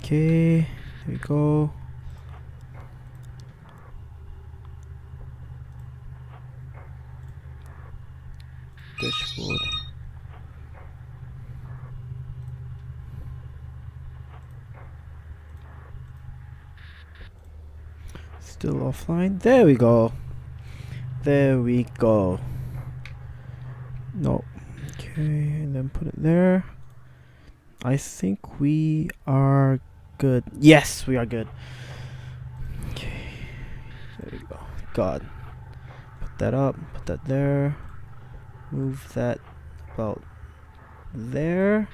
Okay, there we go. Dashboard. Still offline. There we go. There we go. No. Okay, and then put it there. I think we are good. Yes, we are good. Okay. There we go. God. Put that up. Put that there. Move that about there.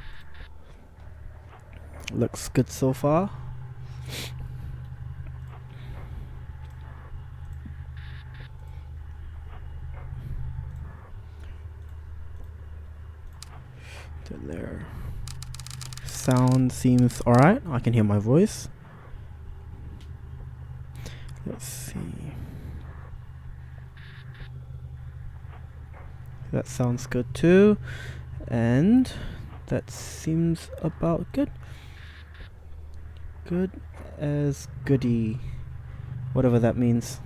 Looks good so far. There. Sound seems alright. I can hear my voice. Let's see. That sounds good too. And that seems about good. Good as goody. Whatever that means.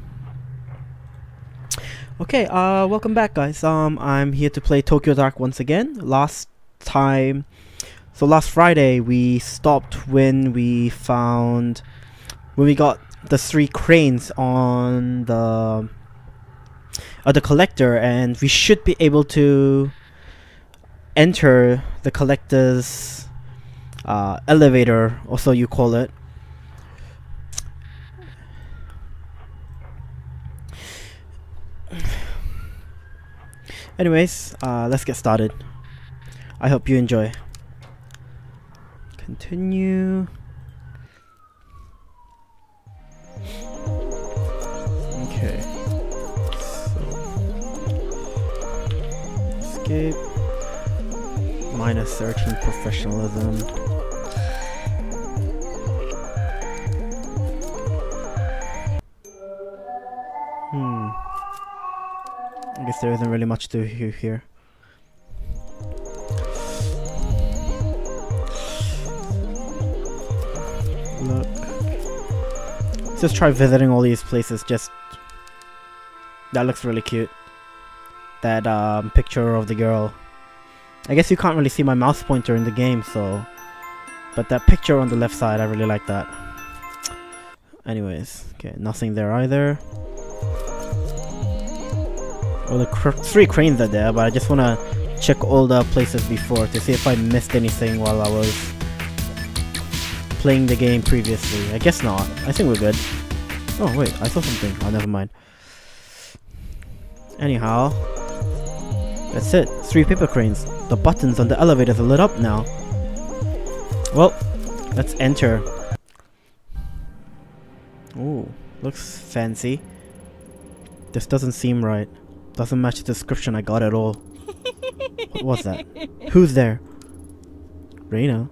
Okay, welcome back guys. I'm here to play Tokyo Dark once again. Last Friday we stopped when we got the 3 cranes on the collector, and we should be able to enter the collector's elevator, or so you call it. Anyways, let's get started. I hope you enjoy. Continue. Okay. So, escape. -13 professionalism. I guess there isn't really much to do here. Look. Let's just try visiting all these places. That looks really cute. That picture of the girl. I guess you can't really see my mouse pointer in the game, but that picture on the left side, I really like that. Anyways, okay, nothing there either. Well, the 3 cranes are there, but I just want to check all the places before to see if I missed anything while I was playing the game previously. I guess not. I think we're good. Oh wait, I saw something. Oh, never mind. Anyhow, that's it. 3 paper cranes. The buttons on the elevators are lit up now. Well, let's enter. Ooh, looks fancy. This doesn't seem right. Doesn't match the description I got at all. What was that? Who's there? Reina?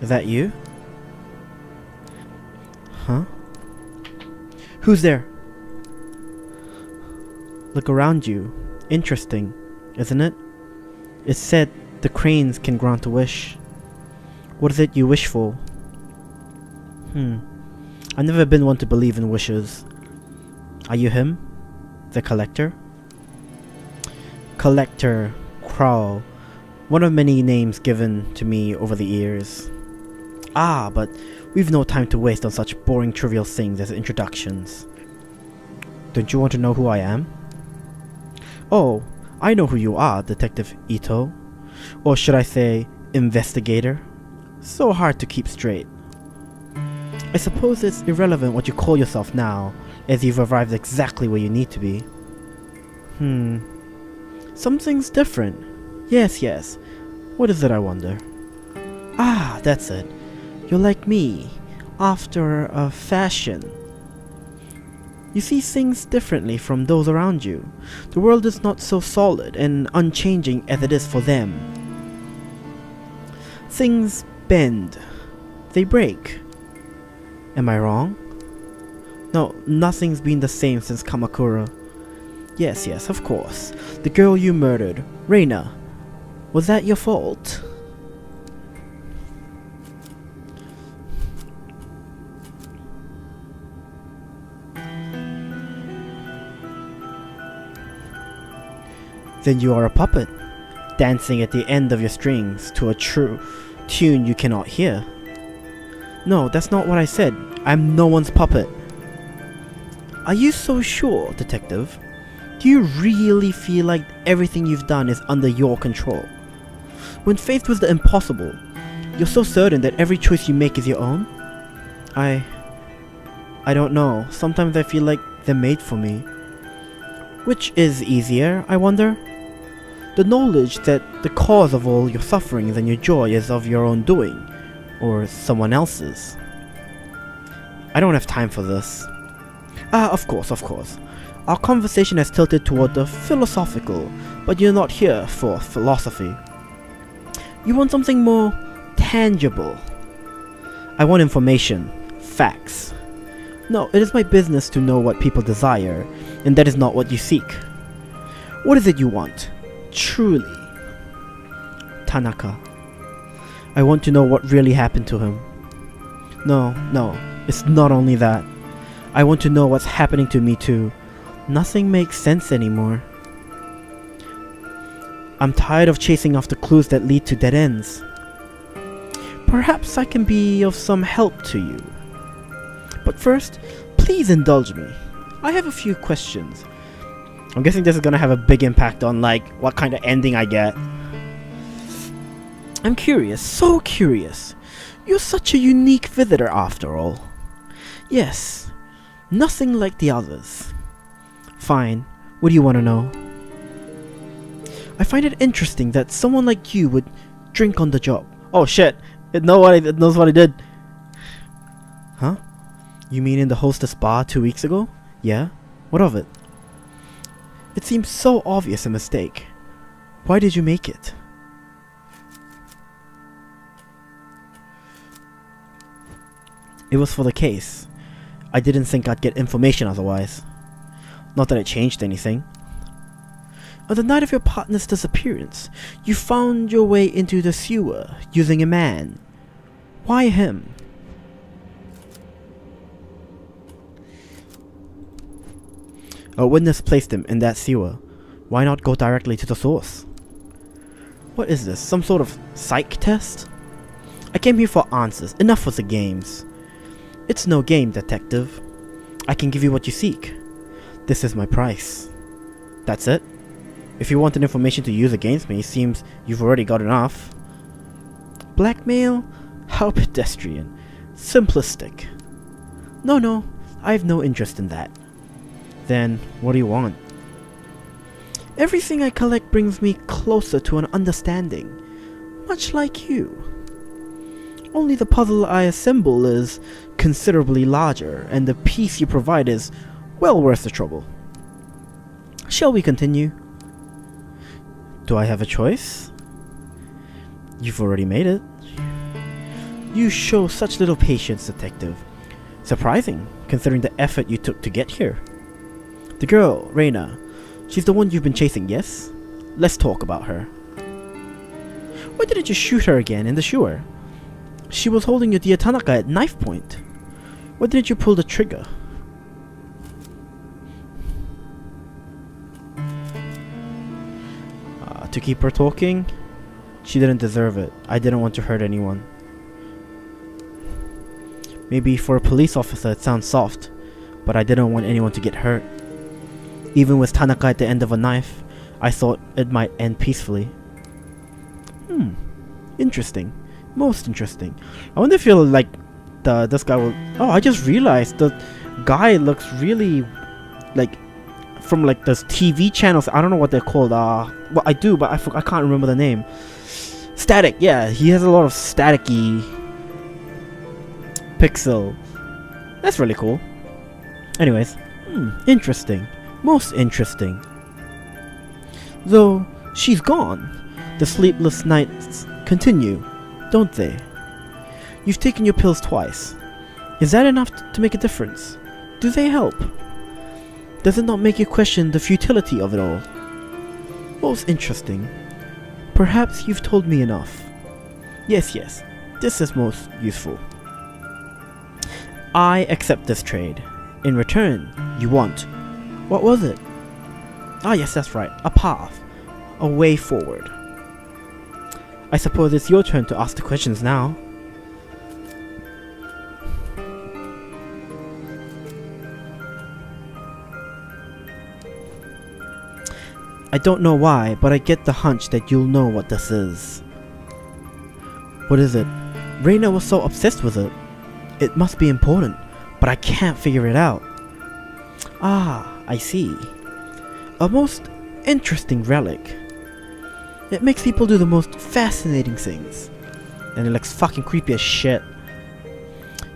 Is that you? Huh? Who's there? Look around you. Interesting, isn't it? It said the cranes can grant a wish. What is it you wish for? I've never been one to believe in wishes. Are you him? The collector? Collector Crow. One of many names given to me over the years. Ah, but we've no time to waste on such boring trivial things as introductions. Don't you want to know who I am? Oh, I know who you are, Detective Ito. Or should I say, investigator? So hard to keep straight. I suppose it's irrelevant what you call yourself now, as you've arrived exactly where you need to be. Something's different. Yes. What is it, I wonder? Ah, that's it. You're like me, after a fashion. You see things differently from those around you. The world is not so solid and unchanging as it is for them. Things bend. They break. Am I wrong? No, nothing's been the same since Kamakura. Yes, of course. The girl you murdered, Reina. Was that your fault? Then you are a puppet, dancing at the end of your strings to a true tune you cannot hear. No, that's not what I said. I'm no one's puppet. Are you so sure, detective? Do you really feel like everything you've done is under your control? When faced with the impossible, you're so certain that every choice you make is your own? I don't know. Sometimes I feel like they're made for me. Which is easier, I wonder? The knowledge that the cause of all your sufferings and your joy is of your own doing, or someone else's. I don't have time for this. Of course. Our conversation has tilted toward the philosophical, but you're not here for philosophy. You want something more tangible. I want information, facts. No, it is my business to know what people desire, and that is not what you seek. What is it you want? Truly. Tanaka. I want to know what really happened to him. No, it's not only that. I want to know what's happening to me too. Nothing makes sense anymore. I'm tired of chasing after clues that lead to dead ends. Perhaps I can be of some help to you. But first, please indulge me. I have a few questions. I'm guessing this is gonna have a big impact on like what kind of ending I get. I'm curious, so curious. You're such a unique visitor after all. Yes, nothing like the others. Fine, what do you want to know? I find it interesting that someone like you would drink on the job. Oh shit, it knows what I did. Huh? You mean in the hostess bar 2 weeks ago? Yeah? What of it? It seems so obvious a mistake. Why did you make it? It was for the case. I didn't think I'd get information otherwise. Not that it changed anything. On the night of your partner's disappearance, you found your way into the sewer using a man. Why him? A witness placed him in that sewer. Why not go directly to the source? What is this? Some sort of psych test? I came here for answers. Enough with the games. It's no game, detective. I can give you what you seek. This is my price. That's it? If you wanted information to use against me, seems you've already got enough. Blackmail? How pedestrian. Simplistic. No, I have no interest in that. Then, what do you want? Everything I collect brings me closer to an understanding, much like you. Only the puzzle I assemble is considerably larger, and the piece you provide is well worth the trouble. Shall we continue? Do I have a choice? You've already made it. You show such little patience, detective. Surprising, considering the effort you took to get here. The girl, Reina, she's the one you've been chasing, yes? Let's talk about her. Why didn't you shoot her again in the sewer? She was holding your dear Tanaka at knife point. Why didn't you pull the trigger? To keep her talking? She didn't deserve it. I didn't want to hurt anyone. Maybe for a police officer it sounds soft, but I didn't want anyone to get hurt. Even with Tanaka at the end of a knife, I thought it might end peacefully. Interesting. Most interesting. I wonder if you'll like this guy will... Oh, I just realized the guy looks really like from like those TV channels. I don't know what they're called. Well, I do, but I can't remember the name. Static. Yeah, he has a lot of staticky pixel. That's really cool. Anyways, interesting. Most interesting. Though she's gone, the sleepless nights continue, don't they? You've taken your pills twice. Is that enough to make a difference? Do they help? Does it not make you question the futility of it all? Most interesting. Perhaps you've told me enough. Yes, this is most useful. I accept this trade. In return, you want... What was it? Ah, yes, that's right. A path. a way forward. I suppose it's your turn to ask the questions now. I don't know why, but I get the hunch that you'll know what this is. What is it? Reina was so obsessed with it. It must be important, but I can't figure it out. Ah, I see. A most interesting relic. It makes people do the most fascinating things. And it looks fucking creepy as shit.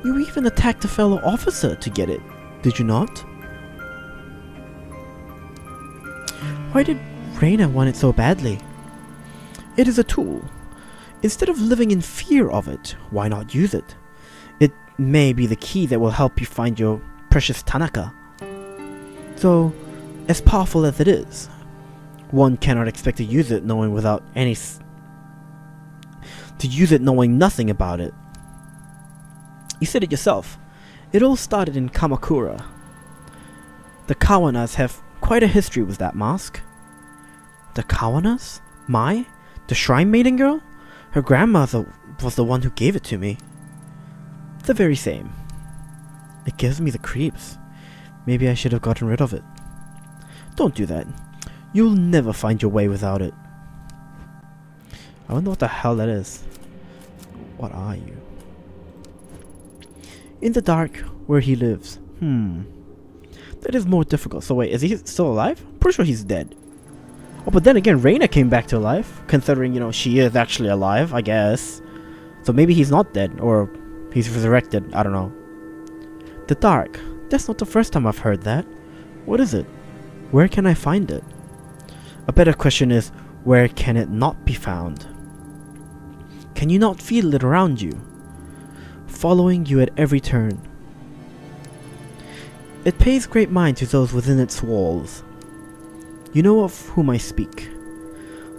You even attacked a fellow officer to get it, did you not? Why did Reina want it so badly? It is a tool. Instead of living in fear of it, why not use it? It may be the key that will help you find your precious Tanaka. So, as powerful as it is, one cannot expect to use it knowing nothing about it. You said it yourself. It all started in Kamakura. The Kawanas have quite a history with that mask. The Kawanas? The Shrine Maiden girl? Her grandmother was the one who gave it to me. The very same. It gives me the creeps. Maybe I should have gotten rid of it. Don't do that. You'll never find your way without it. I wonder what the hell that is. What are you? In the dark, where he lives. That is more difficult. So wait, is he still alive? Pretty sure he's dead. Oh, but then again, Reina came back to life. Considering, she is actually alive, I guess. So maybe he's not dead. Or he's resurrected. I don't know. The dark. That's not the first time I've heard that. What is it? Where can I find it? A better question is, where can it not be found? Can you not feel it around you? Following you at every turn. It pays great mind to those within its walls. You know of whom I speak.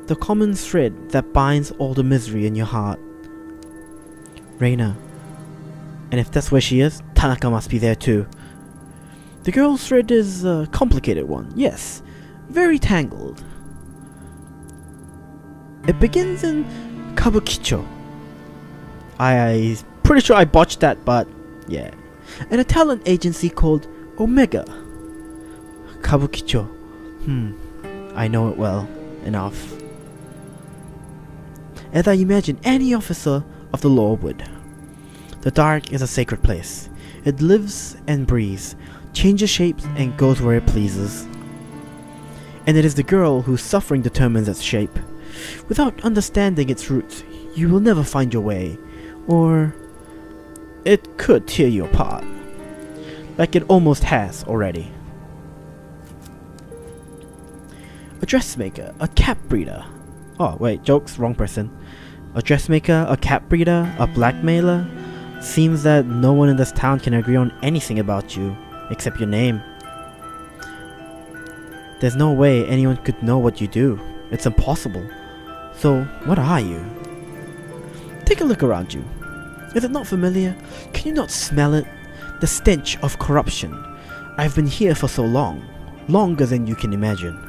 The common thread that binds all the misery in your heart. Reina. And if that's where she is, Tanaka must be there too. The girl's thread is a complicated one, yes. Very tangled. It begins in Kabukicho. I'm pretty sure I botched that, but yeah. And a talent agency called Omega. Kabukicho. I know it well enough. As I imagine any officer of the law would. The dark is a sacred place. It lives and breathes, changes shapes and goes where it pleases. And it is the girl whose suffering determines its shape. Without understanding its roots, you will never find your way, or it could tear you apart, like it almost has already. A dressmaker, a cap breeder. Oh wait, jokes, wrong person. A dressmaker, a cap breeder, a blackmailer. Seems that no one in this town can agree on anything about you, except your name. There's no way anyone could know what you do. It's impossible. So, what are you? Take a look around you. Is it not familiar? Can you not smell it? The stench of corruption. I've been here for so long. Longer than you can imagine.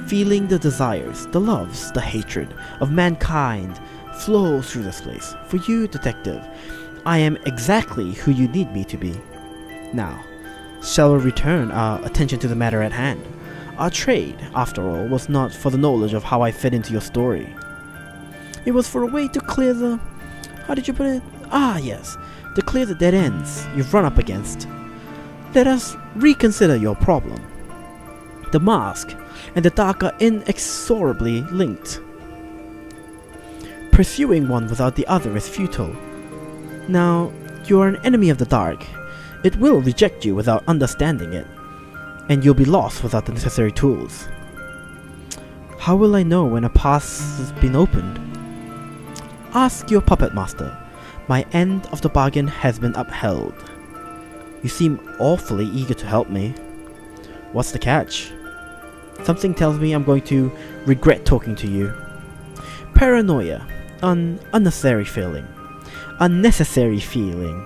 Feeling the desires, the loves, the hatred of mankind flows through this place. For you, detective, I am exactly who you need me to be. Now, shall we return our attention to the matter at hand? Our trade, after all, was not for the knowledge of how I fit into your story. It was for a way to clear the... How did you put it? Ah, yes. To clear the dead ends you've run up against. Let us reconsider your problem. The mask and the dark are inexorably linked. Pursuing one without the other is futile. Now, you are an enemy of the dark. It will reject you without understanding it, and you'll be lost without the necessary tools. How will I know when a pass has been opened? Ask your puppet master. My end of the bargain has been upheld. You seem awfully eager to help me. What's the catch? Something tells me I'm going to regret talking to you. Paranoia. An unnecessary feeling. Unnecessary feeling.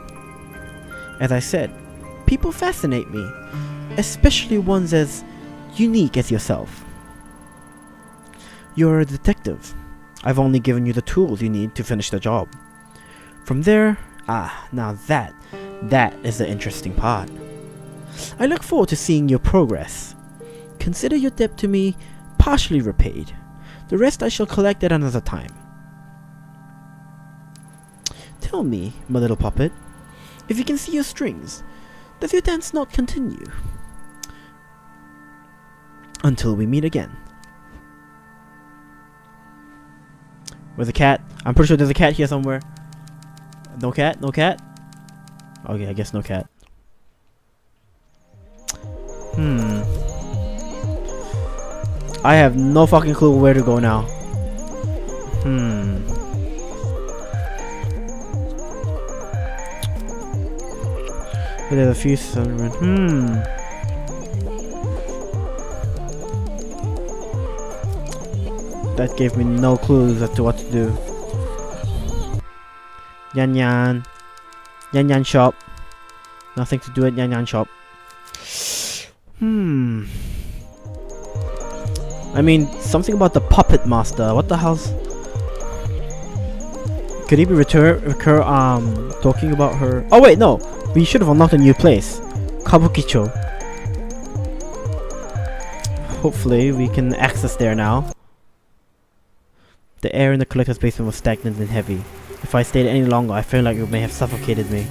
As I said, people fascinate me, especially ones as unique as yourself. You're a detective. I've only given you the tools you need to finish the job. From there, now that is the interesting part. I look forward to seeing your progress. Consider your debt to me partially repaid. The rest I shall collect at another time. Tell me, my little puppet, if you can see your strings, does your dance not continue? Until we meet again. Where's the cat? I'm pretty sure there's a cat here somewhere. No cat? No cat? Okay, I guess no cat. I have no fucking clue where to go now. But there's a few That gave me no clues as to what to do. Yan Yan. Yan Yan shop. Nothing to do at Yan Yan shop. I mean, something about the puppet master. What the hell's... Could he be talking about her? Oh wait, no! We should have unlocked a new place. Kabukicho. Hopefully we can access there now. The air in the collector's basement was stagnant and heavy. If I stayed any longer, I felt like it may have suffocated me.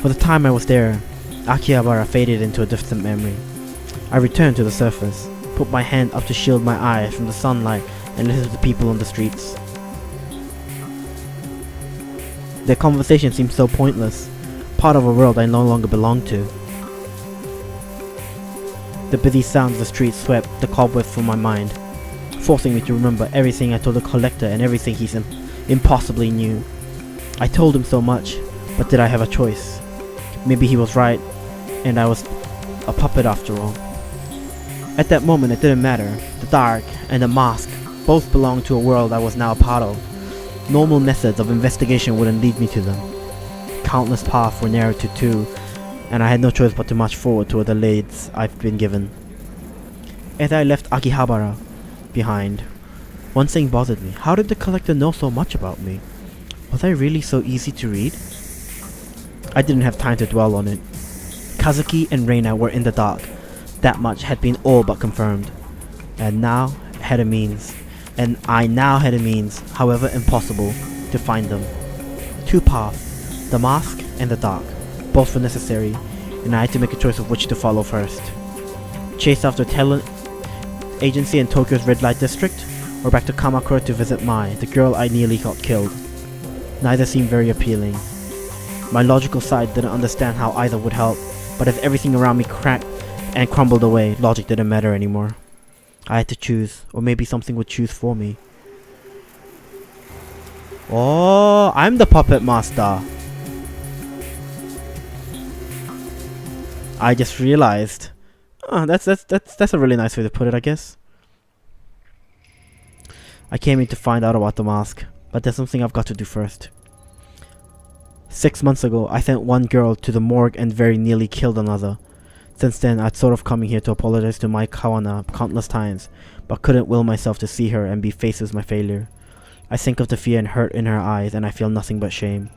For the time I was there, Akihabara faded into a distant memory. I returned to the surface, put my hand up to shield my eyes from the sunlight, and listened to the people on the streets. Their conversation seemed so pointless, part of a world I no longer belonged to. The busy sounds of the streets swept the cobwebs from my mind, forcing me to remember everything I told the collector and everything he impossibly knew. I told him so much, but did I have a choice? Maybe he was right, and I was a puppet after all. At that moment it didn't matter. The dark and the mask both belonged to a world I was now a part of. Normal methods of investigation wouldn't lead me to them. Countless paths were narrowed to two, and I had no choice but to march forward toward the leads I've been given. As I left Akihabara behind, one thing bothered me. How did the collector know so much about me? Was I really so easy to read? I didn't have time to dwell on it. Kazuki and Reina were in the dark. That much had been all but confirmed. I now had a means, however impossible, to find them. Two paths, the mask and the dark. Both were necessary, and I had to make a choice of which to follow first. Chase after talent agency in Tokyo's red light district, or back to Kamakura to visit Mai, the girl I nearly got killed. Neither seemed very appealing. My logical side didn't understand how either would help, but as everything around me cracked and crumbled away, logic didn't matter anymore. I had to choose, or maybe something would choose for me. Oh, I'm the puppet master. I just realized. Oh, that's a really nice way to put it, I guess. I came in to find out about the mask, but there's something I've got to do first. 6 months ago, I sent one girl to the morgue and very nearly killed another. Since then, I'd thought of coming here to apologize to Mai Kawana countless times, but couldn't will myself to see her and be faced with my failure. I think of the fear and hurt in her eyes, and I feel nothing but shame.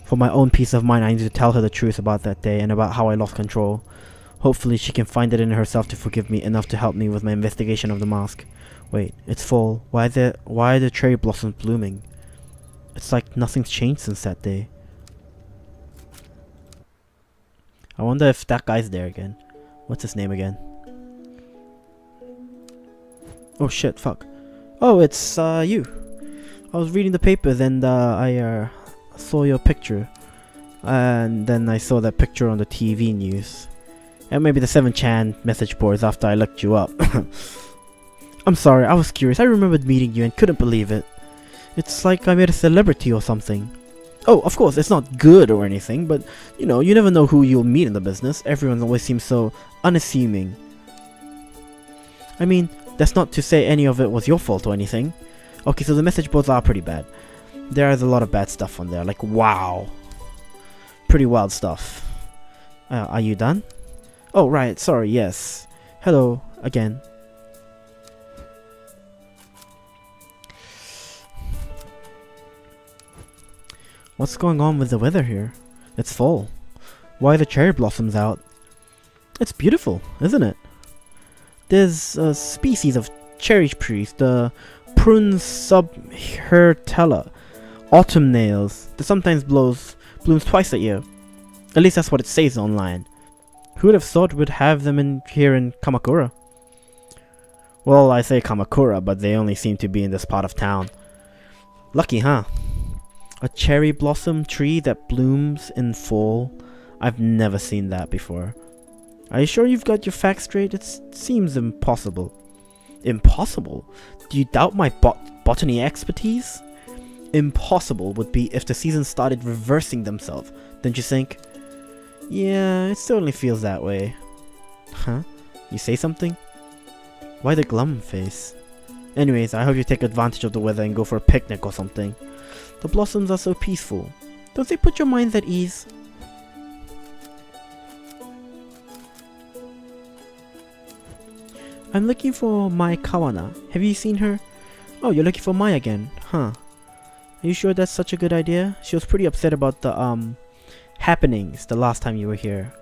For my own peace of mind, I need to tell her the truth about that day and about how I lost control. Hopefully she can find it in herself to forgive me enough to help me with my investigation of the mask. Wait, it's fall. Why are the cherry blossoms blooming? It's like nothing's changed since that day. I wonder if that guy's there again. What's his name again? Oh shit, fuck. Oh, it's you. I was reading the papers and I saw your picture. And then I saw that picture on the TV news. And maybe the 7chan message boards after I looked you up. I'm sorry, I was curious. I remembered meeting you and couldn't believe it. It's like I made a celebrity or something. Oh, of course, it's not good or anything, but, you know, you never know who you'll meet in the business. Everyone always seems so unassuming. I mean, that's not to say any of it was your fault or anything. Okay, so the message boards are pretty bad. There is a lot of bad stuff on there, like, wow. Pretty wild stuff. Are you done? Oh, right, sorry, yes. Hello, again. What's going on with the weather here? It's fall. Why are the cherry blossoms out? It's beautiful, isn't it? There's a species of cherry trees, the Prune subhirtella, autumn nails, that sometimes blooms twice a year. At least that's what it says online. Who would have thought we'd have them here in Kamakura? Well, I say Kamakura, but they only seem to be in this part of town. Lucky, huh? A cherry blossom tree that blooms in fall? I've never seen that before. Are you sure you've got your facts straight? It seems impossible. Impossible? Do you doubt my botany expertise? Impossible would be if the seasons started reversing themselves, don't you think? Yeah, it certainly feels that way. Huh? You say something? Why the glum face? Anyways, I hope you take advantage of the weather and go for a picnic or something. The blossoms are so peaceful. Don't they put your minds at ease? I'm looking for Mai Kawana. Have you seen her? Oh, you're looking for Mai again, huh? Are you sure that's such a good idea? She was pretty upset about the, happenings the last time you were here.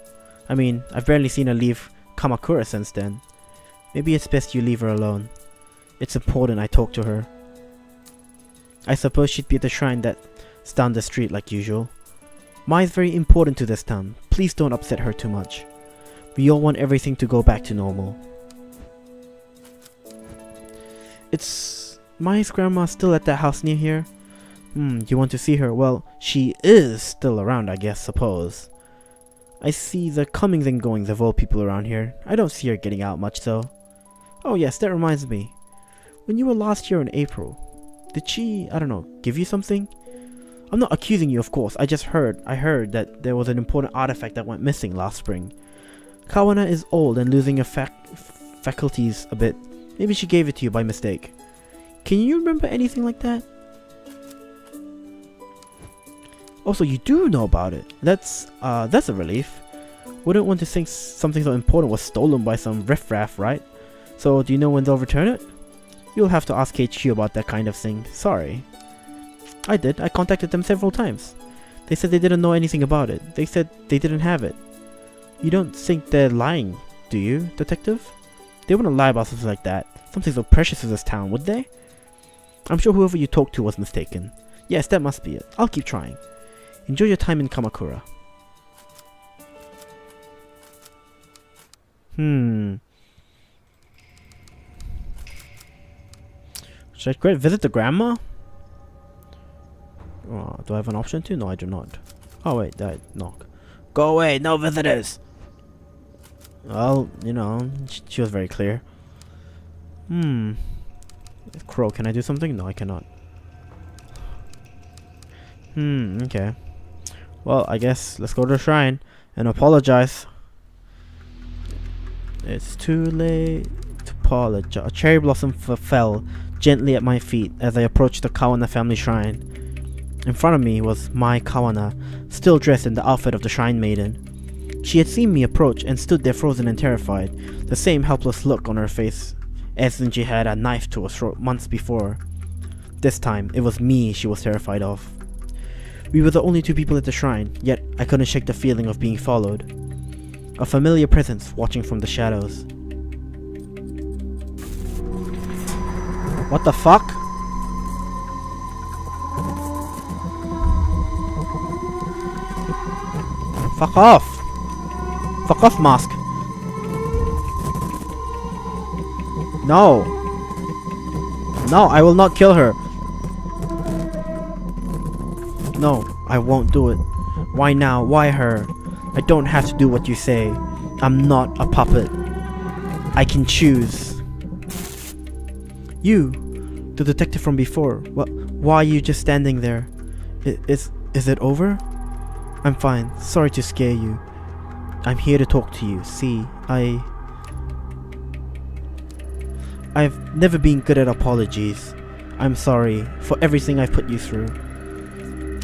I mean, I've barely seen her leave Kamakura since then. Maybe it's best you leave her alone. It's important I talk to her. I suppose she'd be at the shrine that's down the street like usual. Mai is very important to this town. Please don't upset her too much. We all want everything to go back to normal. It's Mai's grandma still at that house near here? You want to see her? Well, she is still around, I guess, suppose. I see the comings and goings of old people around here. I don't see her getting out much, though. Oh yes, that reminds me. When you were last here in April, did she, I don't know, give you something? I'm not accusing you, of course. I heard that there was an important artifact that went missing last spring. Kawana is old and losing her faculties a bit. Maybe she gave it to you by mistake. Can you remember anything like that? Also, you do know about it. That's a relief. Wouldn't want to think something so important was stolen by some riffraff, right? So, do you know when they'll return it? You'll have to ask HQ about that kind of thing. Sorry. I did. I contacted them several times. They said they didn't know anything about it. They said they didn't have it. You don't think they're lying, do you, detective? They wouldn't lie about something like that. Something so precious as this town, would they? I'm sure whoever you talked to was mistaken. Yes, that must be it. I'll keep trying. Enjoy your time in Kamakura. Should I visit the grandma? Oh, do I have an option to? No, I do not. Oh wait, that knock. Go away, no visitors! Well, you know, she was very clear. Crow, can I do something? No, I cannot. Okay. Well, I guess let's go to the shrine and apologize. It's too late to apologize. A cherry blossom fell gently at my feet as I approached the Kawana family shrine. In front of me was Mai Kawana, still dressed in the outfit of the shrine maiden. She had seen me approach and stood there frozen and terrified, the same helpless look on her face as when she had a knife to her throat months before. This time, it was me she was terrified of. We were the only two people at the shrine, yet I couldn't shake the feeling of being followed. A familiar presence watching from the shadows. What the fuck? Fuck off! Fuck off, mask! No! No, I will not kill her! No, I won't do it. Why now? Why her? I don't have to do what you say. I'm not a puppet. I can choose. You, the detective from before. Why are you just standing there? Is it over? I'm fine. Sorry to scare you. I'm here to talk to you. See, I've never been good at apologies. I'm sorry for everything I've put you through.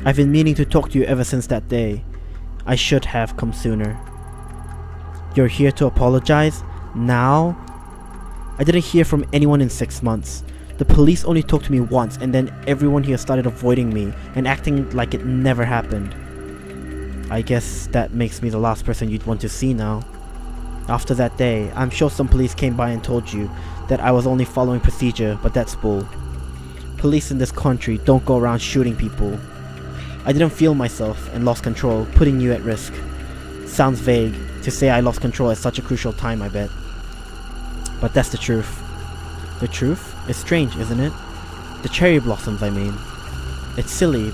I've been meaning to talk to you ever since that day. I should have come sooner. You're here to apologize? Now? I didn't hear from anyone in 6 months. The police only talked to me once, and then everyone here started avoiding me and acting like it never happened. I guess that makes me the last person you'd want to see now. After that day, I'm sure some police came by and told you that I was only following procedure, but that's bull. Police in this country don't go around shooting people. I didn't feel myself and lost control, putting you at risk. Sounds vague to say I lost control at such a crucial time, I bet. But that's the truth. The truth? It's strange, isn't it? The cherry blossoms, I mean. It's silly.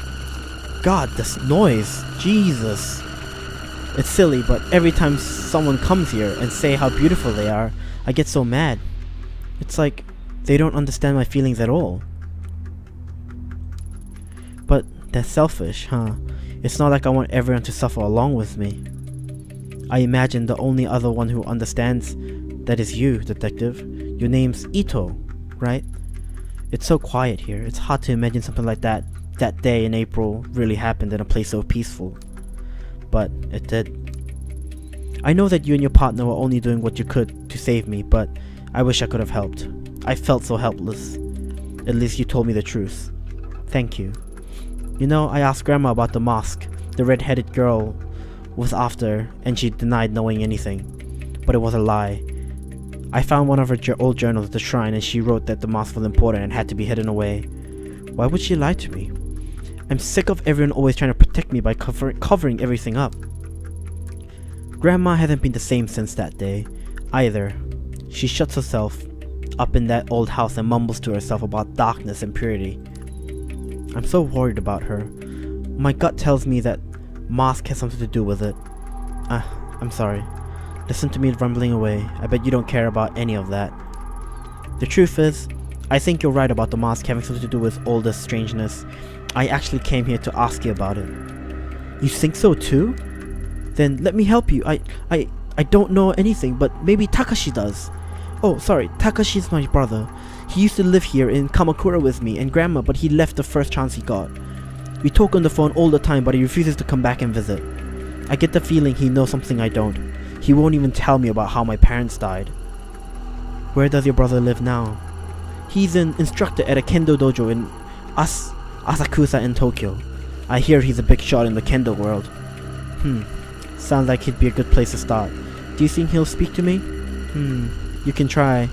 God, this noise. Jesus. It's silly, but every time someone comes here and say how beautiful they are, I get so mad. It's like they don't understand my feelings at all. But that's selfish, huh? It's not like I want everyone to suffer along with me. I imagine the only other one who understands that is you, detective. Your name's Ito, right? It's so quiet here. It's hard to imagine something like that day in April really happened in a place so peaceful. But it did. I know that you and your partner were only doing what you could to save me, but I wish I could have helped. I felt so helpless. At least you told me the truth. Thank you. You know, I asked Grandma about the mask the red-headed girl was after, and she denied knowing anything. But it was a lie. I found one of her old journals at the shrine, and she wrote that the mask was important and had to be hidden away. Why would she lie to me? I'm sick of everyone always trying to protect me by covering everything up. Grandma hasn't been the same since that day, either. She shuts herself up in that old house and mumbles to herself about darkness and purity. I'm so worried about her. My gut tells me that mask has something to do with it. I'm sorry. Listen to me rumbling away. I bet you don't care about any of that. The truth is, I think you're right about the mask having something to do with all this strangeness. I actually came here to ask you about it. You think so too? Then let me help you. I don't know anything, but maybe Takashi does. Oh, sorry, Takashi's my brother. He used to live here in Kamakura with me and Grandma, but he left the first chance he got. We talk on the phone all the time, but he refuses to come back and visit. I get the feeling he knows something I don't. He won't even tell me about how my parents died. Where does your brother live now? He's an instructor at a kendo dojo in Asakusa in Tokyo. I hear he's a big shot in the kendo world. Sounds like he'd be a good place to start. Do you think he'll speak to me? You can try.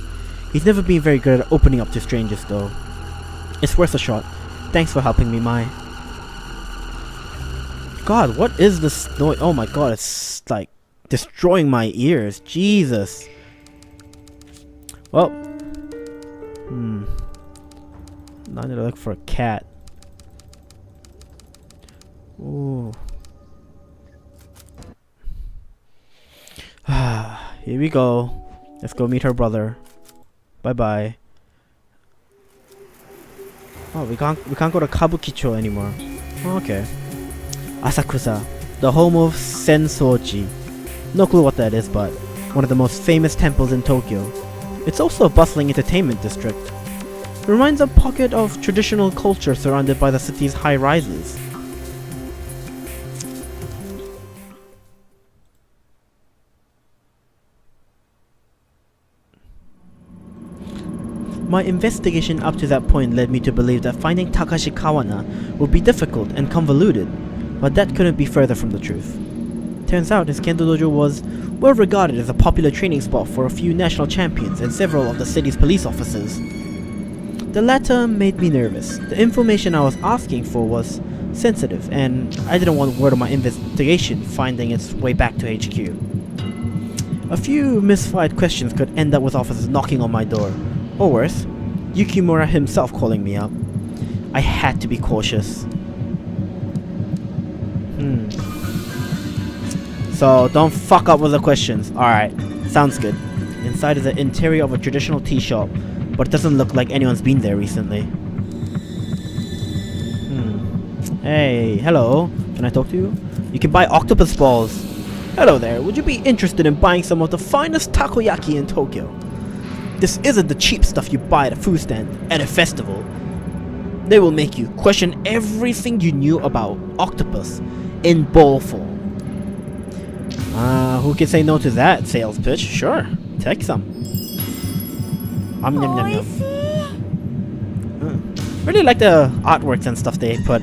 He's never been very good at opening up to strangers though. It's worth a shot. Thanks for helping me, Mai. God, what is this noise? Oh my god, it's like destroying my ears. Jesus. Well. Now I need to look for a cat. Ooh. Here we go. Let's go meet her brother. Bye bye. Oh, we can't go to Kabukicho anymore. Okay. Asakusa, the home of Sensoji. No clue what that is, but one of the most famous temples in Tokyo. It's also a bustling entertainment district. It reminds a pocket of traditional culture surrounded by the city's high rises. My investigation up to that point led me to believe that finding Takashi Kawana would be difficult and convoluted, but that couldn't be further from the truth. Turns out his kendo dojo was well regarded as a popular training spot for a few national champions and several of the city's police officers. The latter made me nervous. The information I was asking for was sensitive, and I didn't want word of my investigation finding its way back to HQ. A few misfired questions could end up with officers knocking on my door. Or worse, Yukimura himself calling me up. I had to be cautious. So don't fuck up with the questions. Alright, sounds good. Inside is the interior of a traditional tea shop, but it doesn't look like anyone's been there recently. Hey, hello. Can I talk to you? You can buy octopus balls. Hello there, would you be interested in buying some of the finest takoyaki in Tokyo? This isn't the cheap stuff you buy at a food stand at a festival. They will make you question everything you knew about octopus in bowl form. Who can say no to that sales pitch? Sure, take some. Yum, yum, yum. Really like the artworks and stuff they put.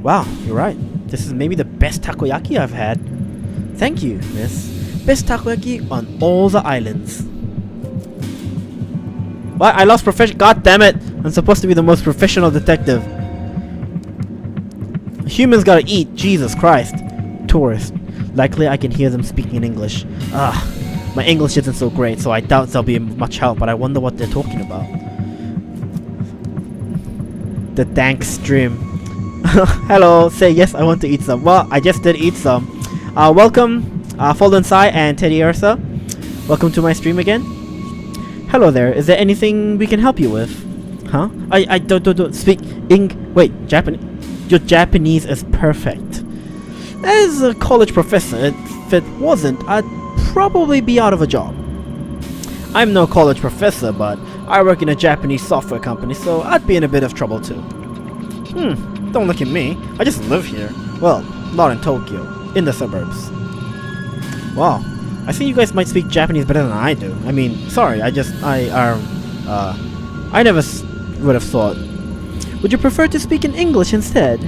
Wow, you're right. This is maybe the best takoyaki I've had. Thank you, miss. Best takoyaki on all the islands. What? I lost profession. God damn it! I'm supposed to be the most professional detective. Humans gotta eat. Jesus Christ. Tourist. Likely I can hear them speaking in English. My English isn't so great, so I doubt they'll be much help, but I wonder what they're talking about. The dank stream. Hello, say yes, I want to eat some. Well, I just did eat some. Welcome, Fallen Sai and Teddy Ursa. Welcome to my stream again. Hello there, is there anything we can help you with? Huh? I don't speak wait, Japanese. Your Japanese is perfect. As a college professor, if it wasn't, I'd probably be out of a job. I'm no college professor, but I work in a Japanese software company, so I'd be in a bit of trouble too. Don't look at me. I just live here. Well, not in Tokyo. In the suburbs. Wow. I think you guys might speak Japanese better than I do. I mean, sorry, I never would have thought. Would you prefer to speak in English instead?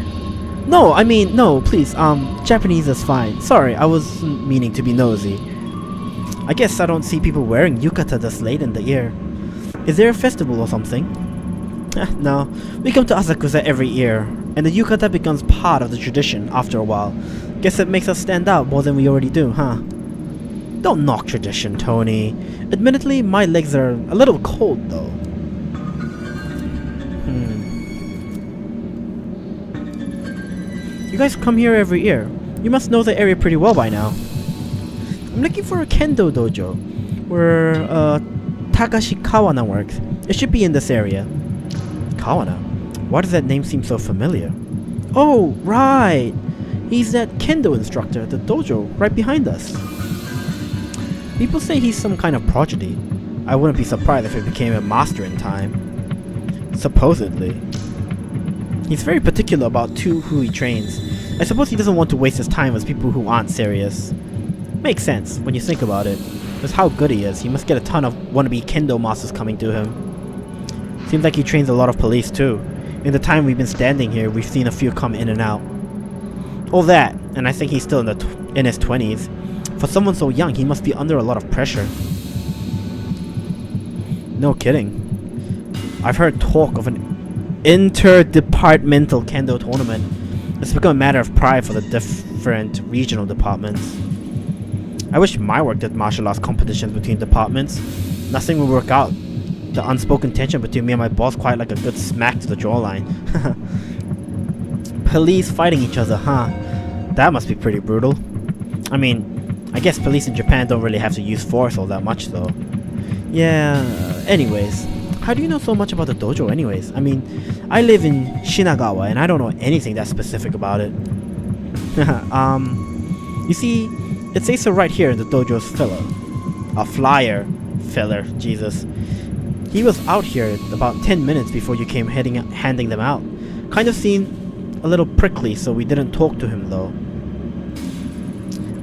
No, I mean, no, please, Japanese is fine. Sorry, I wasn't meaning to be nosy. I guess I don't see people wearing yukata this late in the year. Is there a festival or something? No, we come to Asakusa every year, and the yukata becomes part of the tradition after a while. Guess it makes us stand out more than we already do, huh? Don't knock tradition, Tony. Admittedly, my legs are a little cold, though. You guys come here every year. You must know the area pretty well by now. I'm looking for a kendo dojo, where Takashi Kawana works. It should be in this area. Kawana? Why does that name seem so familiar? Oh, right! He's that kendo instructor at the dojo right behind us. People say he's some kind of prodigy. I wouldn't be surprised if he became a master in time. Supposedly. He's very particular about who he trains. I suppose he doesn't want to waste his time with people who aren't serious. Makes sense when you think about it. With how good he is, he must get a ton of wannabe kendo masters coming to him. Seems like he trains a lot of police too. In the time we've been standing here, we've seen a few come in and out. All that, and I think he's still in his 20s. For someone so young, he must be under a lot of pressure. No kidding. I've heard talk of an interdepartmental kendo tournament. It's become a matter of pride for the different regional departments. I wish my work did martial arts competitions between departments. Nothing would work out. The unspoken tension between me and my boss quite like a good smack to the jawline. Police fighting each other, huh? That must be pretty brutal. I mean, I guess police in Japan don't really have to use force all that much though. Yeah, anyways. How do you know so much about the dojo anyways? I mean, I live in Shinagawa and I don't know anything that specific about it. You see, it says so right here in the dojo's filler. A flyer. Filler, Jesus. He was out here about 10 minutes before you came handing them out. Kind of seemed a little prickly, so we didn't talk to him though.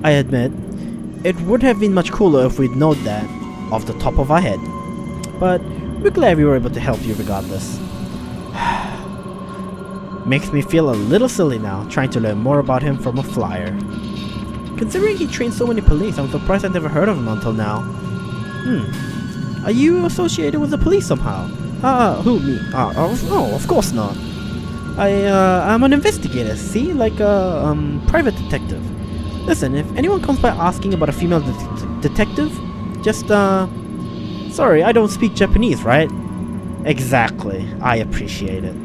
I admit, it would have been much cooler if we'd known that off the top of our head. But we're glad we were able to help you regardless. Makes me feel a little silly now, trying to learn more about him from a flyer. Considering he trains so many police, I'm surprised I've never heard of him until now. Are you associated with the police somehow? Who, me? Oh, of course not. I'm an investigator, see? Like a, private detective. Listen, if anyone comes by asking about a female detective, just, sorry, I don't speak Japanese, right? Exactly. I appreciate it.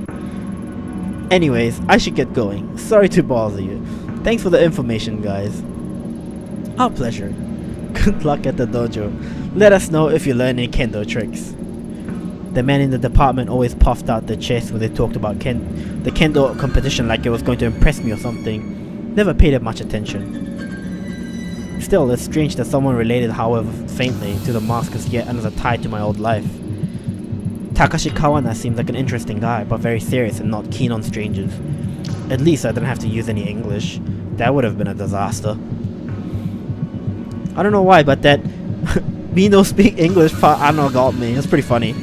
Anyways, I should get going. Sorry to bother you. Thanks for the information, guys. Our pleasure. Good luck at the dojo. Let us know if you learn any kendo tricks. The man in the department always puffed out their chest when they talked about the kendo competition like it was going to impress me or something. Never paid it much attention. Still, it's strange that someone related, however faintly, to the mask is yet another tie to my old life. Takashi Kawana seems like an interesting guy, but very serious and not keen on strangers. At least I didn't have to use any English. That would have been a disaster. I don't know why, but that me no speak English part, I don't know, got me. It's pretty funny.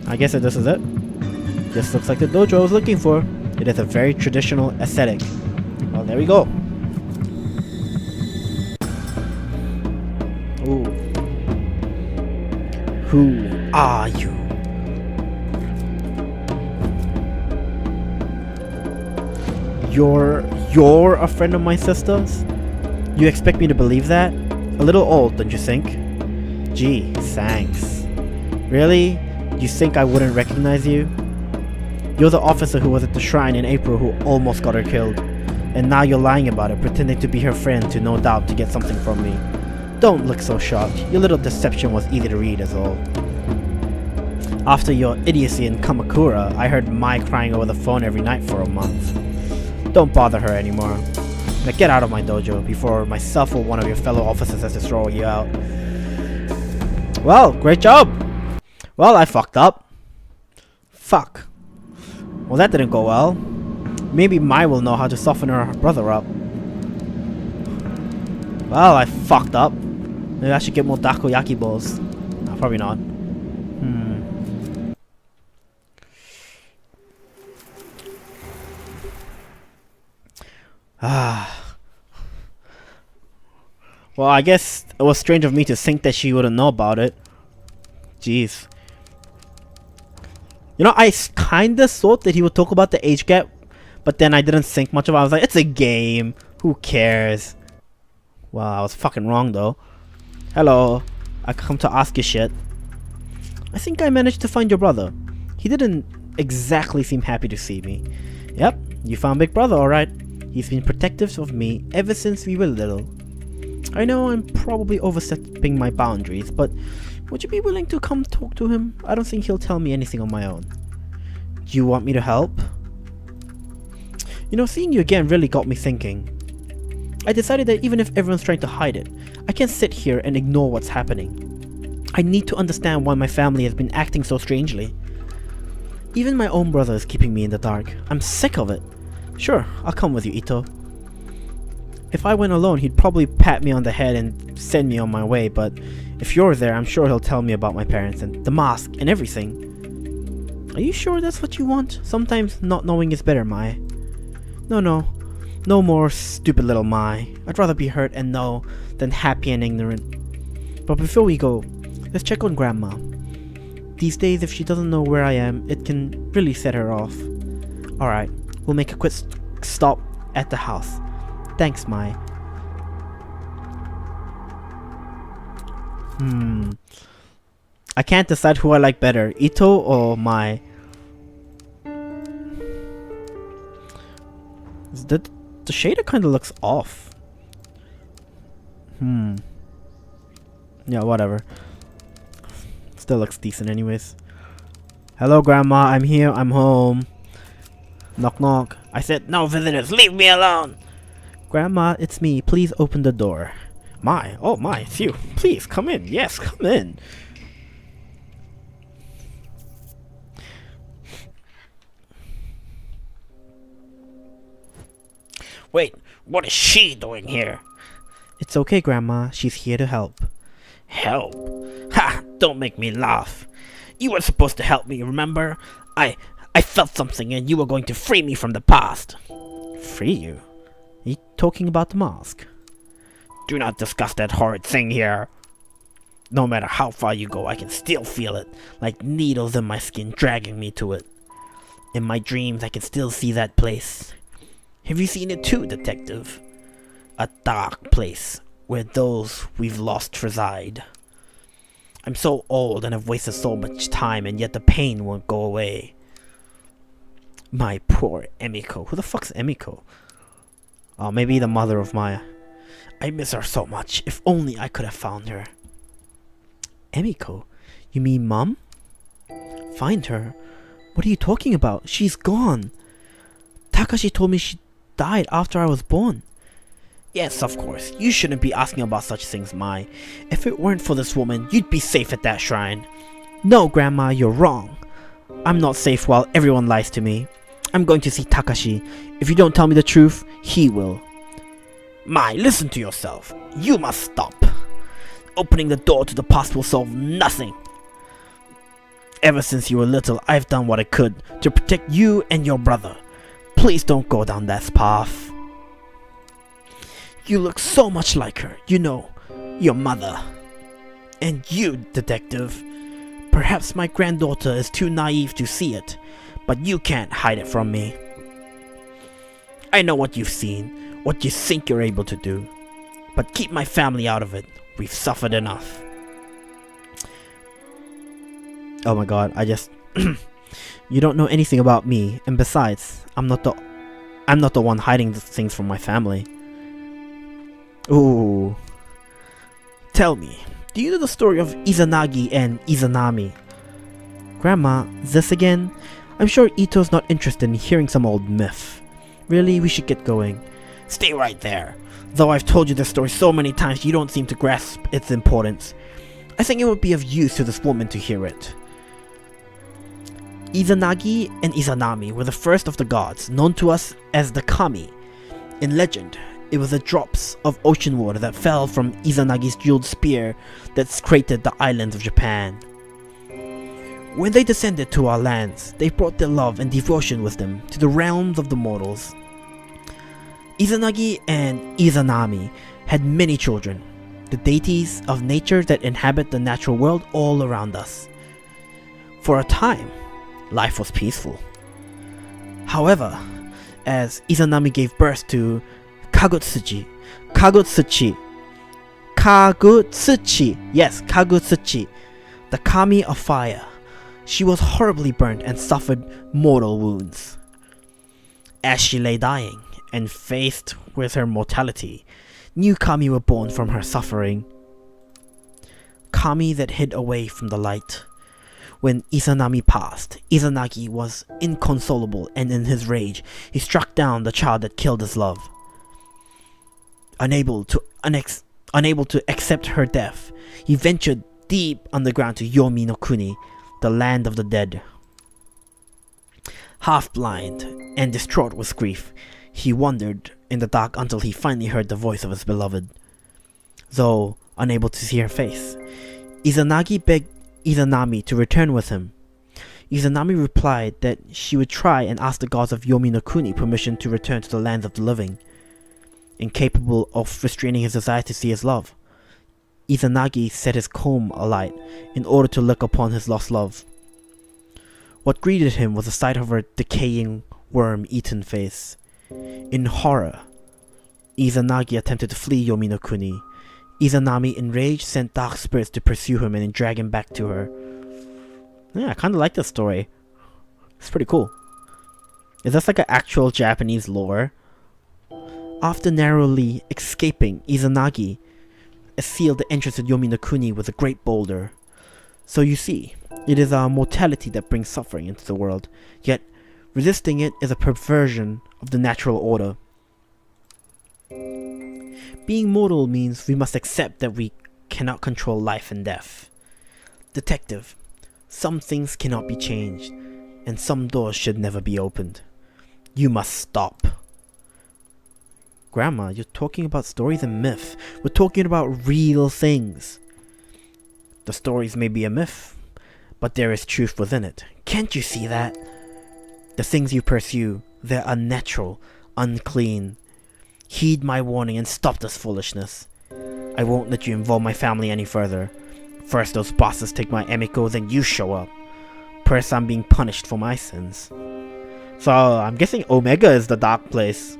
I guess this is it. This looks like the dojo I was looking for. It is a very traditional aesthetic. Well, there we go. Ooh. Who are you? You're a friend of my sister's? You expect me to believe that? A little old, don't you think? Gee, thanks. Really? You think I wouldn't recognize you? You're the officer who was at the shrine in April who almost got her killed. And now you're lying about it, pretending to be her friend to no doubt to get something from me. Don't look so shocked. Your little deception was easy to read, is all. After your idiocy in Kamakura, I heard Mai crying over the phone every night for a month. Don't bother her anymore. Now get out of my dojo before myself or one of your fellow officers has to throw you out. Well, great job! Well, I fucked up. Fuck. Well, that didn't go well. Maybe Mai will know how to soften her brother up. Well, I fucked up. Maybe I should get more takoyaki balls. No, probably not. Well, I guess it was strange of me to think that she wouldn't know about it. Jeez. You know, I kinda thought that he would talk about the age gap, but then I didn't think much of it. I was like, it's a game. Who cares? Well, I was fucking wrong though. Hello. I come to ask you shit. I think I managed to find your brother. He didn't exactly seem happy to see me. Yep, you found Big Brother, alright. He's been protective of me ever since we were little. I know I'm probably overstepping my boundaries, but would you be willing to come talk to him? I don't think he'll tell me anything on my own. Do you want me to help? You know, seeing you again really got me thinking. I decided that even if everyone's trying to hide it, I can't sit here and ignore what's happening. I need to understand why my family has been acting so strangely. Even my own brother is keeping me in the dark. I'm sick of it. Sure, I'll come with you, Ito. If I went alone, he'd probably pat me on the head and send me on my way, but if you're there, I'm sure he'll tell me about my parents and the mask and everything. Are you sure that's what you want? Sometimes not knowing is better, Mai. No more stupid little Mai. I'd rather be hurt and know than happy and ignorant. But before we go, let's check on Grandma. These days, if she doesn't know where I am, it can really set her off. Alright, we'll make a quick stop at the house. Thanks, Mai. I can't decide who I like better, Ito or Mai. The shader kinda looks off. Yeah, whatever. Still looks decent anyways. Hello, Grandma. I'm here. I'm home. Knock knock. I said no visitors. Leave me alone. Grandma, it's me. Please open the door. Mai. Oh, Mai. It's you. Please, come in. Yes, come in. Wait, what is she doing here? It's okay, Grandma. She's here to help. Help? Ha! Don't make me laugh. You were supposed to help me, remember? I felt something and you were going to free me from the past. Free you? Are you talking about the mask? Do not discuss that horrid thing here. No matter how far you go, I can still feel it, like needles in my skin dragging me to it. In my dreams, I can still see that place. Have you seen it too, Detective? A dark place where those we've lost reside. I'm so old and have wasted so much time, and yet the pain won't go away. My poor Emiko. Who the fuck's Emiko? Oh, maybe the mother of Maya. I miss her so much. If only I could have found her. Emiko? You mean Mom? Find her? What are you talking about? She's gone. Takashi told me she died after I was born. Yes, of course. You shouldn't be asking about such things, Mai. If it weren't for this woman, you'd be safe at that shrine. No, Grandma, you're wrong. I'm not safe while everyone lies to me. I'm going to see Takashi. If you don't tell me the truth, he will. Mai, listen to yourself. You must stop. Opening the door to the past will solve nothing. Ever since you were little, I've done what I could to protect you and your brother. Please don't go down that path. You look so much like her, you know, your mother. And you, detective, perhaps my granddaughter is too naive to see it, but you can't hide it from me. I know what you've seen, what you think you're able to do, but keep my family out of it. We've suffered enough. Oh my god, you don't know anything about me, and besides, I'm not the one hiding the things from my family. Ooh. Tell me, do you know the story of Izanagi and Izanami? Grandma, this again? I'm sure Ito's not interested in hearing some old myth. Really, we should get going. Stay right there. Though I've told you this story so many times, you don't seem to grasp its importance. I think it would be of use to this woman to hear it. Izanagi and Izanami were the first of the gods, known to us as the Kami. In legend, it was the drops of ocean water that fell from Izanagi's jeweled spear that created the islands of Japan. When they descended to our lands, they brought their love and devotion with them to the realms of the mortals. Izanagi and Izanami had many children, the deities of nature that inhabit the natural world all around us. For a time, life was peaceful. However, as Izanami gave birth to Kagutsuchi, the kami of fire, she was horribly burnt and suffered mortal wounds. As she lay dying and faced with her mortality, new kami were born from her suffering. Kami that hid away from the light. When Izanami passed, Izanagi was inconsolable, and in his rage, he struck down the child that killed his love. Unable to accept her death, he ventured deep underground to Yomi no Kuni, the land of the dead. Half blind and distraught with grief, he wandered in the dark until he finally heard the voice of his beloved. Though unable to see her face, Izanagi begged Izanami to return with him. Izanami replied that she would try and ask the gods of Yomi no Kuni permission to return to the lands of the living. Incapable of restraining his desire to see his love, Izanagi set his comb alight in order to look upon his lost love. What greeted him was the sight of her decaying, worm-eaten face. In horror, Izanagi attempted to flee Yomi no Kuni. Izanami, enraged, sent dark spirits to pursue him and drag him back to her. Yeah, I kinda like this story. It's pretty cool. Is this like an actual Japanese lore? After narrowly escaping, Izanagi sealed the entrance to Yomi no Kuni with a great boulder. So you see, it is our mortality that brings suffering into the world, yet resisting it is a perversion of the natural order. Being mortal means we must accept that we cannot control life and death. Detective, some things cannot be changed, and some doors should never be opened. You must stop. Grandma, you're talking about stories and myth. We're talking about real things. The stories may be a myth, but there is truth within it. Can't you see that? The things you pursue, they're unnatural, unclean. Heed my warning and stop this foolishness. I won't let you involve my family any further. First those bosses take my emiko, then you show up. First I'm being punished for my sins. So I'm guessing Omega is the dark place.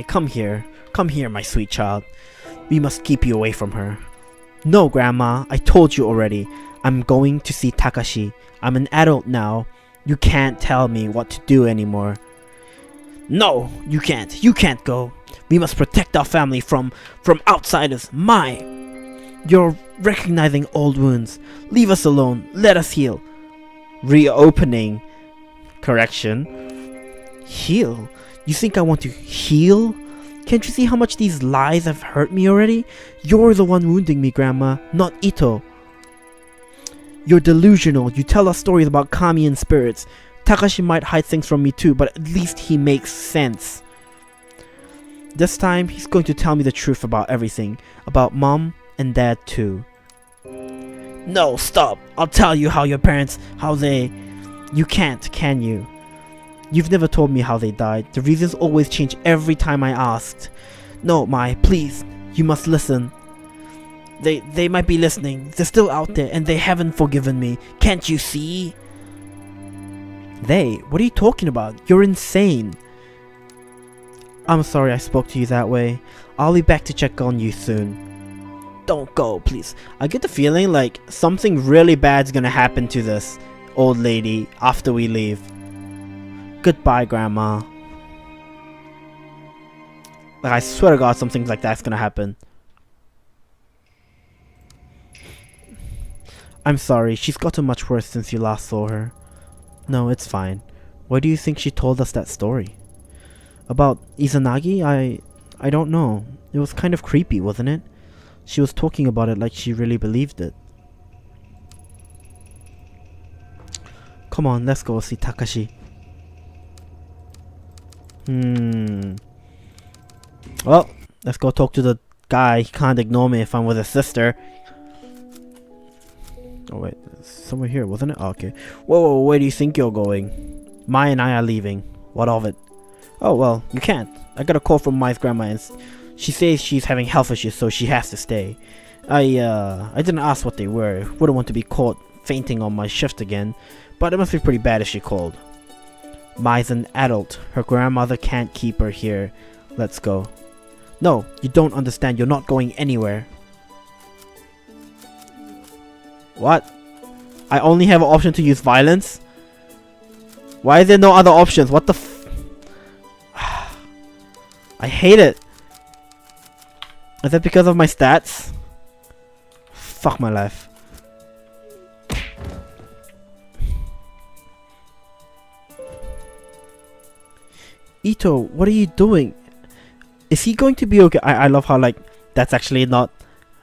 Come here, my sweet child. We must keep you away from her. No, Grandma, I told you already. I'm going to see Takashi. I'm an adult now. You can't tell me what to do anymore. No, you can't. You can't go. We must protect our family from outsiders. You're recognizing old wounds. Leave us alone. Let us heal. Reopening. Correction. Heal? You think I want to heal? Can't you see how much these lies have hurt me already? You're the one wounding me, Grandma, not Ito. You're delusional. You tell us stories about kami and spirits. Takashi might hide things from me too, but at least he makes sense. This time, he's going to tell me the truth about everything. About Mom and Dad too. No, stop. I'll tell you how your parents, You can't, can you? You've never told me how they died. The reasons always change every time I asked. No, Mai, please. You must listen. They might be listening. They're still out there and they haven't forgiven me. Can't you see? They? What are you talking about? You're insane. I'm sorry I spoke to you that way. I'll be back to check on you soon. Don't go, please. I get the feeling like something really bad's gonna happen to this old lady after we leave. Goodbye, Grandma. Like, I swear to God, something like that's gonna happen. I'm sorry, she's gotten much worse since you last saw her. No, it's fine. Why do you think she told us that story? About Izanagi? I don't know. It was kind of creepy, wasn't it? She was talking about it like she really believed it. Come on, let's go see Takashi. Well, let's go talk to the guy. He can't ignore me if I'm with his sister. Oh wait, somewhere here, wasn't it? Oh, okay. Whoa, where do you think you're going? Mai and I are leaving. What of it? Oh well, you can't. I got a call from Mai's grandma and she says she's having health issues, so she has to stay. I didn't ask what they were. Wouldn't want to be caught fainting on my shift again, but it must be pretty bad if she called. Mai's an adult. Her grandmother can't keep her here. Let's go. No, you don't understand. You're not going anywhere. What? I only have an option to use violence? Why is there no other options? What the I hate it. Is that because of my stats? Fuck my life. Ito, what are you doing? Is he going to be okay? I love how, like, that's actually not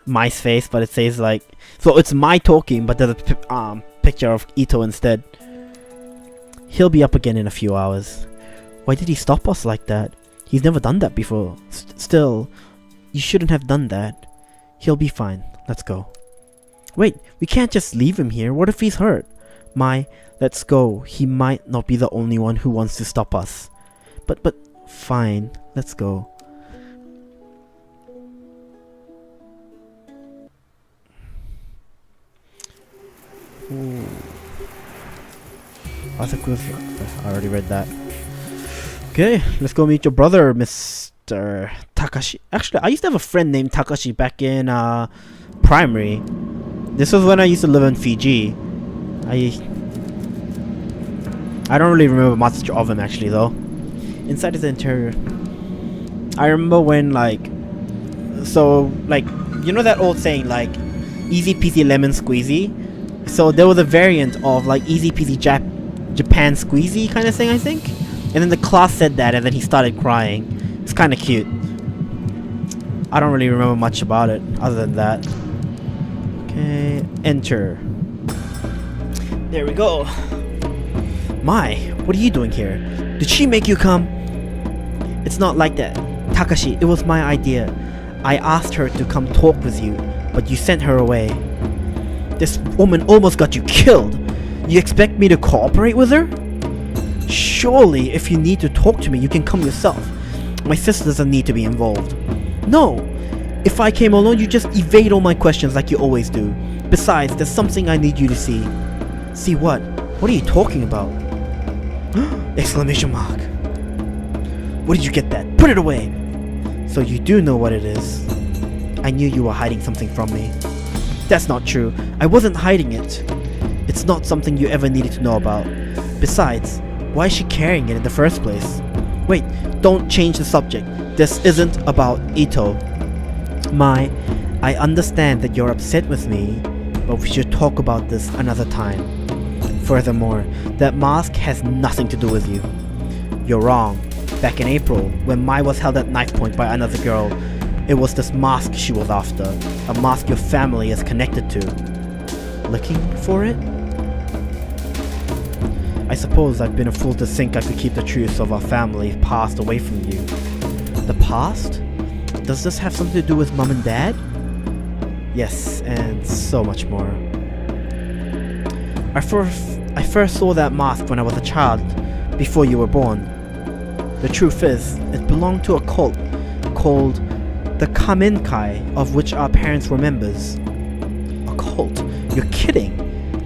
Mai's face, but it says, like, so it's Mai talking, but there's a picture of Ito instead. He'll be up again in a few hours. Why did he stop us like that? He's never done that before. Still, you shouldn't have done that. He'll be fine. Let's go. Wait, we can't just leave him here. What if he's hurt? Mai, let's go. He might not be the only one who wants to stop us. But, fine. Let's go. Ooh. I already read that. Okay, let's go meet your brother, Mr. Takashi. Actually, I used to have a friend named Takashi back in primary. This was when I used to live in Fiji. I don't really remember much of him actually though. Inside is the interior. I remember when you know that old saying like easy peasy lemon squeezy? So there was a variant of like easy peasy Japan squeezy kind of thing, I think. And then the class said that and then he started crying. It's kind of cute. I don't really remember much about it other than that. Okay, enter. There we go. Mai, what are you doing here? Did she make you come? It's not like that. Takashi, it was my idea. I asked her to come talk with you, but you sent her away. This woman almost got you killed. You expect me to cooperate with her? Surely, if you need to talk to me, you can come yourself. My sister doesn't need to be involved. No! If I came alone, you just evade all my questions like you always do. Besides, there's something I need you to see. See what? What are you talking about? Exclamation mark. Where did you get that? Put it away! So you do know what it is. I knew you were hiding something from me. That's not true. I wasn't hiding it. It's not something you ever needed to know about. Besides, why is she carrying it in the first place? Wait, don't change the subject. This isn't about Ito. Mai, I understand that you're upset with me, but we should talk about this another time. Furthermore, that mask has nothing to do with you. You're wrong. Back in April, when Mai was held at knife point by another girl, it was this mask she was after. A mask your family is connected to. Looking for it? I suppose I've been a fool to think I could keep the truth of our family past away from you. The past? Does this have something to do with Mom and Dad? Yes, and so much more. I first saw that mask when I was a child, before you were born. The truth is, it belonged to a cult called the Kamenkai, of which our parents were members. A cult? You're kidding!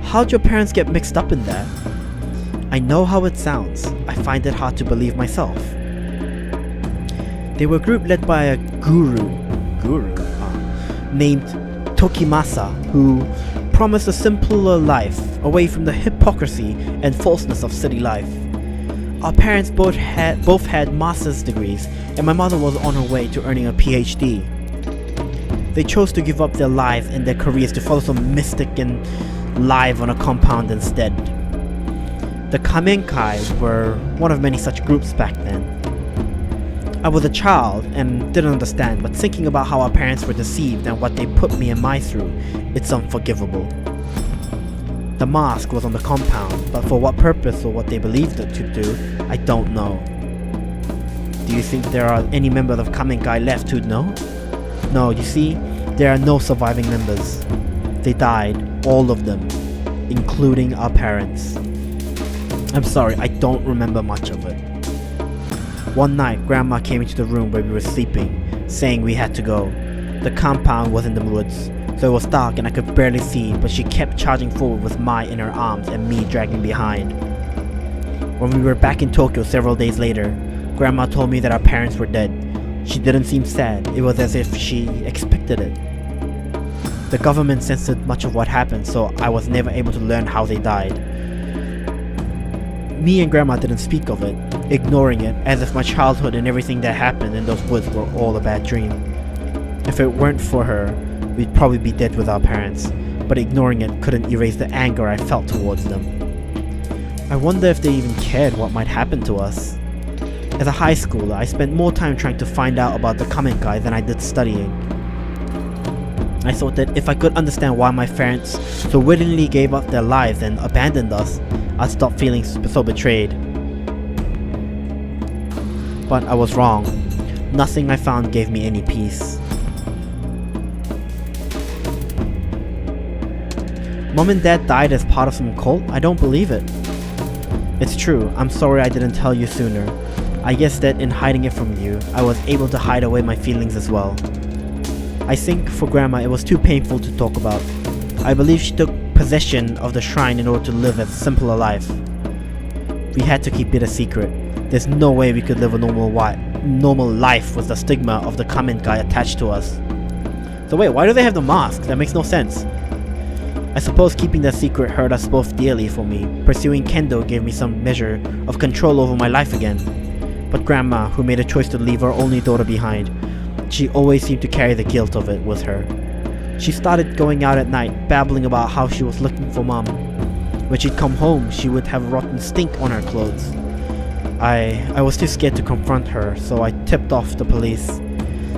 How'd your parents get mixed up in that? I know how it sounds. I find it hard to believe myself. They were a group led by a guru named Tokimasa, who promised a simpler life, away from the hypocrisy and falseness of city life. Our parents both had master's degrees, and my mother was on her way to earning a PhD. They chose to give up their lives and their careers to follow some mystic and live on a compound instead. The Kamenkai were one of many such groups back then. I was a child and didn't understand, but thinking about how our parents were deceived and what they put me and Mai through, it's unforgivable. The mask was on the compound, but for what purpose or what they believed it to do, I don't know. Do you think there are any members of Kamenkai left who'd know? No, you see, there are no surviving members. They died, all of them, including our parents. I'm sorry, I don't remember much of it. One night, Grandma came into the room where we were sleeping, saying we had to go. The compound was in the woods, so it was dark and I could barely see, but she kept charging forward with Mai in her arms and me dragging behind. When we were back in Tokyo several days later, Grandma told me that our parents were dead. She didn't seem sad, it was as if she expected it. The government censored much of what happened, so I was never able to learn how they died. Me and Grandma didn't speak of it, ignoring it as if my childhood and everything that happened in those woods were all a bad dream. If it weren't for her, we'd probably be dead with our parents, but ignoring it couldn't erase the anger I felt towards them. I wonder if they even cared what might happen to us. As a high schooler, I spent more time trying to find out about the Kamenkai than I did studying. I thought that if I could understand why my parents so willingly gave up their lives and abandoned us, I'd stop feeling so betrayed. But I was wrong. Nothing I found gave me any peace. Mom and Dad died as part of some cult? I don't believe it. It's true, I'm sorry I didn't tell you sooner. I guess that in hiding it from you, I was able to hide away my feelings as well. I think for Grandma it was too painful to talk about. I believe she took possession of the shrine in order to live a simpler life. We had to keep it a secret. There's no way we could live a normal life with the stigma of the Kamenkai attached to us. So wait, why do they have the mask? That makes no sense. I suppose keeping that secret hurt us both dearly for me. Pursuing Kendo gave me some measure of control over my life again. But Grandma, who made a choice to leave her only daughter behind, she always seemed to carry the guilt of it with her. She started going out at night, babbling about how she was looking for Mom. When she'd come home, she would have rotten stink on her clothes. I was too scared to confront her, so I tipped off the police.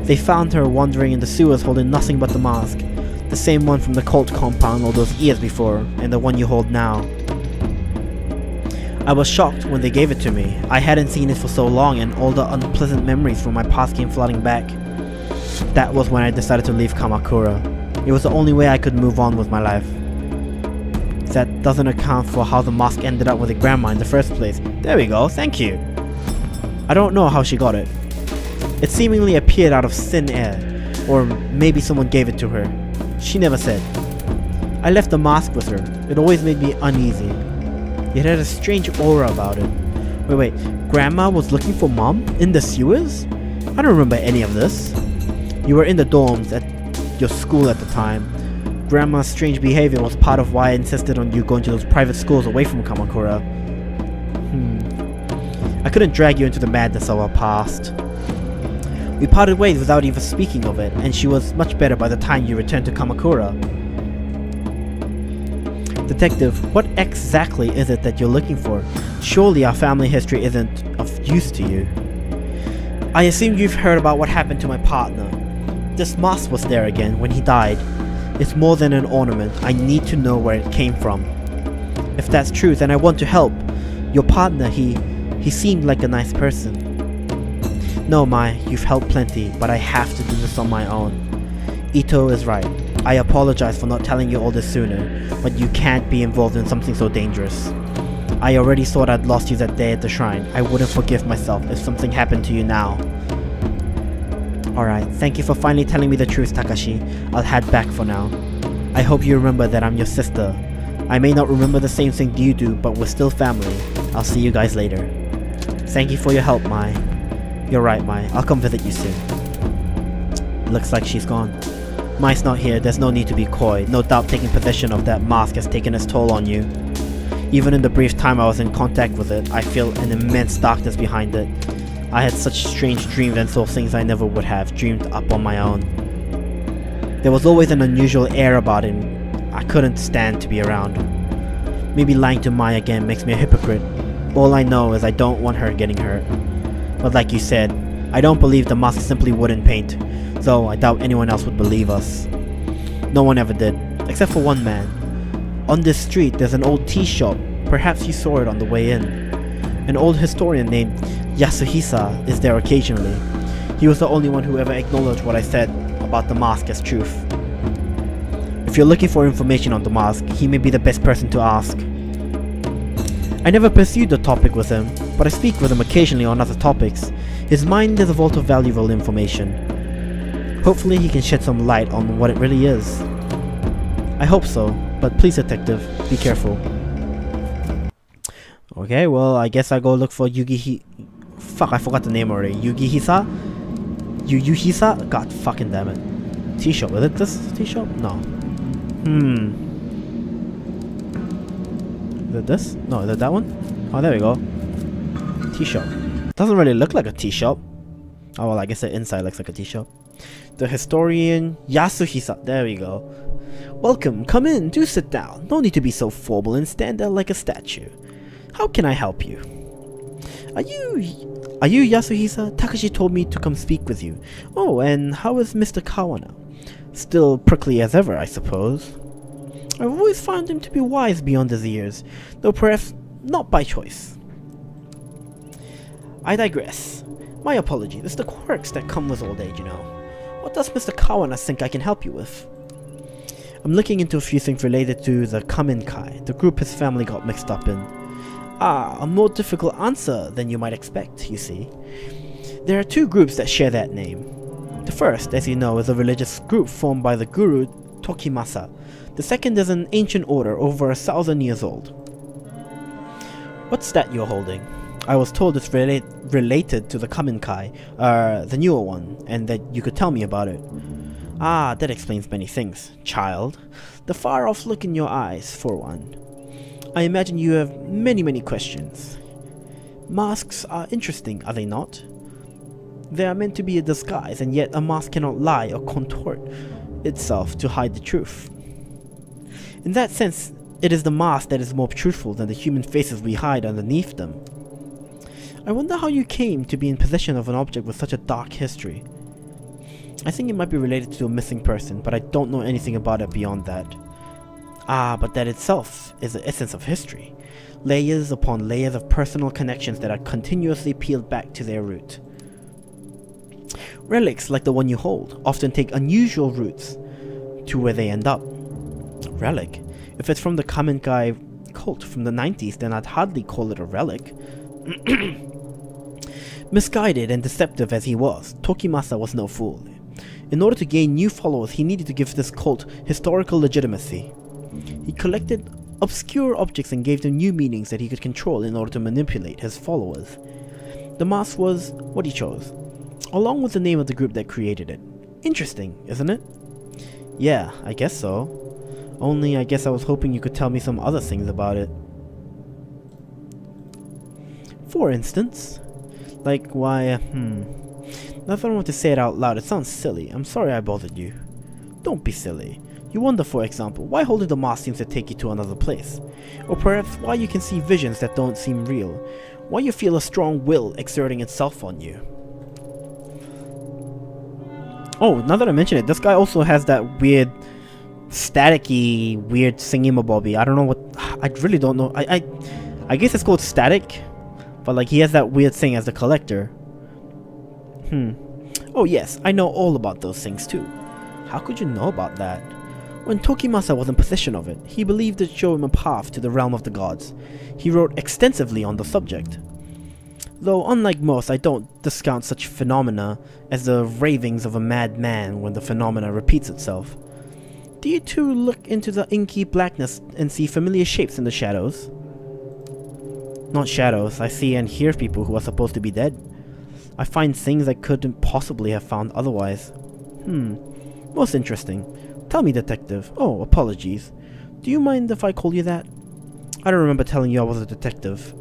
They found her wandering in the sewers holding nothing but the mask. The same one from the cult compound all those years before, and the one you hold now. I was shocked when they gave it to me. I hadn't seen it for so long and all the unpleasant memories from my past came flooding back. That was when I decided to leave Kamakura. It was the only way I could move on with my life. That doesn't account for how the mask ended up with a grandma in the first place. There we go, thank you. I don't know how she got it. It seemingly appeared out of thin air, or maybe someone gave it to her. She never said. I left the mask with her. It always made me uneasy. It had a strange aura about it. Wait, Grandma was looking for Mom? In the sewers? I don't remember any of this. You were in the dorms at your school at the time. Grandma's strange behavior was part of why I insisted on you going to those private schools away from Kamakura. I couldn't drag you into the madness of our past. We parted ways without even speaking of it, and she was much better by the time you returned to Kamakura. Detective, what exactly is it that you're looking for? Surely our family history isn't of use to you. I assume you've heard about what happened to my partner. This mask was there again when he died. It's more than an ornament. I need to know where it came from. If that's true, then I want to help. Your partner, he seemed like a nice person. No, Mai, you've helped plenty, but I have to do this on my own. Ito is right. I apologize for not telling you all this sooner, but you can't be involved in something so dangerous. I already thought I'd lost you that day at the shrine. I wouldn't forgive myself if something happened to you now. Alright, thank you for finally telling me the truth, Takashi. I'll head back for now. I hope you remember that I'm your sister. I may not remember the same thing you do, but we're still family. I'll see you guys later. Thank you for your help, Mai. You're right, Mai. I'll come visit you soon. Looks like she's gone. Mai's not here, there's no need to be coy. No doubt taking possession of that mask has taken its toll on you. Even in the brief time I was in contact with it, I feel an immense darkness behind it. I had such strange dreams and saw things I never would have dreamed up on my own. There was always an unusual air about him. I couldn't stand to be around. Maybe lying to Mai again makes me a hypocrite. All I know is I don't want her getting hurt. But like you said, I don't believe the mask simply wouldn't paint, so I doubt anyone else would believe us. No one ever did, except for one man. On this street there's an old tea shop. Perhaps you saw it on the way in. An old historian named Yasuhisa is there occasionally. He was the only one who ever acknowledged what I said about the mask as truth. If you're looking for information on the mask, he may be the best person to ask. I never pursued the topic with him, but I speak with him occasionally on other topics. His mind is a vault of valuable information. Hopefully he can shed some light on what it really is. I hope so, but please detective, be careful. Okay, well I guess I go look for Fuck, I forgot the name already. Yugihisa? Yuyuhisa? God fucking damn it. Tea shop, is it this tea shop? No. Is it this? No, is it that one? Oh, there we go. Tea shop. Doesn't really look like a tea shop. Oh well, I guess the inside looks like a tea shop. The historian Yasuhisa. There we go. Welcome, come in, do sit down. No need to be so formal and stand there like a statue. How can I help you? Are you Yasuhisa? Takashi told me to come speak with you. Oh, and how is Mr. Kawana? Still prickly as ever, I suppose. I've always found him to be wise beyond his years, though perhaps not by choice. I digress. My apologies, it's the quirks that come with old age, you know. What does Mr. Kawana think I can help you with? I'm looking into a few things related to the Kamenkai, the group his family got mixed up in. Ah, a more difficult answer than you might expect, you see. There are two groups that share that name. The first, as you know, is a religious group formed by the guru Tokimasa. The second is an ancient order over 1,000 years old. What's that you're holding? I was told it's related to the Kamenkai, the newer one, and that you could tell me about it. Ah, that explains many things, child. The far-off look in your eyes, for one. I imagine you have many questions. Masks are interesting, are they not? They are meant to be a disguise, and yet a mask cannot lie or contort itself to hide the truth. In that sense, it is the mask that is more truthful than the human faces we hide underneath them. I wonder how you came to be in possession of an object with such a dark history. I think it might be related to a missing person, but I don't know anything about it beyond that. Ah, but that itself is the essence of history. Layers upon layers of personal connections that are continuously peeled back to their root. Relics like the one you hold often take unusual routes to where they end up. Relic? If it's from the Kamenkai cult from the 90s, then I'd hardly call it a relic. Misguided and deceptive as he was, Tokimasa was no fool. In order to gain new followers, he needed to give this cult historical legitimacy. He collected obscure objects and gave them new meanings that he could control in order to manipulate his followers. The mask was what he chose, along with the name of the group that created it. Interesting, isn't it? Yeah, I guess so. Only I guess I was hoping you could tell me some other things about it. For instance, like why, Now if I don't want to say it out loud, it sounds silly. I'm sorry I bothered you. Don't be silly. You wonder, for example, why holding the mask seems to take you to another place. Or perhaps why you can see visions that don't seem real. Why you feel a strong will exerting itself on you. Oh, now that I mention it, this guy also has that weird, staticky, weird thingy-mabobby. I don't know what... I really don't know. I guess it's called static. But like, he has that weird thing as the collector. Oh yes, I know all about those things too. How could you know about that? When Tokimasa was in possession of it, he believed it showed him a path to the realm of the gods. He wrote extensively on the subject. Though unlike most, I don't discount such phenomena as the ravings of a madman when the phenomena repeats itself. Do you too look into the inky blackness and see familiar shapes in the shadows? Not shadows, I see and hear people who are supposed to be dead. I find things I couldn't possibly have found otherwise. Most interesting. Tell me, detective. Oh, apologies. Do you mind if I call you that? I don't remember telling you I was a detective.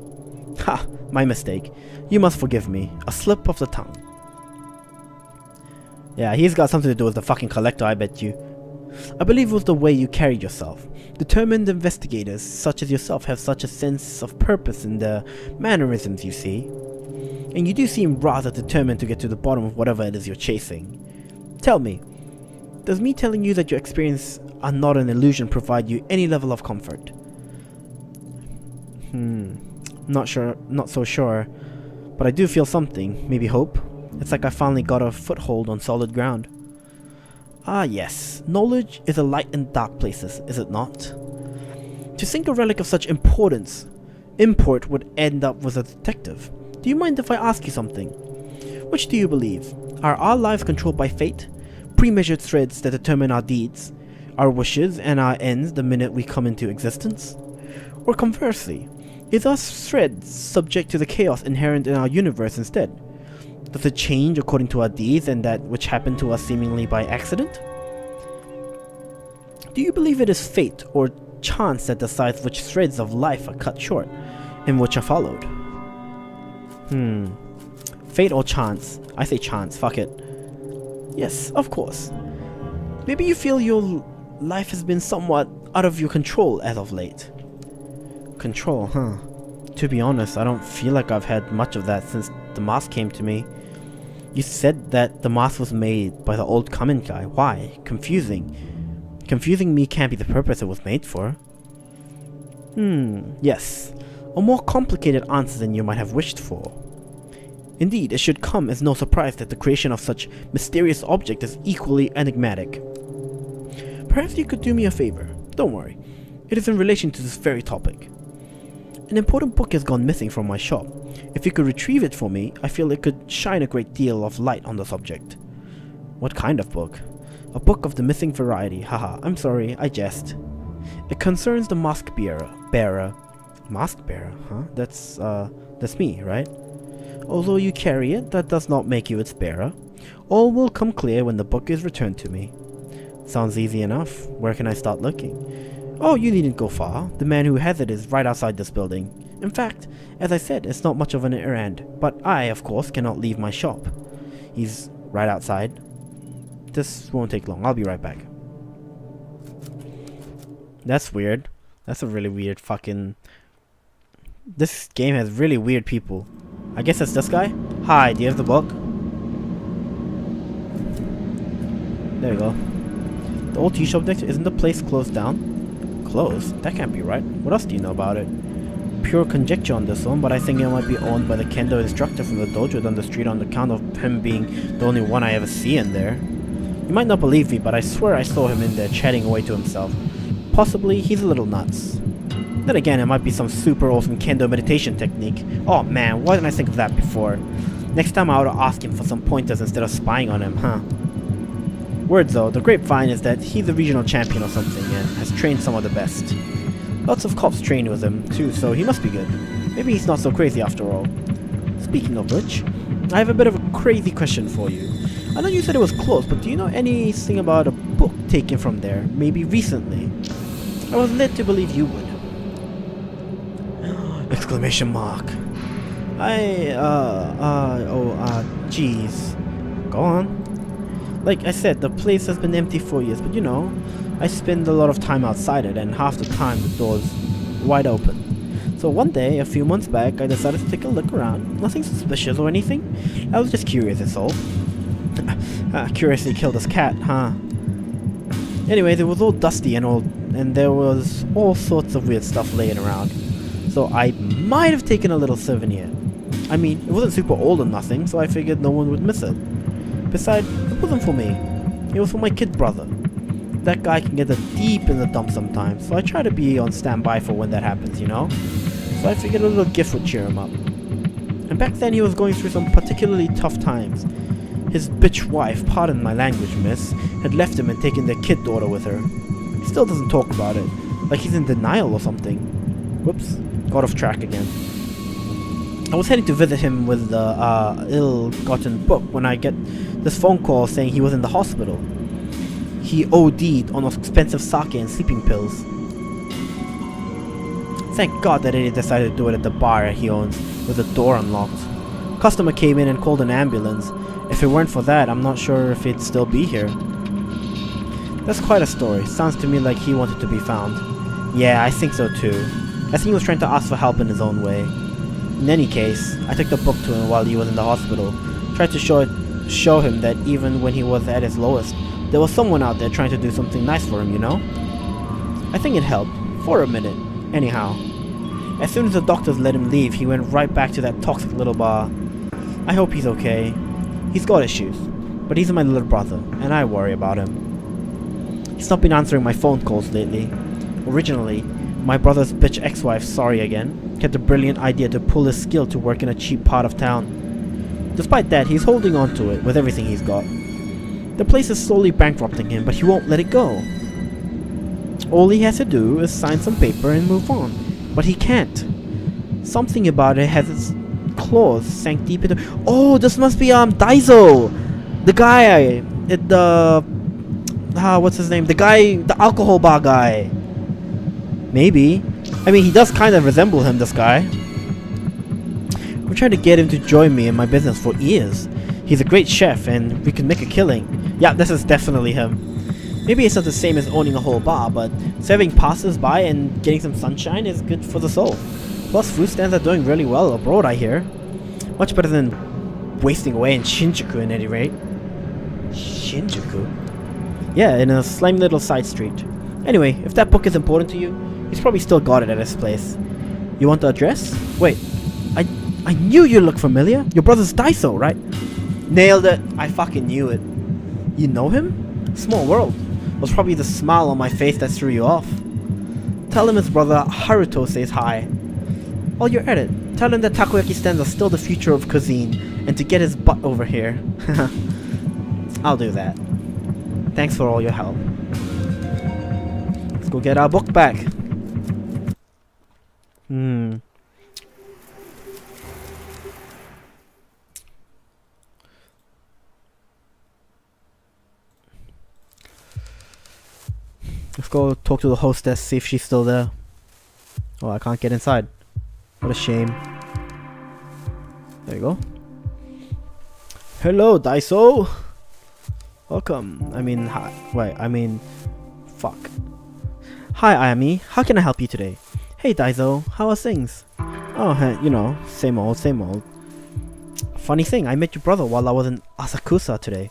Ha! My mistake. You must forgive me. A slip of the tongue. Yeah, he's got something to do with the fucking collector, I bet you. I believe it was the way you carried yourself. Determined investigators such as yourself have such a sense of purpose in their mannerisms, you see. And you do seem rather determined to get to the bottom of whatever it is you're chasing. Tell me, does me telling you that your experiences are not an illusion provide you any level of comfort? Not so sure. But I do feel something, maybe hope. It's like I finally got a foothold on solid ground. Ah yes, knowledge is a light in dark places, is it not? To think a relic of such import would end up with a detective. Do you mind if I ask you something? Which do you believe? Are our lives controlled by fate? Pre-measured threads that determine our deeds, our wishes, and our ends the minute we come into existence? Or conversely, is our threads subject to the chaos inherent in our universe instead? Does it change according to our deeds and that which happened to us seemingly by accident? Do you believe it is fate or chance that decides which threads of life are cut short and which are followed? Fate or chance? I say chance, fuck it. Yes, of course. Maybe you feel your life has been somewhat out of your control as of late. Control, huh? To be honest, I don't feel like I've had much of that since the mask came to me. You said that the mask was made by the old common guy. Why? Confusing. Confusing me can't be the purpose it was made for. Yes. A more complicated answer than you might have wished for. Indeed, it should come as no surprise that the creation of such mysterious object is equally enigmatic. Perhaps you could do me a favor. Don't worry. It is in relation to this very topic. An important book has gone missing from my shop. If you could retrieve it for me, I feel it could shine a great deal of light on the subject. What kind of book? A book of the missing variety. Haha, I'm sorry, I jest. It concerns the mask bearer. Mask bearer, huh? That's me, right? Although you carry it, that does not make you its bearer. All will come clear when the book is returned to me. Sounds easy enough. Where can I start looking? Oh, you needn't go far. The man who has it is right outside this building. In fact, as I said, it's not much of an errand, but I, of course, cannot leave my shop. He's right outside. This won't take long. I'll be right back. That's weird. That's a really weird fucking... This game has really weird people. I guess it's this guy? Hi, do you have the book? There you go. The old tea shop next to, isn't the place closed down? Closed? That can't be right. What else do you know about it? Pure conjecture on this one, but I think it might be owned by the kendo instructor from the dojo down the street on account of him being the only one I ever see in there. You might not believe me, but I swear I saw him in there chatting away to himself. Possibly he's a little nuts. Then again, it might be some super awesome kendo meditation technique. Oh man, why didn't I think of that before? Next time I ought to ask him for some pointers instead of spying on him, huh? Word though, the grapevine is that he's a regional champion or something and has trained some of the best. Lots of cops trained with him too, so he must be good. Maybe he's not so crazy after all. Speaking of which, I have a bit of a crazy question for you. I know you said it was closed, but do you know anything about a book taken from there, maybe recently? I was led to believe you would. Exclamation mark. Jeez. Go on. Like I said, the place has been empty for years, but you know, I spend a lot of time outside it, and half the time the door's wide open. So one day, a few months back, I decided to take a look around. Nothing suspicious or anything. I was just curious, that's all. Curiosity killed this cat, huh? Anyways, it was all dusty and there was all sorts of weird stuff laying around. So I might have taken a little souvenir. I mean, it wasn't super old or nothing, so I figured no one would miss it. Besides, it wasn't for me. It was for my kid brother. that guy can get deep in the dumps sometimes, so I try to be on standby for when that happens, you know? So I figured a little gift would cheer him up. And back then he was going through some particularly tough times. His bitch wife, pardon my language, miss, had left him and taken their kid daughter with her. He still doesn't talk about it, like he's in denial or something. Whoops, got off track again. I was heading to visit him with the ill-gotten book when I get this phone call saying he was in the hospital. He OD'd on expensive sake and sleeping pills. Thank God that idiot decided to do it at the bar he owns with the door unlocked. Customer came in and called an ambulance. If it weren't for that, I'm not sure if he'd still be here. That's quite a story. Sounds to me like he wanted to be found. Yeah, I think so too. I think he was trying to ask for help in his own way. In any case, I took the book to him while he was in the hospital. Tried to show him that even when he was at his lowest, there was someone out there trying to do something nice for him, you know? I think it helped. For a minute. Anyhow. As soon as the doctors let him leave, he went right back to that toxic little bar. I hope he's okay. He's got issues, but he's my little brother, and I worry about him. He's not been answering my phone calls lately. Originally, my brother's bitch ex-wife, sorry again, had the brilliant idea to pull his skill to work in a cheap part of town. Despite that, he's holding on to it with everything he's got. The place is slowly bankrupting him, but he won't let it go. All he has to do is sign some paper and move on, but he can't. Something about it has its claws sank deep into— Oh, this must be Daiso, the guy at the what's his name? The alcohol bar guy. Maybe. I mean, he does kind of resemble him, this guy. I'm trying to get him to join me in my business for years. He's a great chef and we can make a killing. Yeah, this is definitely him. Maybe it's not the same as owning a whole bar, but serving passers-by and getting some sunshine is good for the soul. Plus, food stands are doing really well abroad, I hear. Much better than wasting away in Shinjuku, at any rate. Shinjuku? Yeah, in a slimy little side street. Anyway, if that book is important to you, he's probably still got it at his place. You want the address? Wait, I knew you looked familiar. Your brother's Daiso, right? Nailed it. I fucking knew it. You know him? Small world. It was probably the smile on my face that threw you off. Tell him his brother Haruto says hi. While you're at it, tell him that takoyaki stands are still the future of cuisine, and to get his butt over here. I'll do that. Thanks for all your help. Let's go get our book back. Let's go talk to the hostess, see if she's still there. Oh, I can't get inside. What a shame. There you go. Hello, Daiso! Welcome. Hi. Wait, fuck. Hi, Ayami. How can I help you today? Hey, Daiso. How are things? Oh, you know, same old, same old. Funny thing, I met your brother while I was in Asakusa today.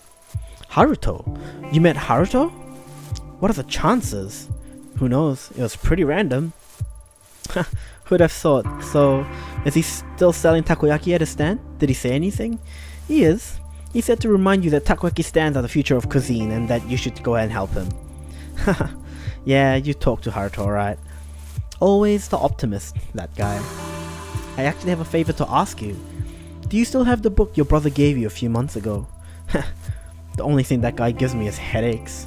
Haruto? You met Haruto? What are the chances? Who knows? It was pretty random. Who'd have thought? So, is he still selling takoyaki at his stand? Did he say anything? He is. He said to remind you that takoyaki stands are the future of cuisine and that you should go ahead and help him. Yeah, you talk to Haruto, right? Always the optimist, that guy. I actually have a favor to ask you. Do you still have the book your brother gave you a few months ago? The only thing that guy gives me is headaches.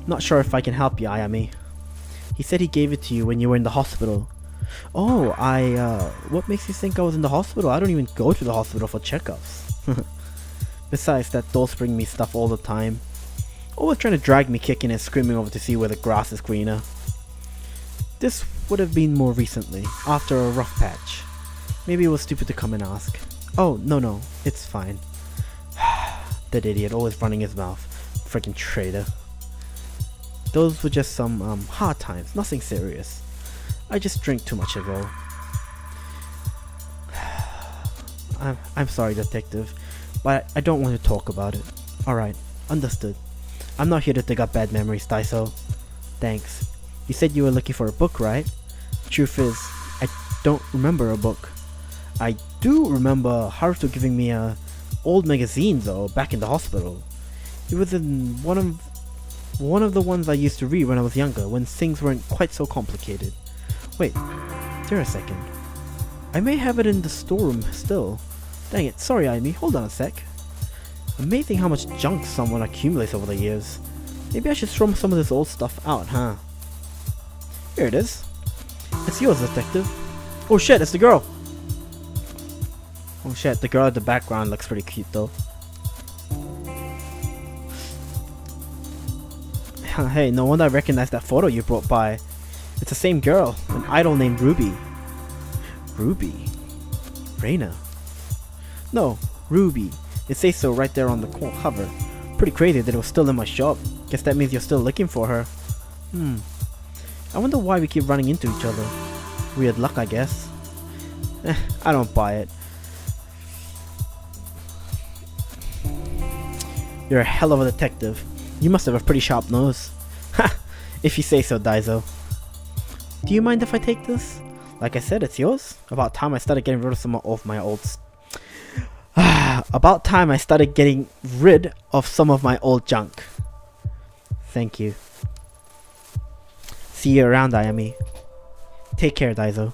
Not sure if I can help you, Ayami. He said he gave it to you when you were in the hospital. Oh, what makes you think I was in the hospital? I don't even go to the hospital for checkups. Besides, that doll's bring me stuff all the time. Always trying to drag me kicking and screaming over to see where the grass is greener. This would have been more recently, after a rough patch. Maybe it was stupid to come and ask. Oh, no, it's fine. That idiot, always running his mouth. Freaking traitor. Those were just some, hard times, nothing serious. I just drank too much ago. I'm sorry, detective, but I don't want to talk about it. Alright, understood. I'm not here to dig up bad memories, Daiso. Thanks. You said you were looking for a book, right? Truth is, I don't remember a book. I do remember Haruto giving me a old magazine though, back in the hospital. It was in one of One of the ones I used to read when I was younger, when things weren't quite so complicated. Wait, there a second. I may have it in the storeroom still. Dang it, sorry Amy, hold on a sec. Amazing how much junk someone accumulates over the years. Maybe I should throw some of this old stuff out, huh? Here it is. It's yours, detective. Oh shit, it's the girl! Oh shit, the girl at the background looks pretty cute though. Hey, no wonder I recognize that photo you brought by. It's the same girl, an idol named Ruby. Ruby? Reina? No, Ruby. It says so right there on the cover. Pretty crazy that it was still in my shop. Guess that means you're still looking for her. I wonder why we keep running into each other. Weird luck, I guess. I don't buy it. You're a hell of a detective. You must have a pretty sharp nose. Ha! If you say so, Daiso. Do you mind if I take this? Like I said, it's yours. About time I started getting rid of some of my old About time I started getting rid of some of my old junk. Thank you. See you around, Ayami. Take care, Daiso.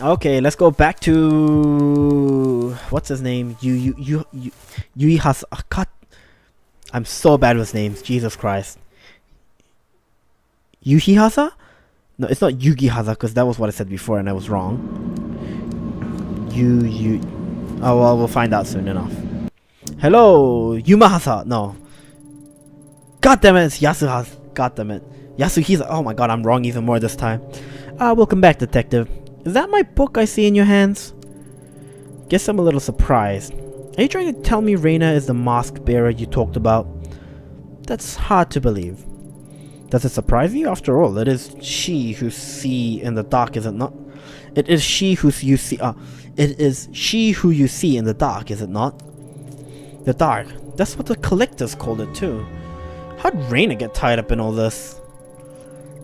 Okay, let's go back to what's his name? Yuihasa. God, I'm so bad with names. Jesus Christ. Yuihasa? No, it's not Yugihasa because that was what I said before and I was wrong. Oh well, we'll find out soon enough. Hello, Yumahasa. No. God damn it, it's Yasuhasa. God damn it, Yasuhisa. Oh my god, I'm wrong even more this time. Welcome back, detective. Is that my book I see in your hands? Guess I'm a little surprised. Are you trying to tell me Reina is the mask bearer you talked about? That's hard to believe. Does it surprise you? After all, it is she who see in the dark, is it not? It is she who you see. It is she who you see in the dark, is it not? The dark. That's what the collectors called it too. How'd Reina get tied up in all this?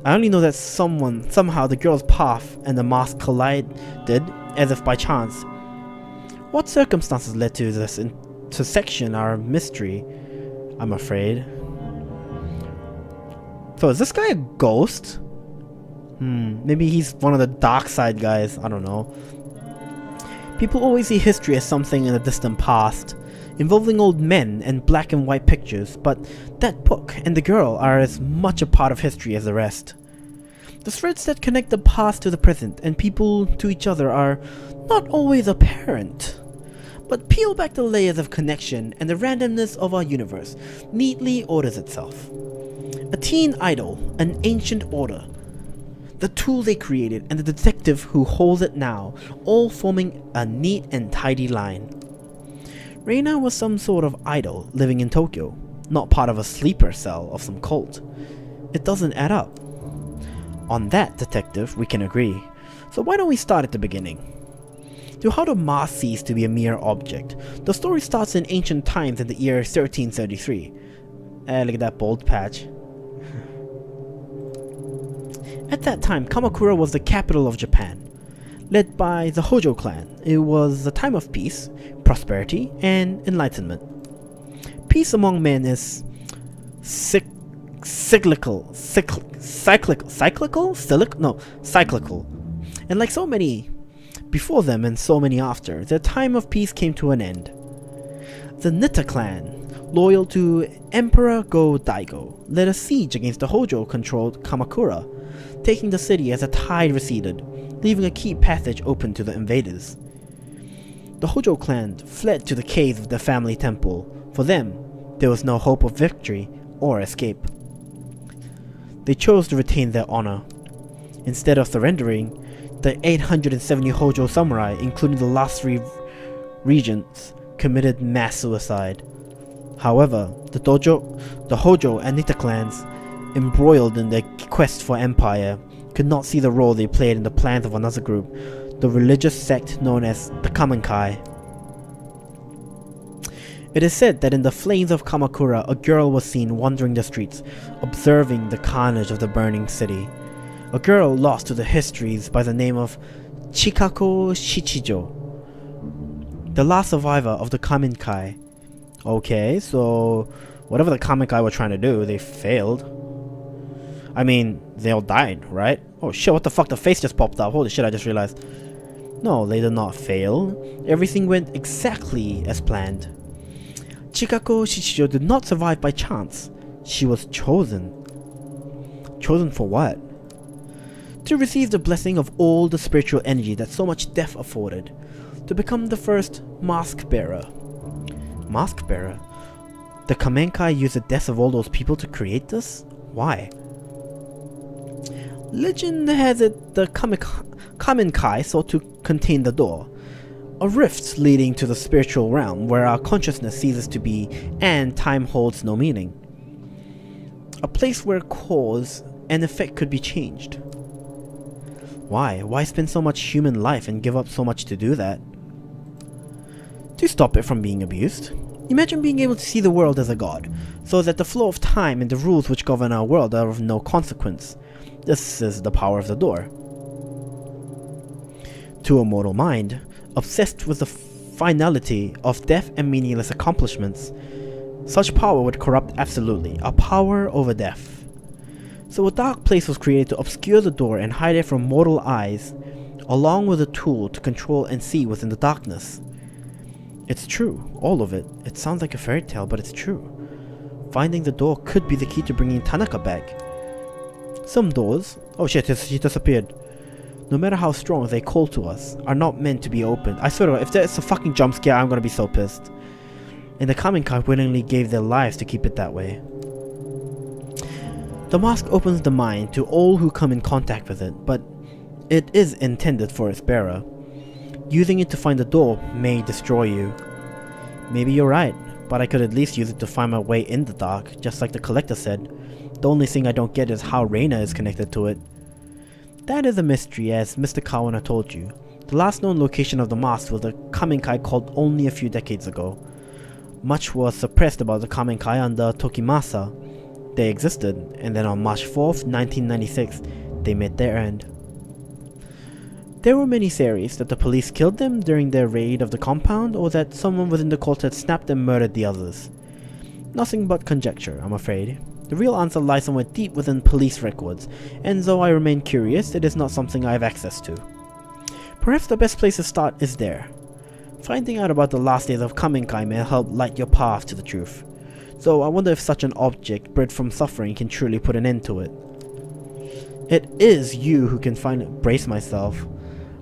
I only know that somehow the girl's path and the mask collided, as if by chance. What circumstances led to this intersection are a mystery, I'm afraid. So is this guy a ghost? Maybe he's one of the dark side guys, I don't know. People always see history as something in the distant past, involving old men and black and white pictures, but that book and the girl are as much a part of history as the rest. The threads that connect the past to the present and people to each other are not always apparent. But peel back the layers of connection and the randomness of our universe neatly orders itself. A teen idol, an ancient order, the tool they created, and the detective who holds it now, all forming a neat and tidy line. Reina was some sort of idol living in Tokyo, not part of a sleeper cell of some cult. It doesn't add up. On that, detective, we can agree. So why don't we start at the beginning? To how the mask cease to be a mere object. The story starts in ancient times in the year 1333. Look at that bold patch. At that time, Kamakura was the capital of Japan, led by the Hojo clan. It was a time of peace, prosperity, and enlightenment. Peace among men is cyclical. And like so many before them and so many after, their time of peace came to an end. The Nitta clan, loyal to Emperor Go-Daigo, led a siege against the Hojo-controlled Kamakura, taking the city as the tide receded, leaving a key passage open to the invaders. The Hojo clan fled to the caves of the family temple. For them, there was no hope of victory or escape. They chose to retain their honor. Instead of surrendering, the 870 Hojo samurai, including the last 3 regents, committed mass suicide. However, the Hojo and Nitta clans, embroiled in their quest for empire, could not see the role they played in the plans of another group, the religious sect known as the Kamenkai. It is said that in the flames of Kamakura, a girl was seen wandering the streets, observing the carnage of the burning city. A girl lost to the histories by the name of Chikako Shichijo, the last survivor of the Kamenkai, Okay, so whatever the comic guy were trying to do, they failed. I mean, they all died, right? Oh shit, what the fuck? The face just popped up. Holy shit, I just realized. No, they did not fail. Everything went exactly as planned. Chikako Shichijo did not survive by chance. She was chosen. Chosen for what? To receive the blessing of all the spiritual energy that so much death afforded. To become the first mask bearer. Mask bearer? The Kamenkai used the deaths of all those people to create this? Why? Legend has it the Kamenkai sought to contain the door. A rift leading to the spiritual realm where our consciousness ceases to be and time holds no meaning. A place where cause and effect could be changed. Why? Why spend so much human life and give up so much to do that? To stop it from being abused. Imagine being able to see the world as a god, so that the flow of time and the rules which govern our world are of no consequence. This is the power of the door. To a mortal mind, obsessed with the finality of death and meaningless accomplishments, such power would corrupt absolutely, a power over death. So a dark place was created to obscure the door and hide it from mortal eyes, along with a tool to control and see within the darkness. It's true, all of it. It sounds like a fairy tale, but it's true. Finding the door could be the key to bringing Tanaka back. Some doors, oh shit, she disappeared. No matter how strong they call to us, are not meant to be opened. I swear to God, if there's a fucking jump scare, I'm gonna be so pissed. And the Kamenkai willingly gave their lives to keep it that way. The mask opens the mind to all who come in contact with it, but it is intended for its bearer. Using it to find the door may destroy you. Maybe you're right, but I could at least use it to find my way in the dark, just like the collector said. The only thing I don't get is how Reina is connected to it. That is a mystery, as Mr. Kawana told you. The last known location of the mask was a Kamenkai called only a few decades ago. Much was suppressed about the Kamenkai under Tokimasa. They existed, and then on March 4th, 1996, they met their end. There were many theories that the police killed them during their raid of the compound, or that someone within the cult had snapped and murdered the others. Nothing but conjecture, I'm afraid. The real answer lies somewhere deep within police records, and though I remain curious, it is not something I have access to. Perhaps the best place to start is there. Finding out about the last days of Kamenkai may help light your path to the truth. So I wonder if such an object, bred from suffering, can truly put an end to it. It is you who can find it. Brace myself.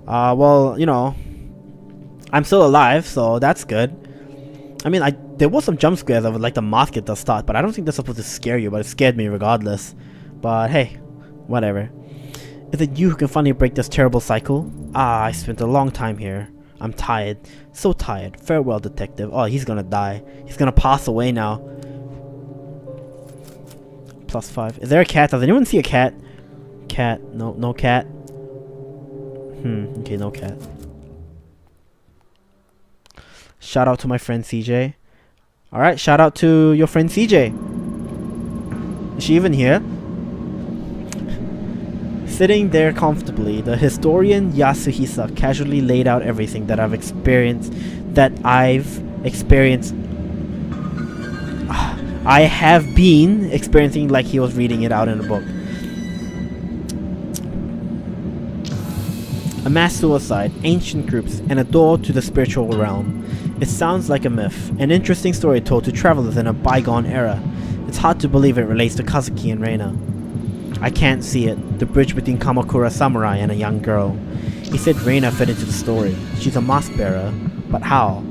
Well, you know, I'm still alive, so that's good. I mean, there was some jump scares of like the mask at the start, but I don't think they're supposed to scare you, but it scared me regardless. But hey, whatever. Is it you who can finally break this terrible cycle? I spent a long time here. I'm tired. So tired. Farewell, detective. Oh, he's gonna die. He's gonna pass away now. +5. Is there a cat? Does anyone see a cat? Cat. No cat. Okay, no cat. Shout out to my friend CJ. Alright, shout out to your friend CJ. Is she even here? Sitting there comfortably, the historian Yasuhisa casually laid out everything that I've experienced. I have been experiencing, like he was reading it out in a book. A mass suicide, ancient groups, and a door to the spiritual realm. It sounds like a myth, an interesting story told to travelers in a bygone era. It's hard to believe it relates to Kazuki and Reina. I can't see it, the bridge between Kamakura samurai and a young girl. He said Reina fit into the story. She's a mask bearer, but how?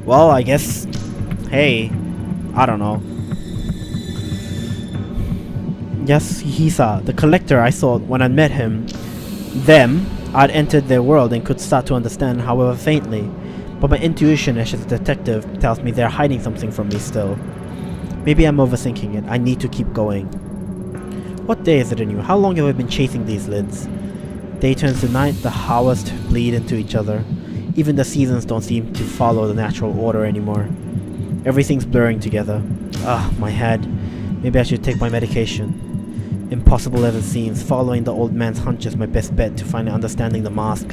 Well, I guess, hey, I don't know. Yes, Hisa, the collector I saw when I met him. I'd entered their world and could start to understand, however faintly. But my intuition as a detective tells me they're hiding something from me still. Maybe I'm overthinking it. I need to keep going. What day is it in you? How long have I been chasing these lids? Day turns to night, the hours bleed into each other. Even the seasons don't seem to follow the natural order anymore. Everything's blurring together. My head. Maybe I should take my medication. Impossible as it seems, following the old man's hunch is my best bet to finally understanding the mask.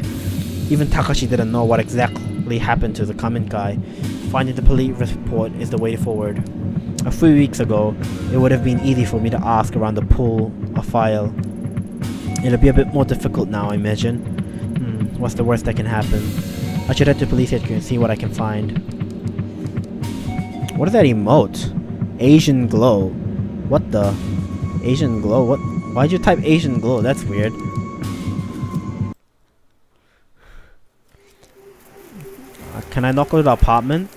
Even Takashi didn't know what exactly exactly happened to the comment guy. Finding the police report is the way forward. A few weeks ago, it would have been easy for me to ask around to pull a file. It'll be a bit more difficult now, I imagine. What's the worst that can happen? I should head to police HQ and see what I can find. What is that emote? Asian glow. What the? Asian glow? What? Why'd you type Asian glow? That's weird. Can I knock on the apartment?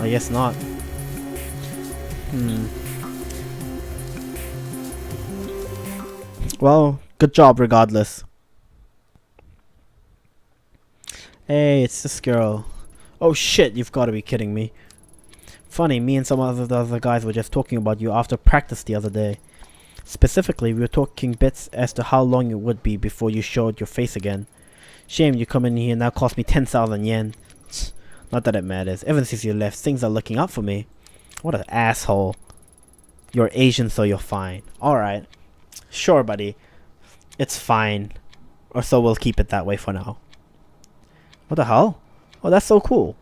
I guess not. Well, good job regardless. Hey, it's this girl. Oh shit, you've got to be kidding me. Funny, me and some of the other guys were just talking about you after practice the other day. Specifically, we were talking bits as to how long it would be before you showed your face again. Shame you come in here and now cost me 10,000 yen. Not that it matters. Ever since you left, things are looking up for me. What an asshole. You're Asian, so you're fine. Alright. Sure, buddy. It's fine. Or so we'll keep it that way for now. What the hell? Oh, that's so cool.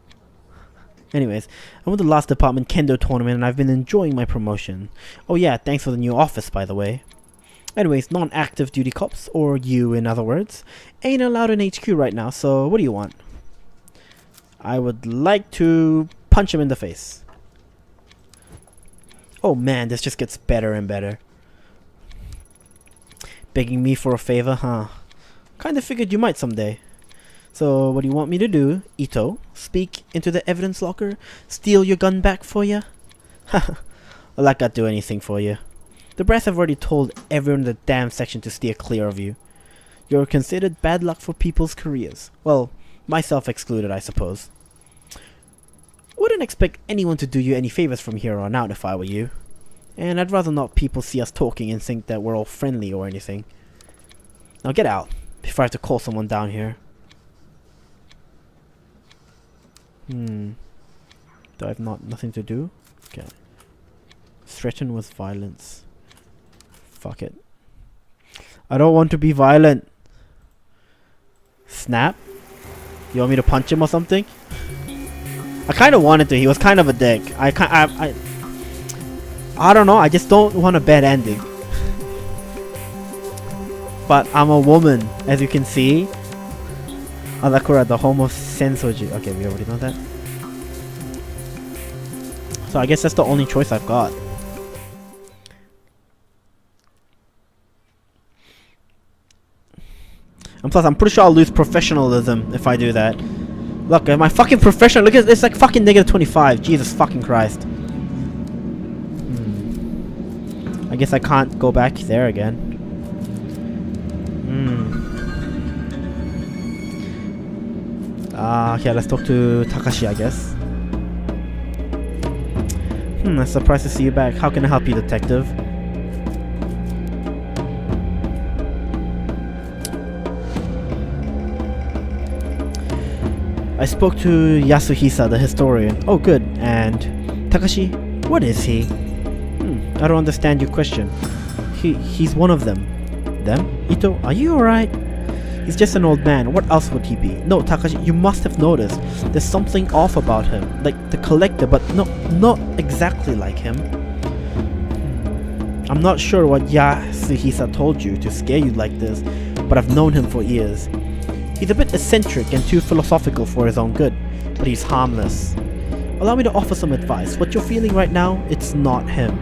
Anyways, I won the last department kendo tournament and I've been enjoying my promotion. Oh yeah, thanks for the new office, by the way. Anyways, non-active duty cops, or you in other words, ain't allowed in HQ right now, so what do you want? I would like to punch him in the face. Oh man, this just gets better and better. Begging me for a favor, huh? Kinda figured you might someday. So, what do you want me to do, Ito? Speak into the evidence locker? Steal your gun back for ya? Haha, well, I can't do anything for you. The brass have already told everyone in the damn section to steer clear of you. You're considered bad luck for people's careers. Well, myself excluded, I suppose. Wouldn't expect anyone to do you any favors from here on out if I were you. And I'd rather not people see us talking and think that we're all friendly or anything. Now get out, before I have to call someone down here. Do I have nothing to do? Okay. Threaten with violence. Fuck it. I don't want to be violent. Snap? You want me to punch him or something? I kind of wanted to. He was kind of a dick. I don't know. I just don't want a bad ending. But I'm a woman, as you can see. Adakura, the home of Sensoji. Okay, we already know that. So I guess that's the only choice I've got. And plus, I'm pretty sure I'll lose professionalism if I do that. Look, am I fucking professional? Look at this, like fucking negative 25. Jesus fucking Christ. I guess I can't go back there again. Okay, let's talk to Takashi, I guess. I'm surprised to see you back. How can I help you, detective? I spoke to Yasuhisa, the historian. Oh, good. And Takashi? What is he? I don't understand your question. He's one of them. Them? Ito, are you alright? He's just an old man. What else would he be? No, Takashi, you must have noticed. There's something off about him. Like the collector, but no, not exactly like him. I'm not sure what Yasuhisa told you to scare you like this, but I've known him for years. He's a bit eccentric and too philosophical for his own good, but he's harmless. Allow me to offer some advice. What you're feeling right now, it's not him.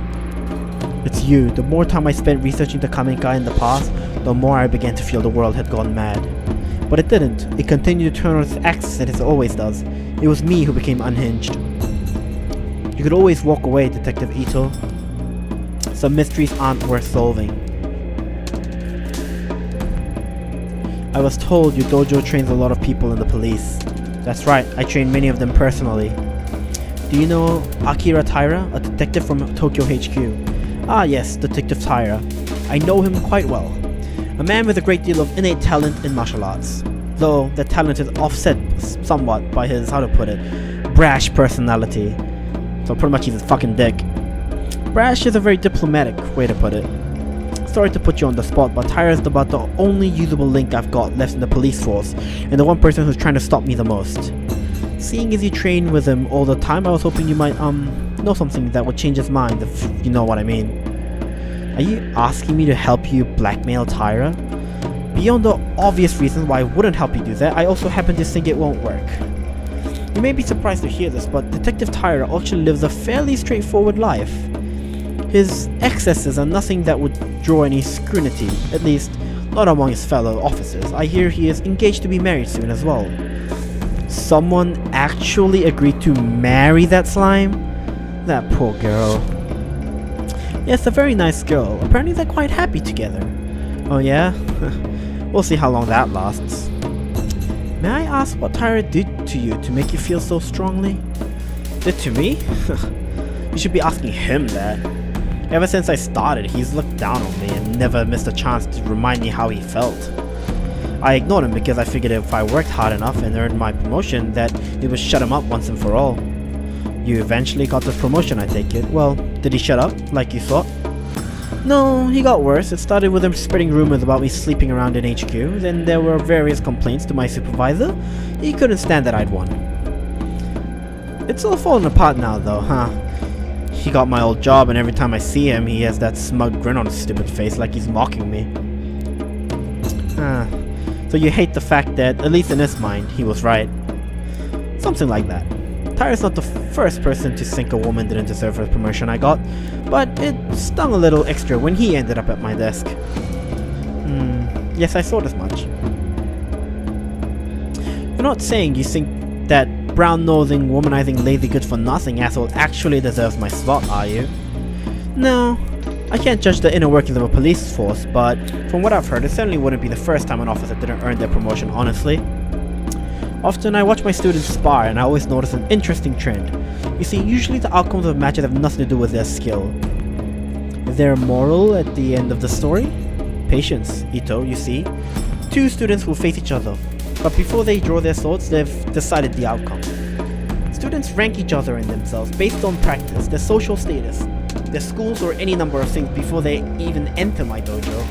It's you. The more time I spent researching the Kamenkai in the past, the more I began to feel the world had gone mad. But it didn't. It continued to turn on its axis as it always does. It was me who became unhinged. You could always walk away, Detective Ito. Some mysteries aren't worth solving. I was told your dojo trains a lot of people in the police. That's right, I train many of them personally. Do you know Akira Taira, a detective from Tokyo HQ? Ah yes, Detective Taira. I know him quite well. A man with a great deal of innate talent in martial arts. Though that talent is offset somewhat by his, how to put it, brash personality. So pretty much he's a fucking dick. Brash is a very diplomatic way to put it. Sorry to put you on the spot, but Tyra is about the only usable link I've got left in the police force, and the one person who's trying to stop me the most. Seeing as you train with him all the time, I was hoping you might, know something that would change his mind, if you know what I mean. Are you asking me to help you blackmail Tyra? Beyond the obvious reasons why I wouldn't help you do that, I also happen to think it won't work. You may be surprised to hear this, but Detective Tyra actually lives a fairly straightforward life. His excesses are nothing that would draw any scrutiny, at least not among his fellow officers. I hear he is engaged to be married soon as well. Someone actually agreed to marry that slime? That poor girl. Yes, a very nice girl. Apparently they're quite happy together. Oh yeah? We'll see how long that lasts. May I ask what Tyra did to you to make you feel so strongly? Did to me? You should be asking him that. Ever since I started, he's looked down on me and never missed a chance to remind me how he felt. I ignored him because I figured if I worked hard enough and earned my promotion that it would shut him up once and for all. You eventually got this promotion, I take it. Well, did he shut up, like you thought? No, he got worse. It started with him spreading rumors about me sleeping around in HQ, then there were various complaints to my supervisor. He couldn't stand that I'd won. It's all falling apart now though, huh? He got my old job and every time I see him, he has that smug grin on his stupid face like he's mocking me. So you hate the fact that, at least in his mind, he was right. Something like that. Tyra's not the first person to think a woman didn't deserve her promotion I got, but it stung a little extra when he ended up at my desk. Yes, I thought as much. You're not saying you think that brown-nosing, womanizing, lazy, good-for-nothing asshole actually deserves my spot, are you? No, I can't judge the inner workings of a police force, but from what I've heard, it certainly wouldn't be the first time an officer didn't earn their promotion honestly. Often I watch my students spar and I always notice an interesting trend. You see, usually the outcomes of matches have nothing to do with their skill. Is there a moral at the end of the story? Patience, Ito, you see. Two students will face each other, but before they draw their swords, they've decided the outcome. Students rank each other and themselves based on practice, their social status, their schools, or any number of things before they even enter my dojo.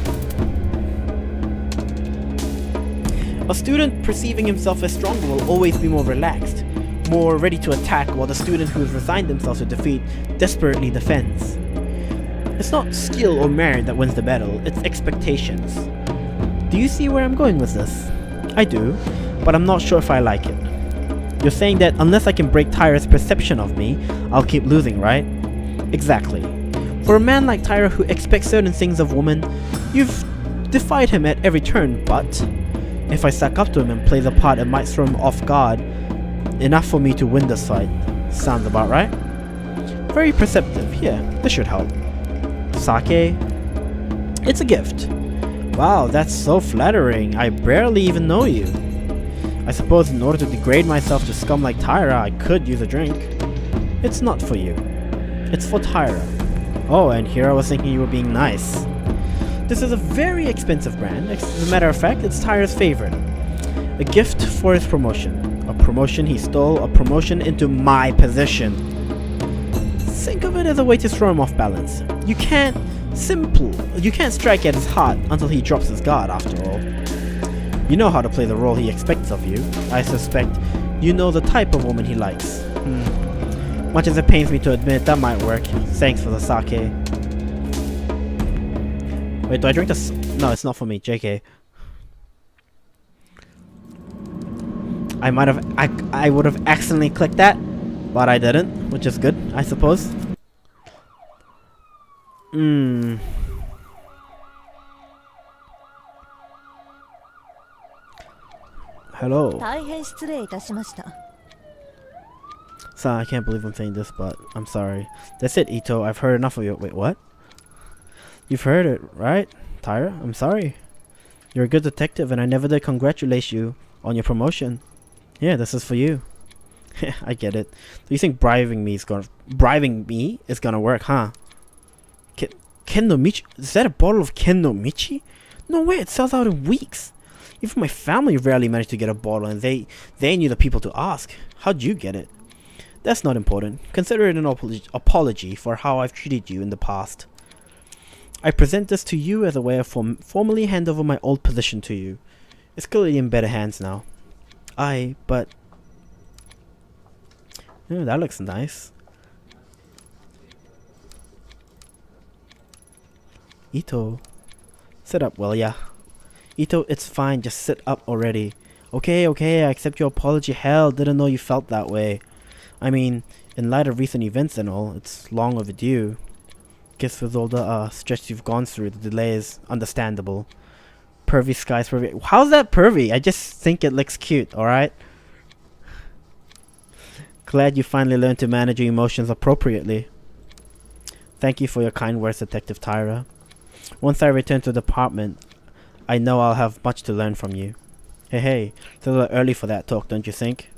A student perceiving himself as stronger will always be more relaxed, more ready to attack, while the student who has resigned themselves to defeat desperately defends. It's not skill or merit that wins the battle, it's expectations. Do you see where I'm going with this? I do, but I'm not sure if I like it. You're saying that unless I can break Tyra's perception of me, I'll keep losing, right? Exactly. For a man like Tyra who expects certain things of women, you've defied him at every turn, but if I stack up to him and play the part, it might throw him off guard enough for me to win this fight. Sounds about right? Very perceptive, yeah, this should help. Sake? It's a gift. Wow, that's so flattering. I barely even know you. I suppose in order to degrade myself to scum like Tyra, I could use a drink. It's not for you. It's for Tyra. Oh, and here I was thinking you were being nice. This is a very expensive brand. As a matter of fact, it's Tyra's favorite. A gift for his promotion. A promotion he stole, a promotion into my position. Think of it as a way to throw him off balance. You can't strike at his heart until he drops his guard, after all. You know how to play the role he expects of you. I suspect you know the type of woman he likes. Much as it pains me to admit, that might work. Thanks for the sake. Wait, do I drink this? No, it's not for me. JK. I would have accidentally clicked that, but I didn't, which is good, I suppose. Hello. So I can't believe I'm saying this, but I'm sorry. That's it, Ito. I've heard enough of you. Wait, what? You've heard it, right? Tyra, I'm sorry. You're a good detective and I never did congratulate you on your promotion. Yeah, this is for you. I get it. Do you think bribing me is gonna work, huh? Ken no Michi? Is that a bottle of Ken no Michi? No way, it sells out in weeks. Even my family rarely managed to get a bottle and they knew the people to ask. How'd you get it? That's not important. Consider it an apology for how I've treated you in the past. I present this to you as a way of formally hand over my old position to you. It's clearly in better hands now. But... Oh, that looks nice. Ito. Sit up, will ya? Ito, it's fine, just sit up already. Okay, I accept your apology. Hell, didn't know you felt that way. I mean, in light of recent events and all, it's long overdue. Guess with all the stretch you've gone through, the delay is understandable. Pervy skies, pervy. How's that pervy? I just think it looks cute, alright? Glad you finally learned to manage your emotions appropriately. Thank you for your kind words, Detective Tyra. Once I return to the department, I know I'll have much to learn from you. Hey, it's a little early for that talk, don't you think?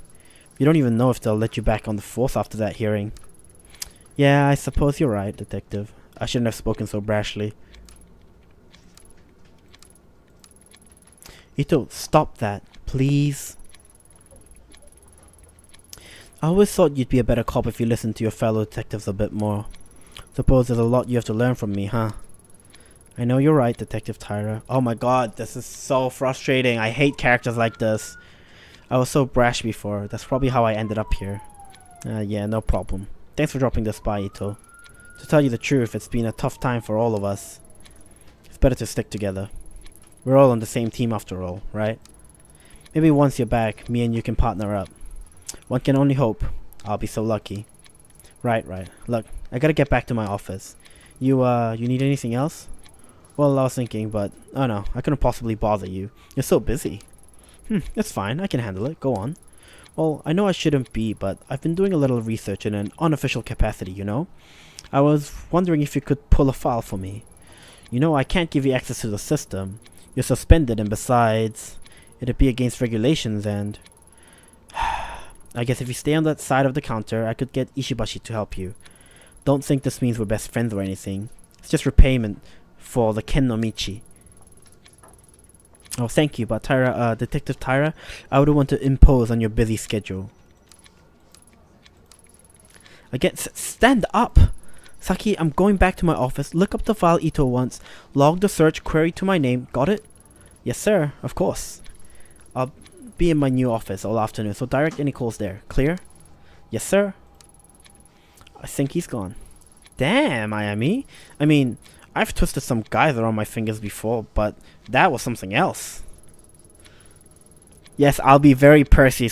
You don't even know if they'll let you back on the force after that hearing. Yeah, I suppose you're right, Detective. I shouldn't have spoken so brashly. Ito, stop that, please. I always thought you'd be a better cop if you listened to your fellow detectives a bit more. Suppose there's a lot you have to learn from me, huh? I know you're right, Detective Tyra. Oh my god, this is so frustrating. I hate characters like this. I was so brash before. That's probably how I ended up here. Yeah, no problem. Thanks for dropping this by, Ito. To tell you the truth, it's been a tough time for all of us. It's better to stick together. We're all on the same team after all, right? Maybe once you're back, me and you can partner up. One can only hope. I'll be so lucky. Right. Look, I gotta get back to my office. You need anything else? Well, I was thinking, but... Oh no, I couldn't possibly bother you. You're so busy. It's fine, I can handle it. Go on. Well, I know I shouldn't be, but I've been doing a little research in an unofficial capacity, you know? I was wondering if you could pull a file for me. You know, I can't give you access to the system. You're suspended, and besides... It'd be against regulations, and... I guess if you stay on that side of the counter, I could get Ishibashi to help you. Don't think this means we're best friends or anything. It's just repayment for the Ken no Michi. Oh, thank you, but Tyra, Detective Tyra, I wouldn't want to impose on your busy schedule. Again, stand up! Saki, I'm going back to my office. Look up the file Ito wants. Log the search query to my name. Got it? Yes, sir. Of course. I'll be in my new office all afternoon, so direct any calls there. Clear? Yes, sir. I think he's gone. Damn, Ayami. I mean... I've twisted some geyser on my fingers before, but that was something else. Yes, I'll be very Percy,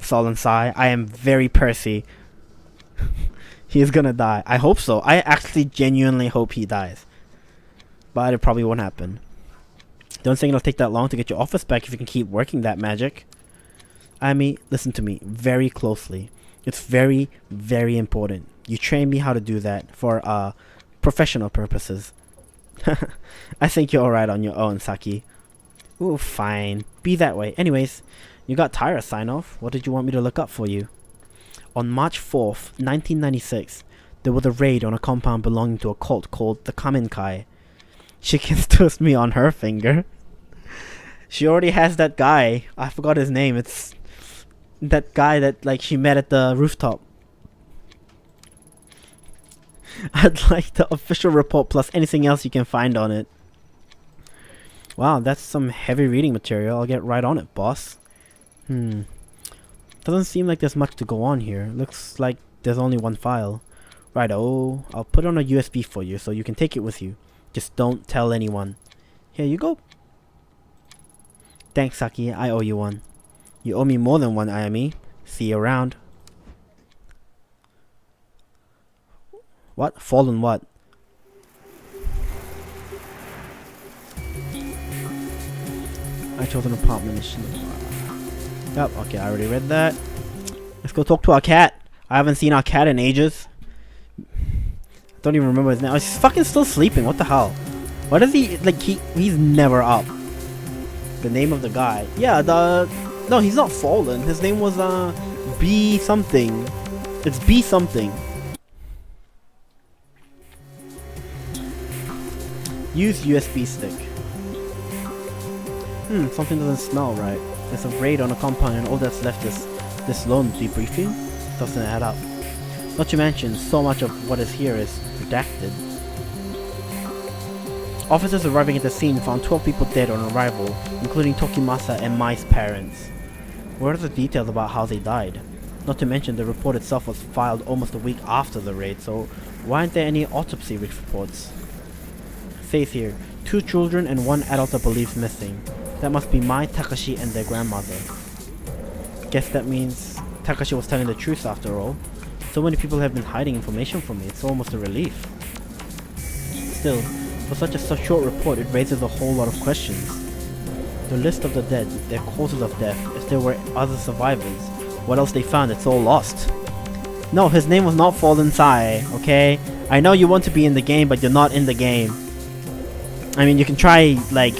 Sullen Sai. I am very Percy. He is gonna die. I hope so. I actually genuinely hope he dies. But it probably won't happen. Don't think it'll take that long to get your office back if you can keep working that magic. Amy, listen to me very closely. It's very, very important. You train me how to do that for, professional purposes. I think you're alright on your own, Saki. Ooh, fine. Be that way. Anyways, you got Tyra sign off. What did you want me to look up for you? On March 4th, 1996, there was a raid on a compound belonging to a cult called the Kamenkai. She can twist me on her finger. She already has that guy. I forgot his name. It's that guy that like she met at the rooftop. I'd like the official report plus anything else you can find on it. Wow, that's some heavy reading material. I'll get right on it, boss. Doesn't seem like there's much to go on here. Looks like there's only one file. Righto, I'll put it on a USB for you so you can take it with you. Just don't tell anyone. Here you go. Thanks, Saki. I owe you one. You owe me more than one, Ayami. See you around. What? Fallen what? I chose an apartment mission. Yep, okay, I already read that. Let's go talk to our cat. I haven't seen our cat in ages. Don't even remember his name. He's fucking still sleeping. What the hell? Why does he, like, he's never up. The name of the guy. Yeah, no, he's not Fallen. His name was, B something. It's B something. Use USB stick. Something doesn't smell right. There's a raid on a compound and all that's left is this lone debriefing. Doesn't add up. Not to mention, so much of what is here is redacted. Officers arriving at the scene found 12 people dead on arrival, including Tokimasa and Mai's parents. What are the details about how they died? Not to mention the report itself was filed almost a week after the raid, so why aren't there any autopsy reports? It says here, 2 children and 1 adult are believed missing. That must be Mai, Takashi, and their grandmother. Guess that means Takashi was telling the truth after all. So many people have been hiding information from me, it's almost a relief. Still, for such a short report, it raises a whole lot of questions. The list of the dead, their causes of death, if there were other survivors, what else they found, it's all lost. No, his name was not Fallen Sai, okay? I know you want to be in the game, but you're not in the game. I mean, you can try, like,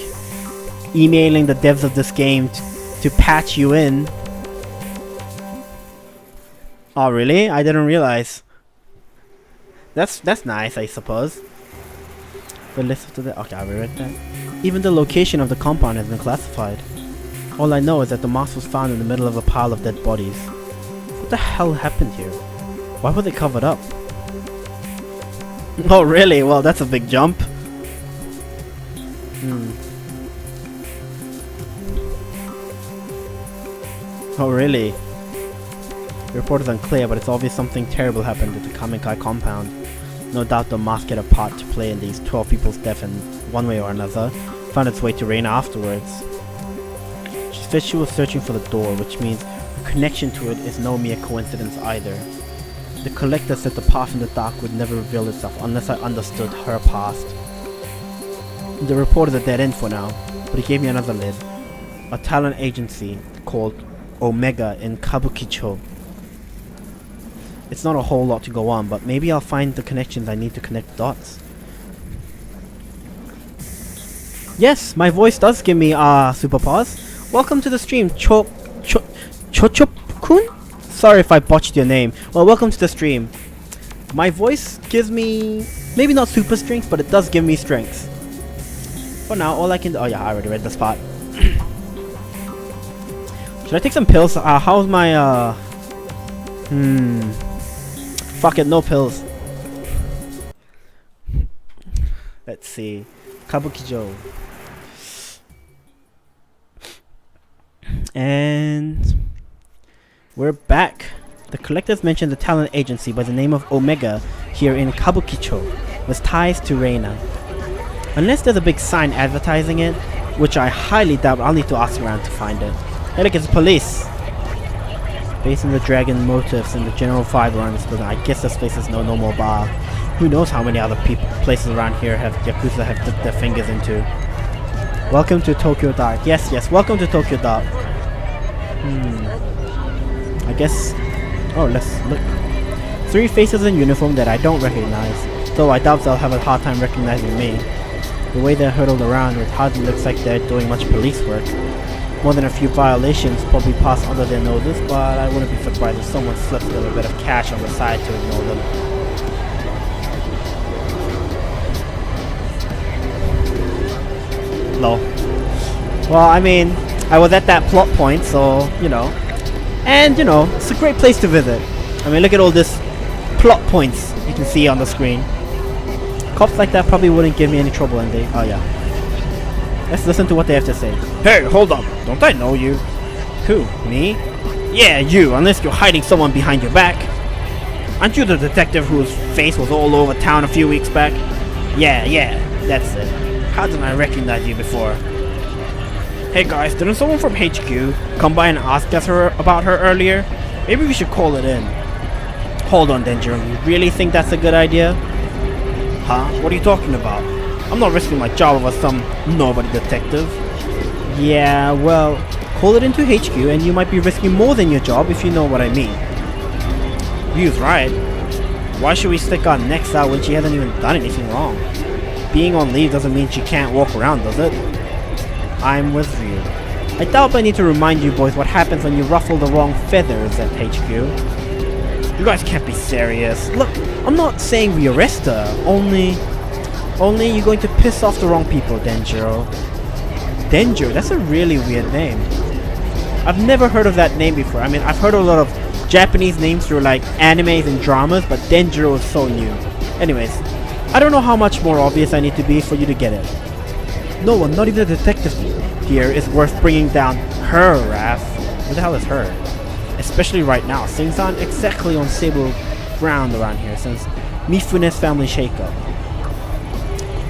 emailing the devs of this game to patch you in. Oh, really? I didn't realize. That's nice, I suppose. The list of the... Okay, I read that. Even the location of the compound has been classified. All I know is that the mask was found in the middle of a pile of dead bodies. What the hell happened here? Why were they covered up? Oh, really? Well, that's a big jump. Oh, really? The report is unclear, but it's obvious something terrible happened at the Kamikai compound. No doubt the mask had a part to play in these 12 people's death in one way or another. Found its way to Reina afterwards. She said she was searching for the door, which means her connection to it is no mere coincidence either. The collector said the path in the dark would never reveal itself unless I understood her past. The report is a dead end for now, but he gave me another lid. A talent agency called Omega in Kabukicho. It's not a whole lot to go on, but maybe I'll find the connections I need to connect dots. Yes, my voice does give me super pause. Welcome to the stream, Chochop-kun? Sorry if I botched your name. Well, welcome to the stream. My voice gives me, maybe not super strength, but it does give me strength. For now, all I can do... Oh yeah, I already read the spot. Should I take some pills? How's my, Fuck it, no pills. Let's see. Kabukicho. And... we're back. The collectors mentioned the talent agency by the name of Omega here in Kabukicho with ties to Reina. Unless there's a big sign advertising it, which I highly doubt. I'll need to ask around to find it. Hey look, it's police! Based on the dragon motifs and the general vibe around this building, I guess this place is no normal bar. Who knows how many other places around here have Yakuza have dipped their fingers into. Welcome to Tokyo Dark. Yes, welcome to Tokyo Dark. I guess... oh, let's look. 3 faces in uniform that I don't recognize, though I doubt they'll have a hard time recognizing me. The way they're hurtled around, it hardly looks like they're doing much police work. More than a few violations probably pass under their noses, but I wouldn't be surprised if someone slips them a bit of cash on the side to ignore them. Lol. Well, I mean, I was at that plot point, so, you know. And, you know, it's a great place to visit. I mean, look at all this plot points you can see on the screen. Cops like that probably wouldn't give me any trouble, and they... oh yeah. Let's listen to what they have to say. Hey, hold up. Don't I know you? Who? Me? Yeah, you, unless you're hiding someone behind your back. Aren't you the detective whose face was all over town a few weeks back? Yeah, that's it. How didn't I recognize you before? Hey guys, didn't someone from HQ come by and ask us about her earlier? Maybe we should call it in. Hold on, Denjiro, you really think that's a good idea? Huh? What are you talking about? I'm not risking my job over some nobody detective. Yeah, well, call it into HQ and you might be risking more than your job if you know what I mean. You's right. Why should we stick our necks out when she hasn't even done anything wrong? Being on leave doesn't mean she can't walk around, does it? I'm with you. I doubt I need to remind you boys what happens when you ruffle the wrong feathers at HQ. You guys can't be serious. Look, I'm not saying we arrest her, only you're going to piss off the wrong people, Denjiro. Denjiro, that's a really weird name. I've never heard of that name before. I mean, I've heard a lot of Japanese names through like animes and dramas, but Denjiro is so new. Anyways, I don't know how much more obvious I need to be for you to get it. No one, not even the detective here, is worth bringing down her wrath. Who the hell is her? Especially right now, things aren't exactly on stable ground around here since Mifune's family shakeup.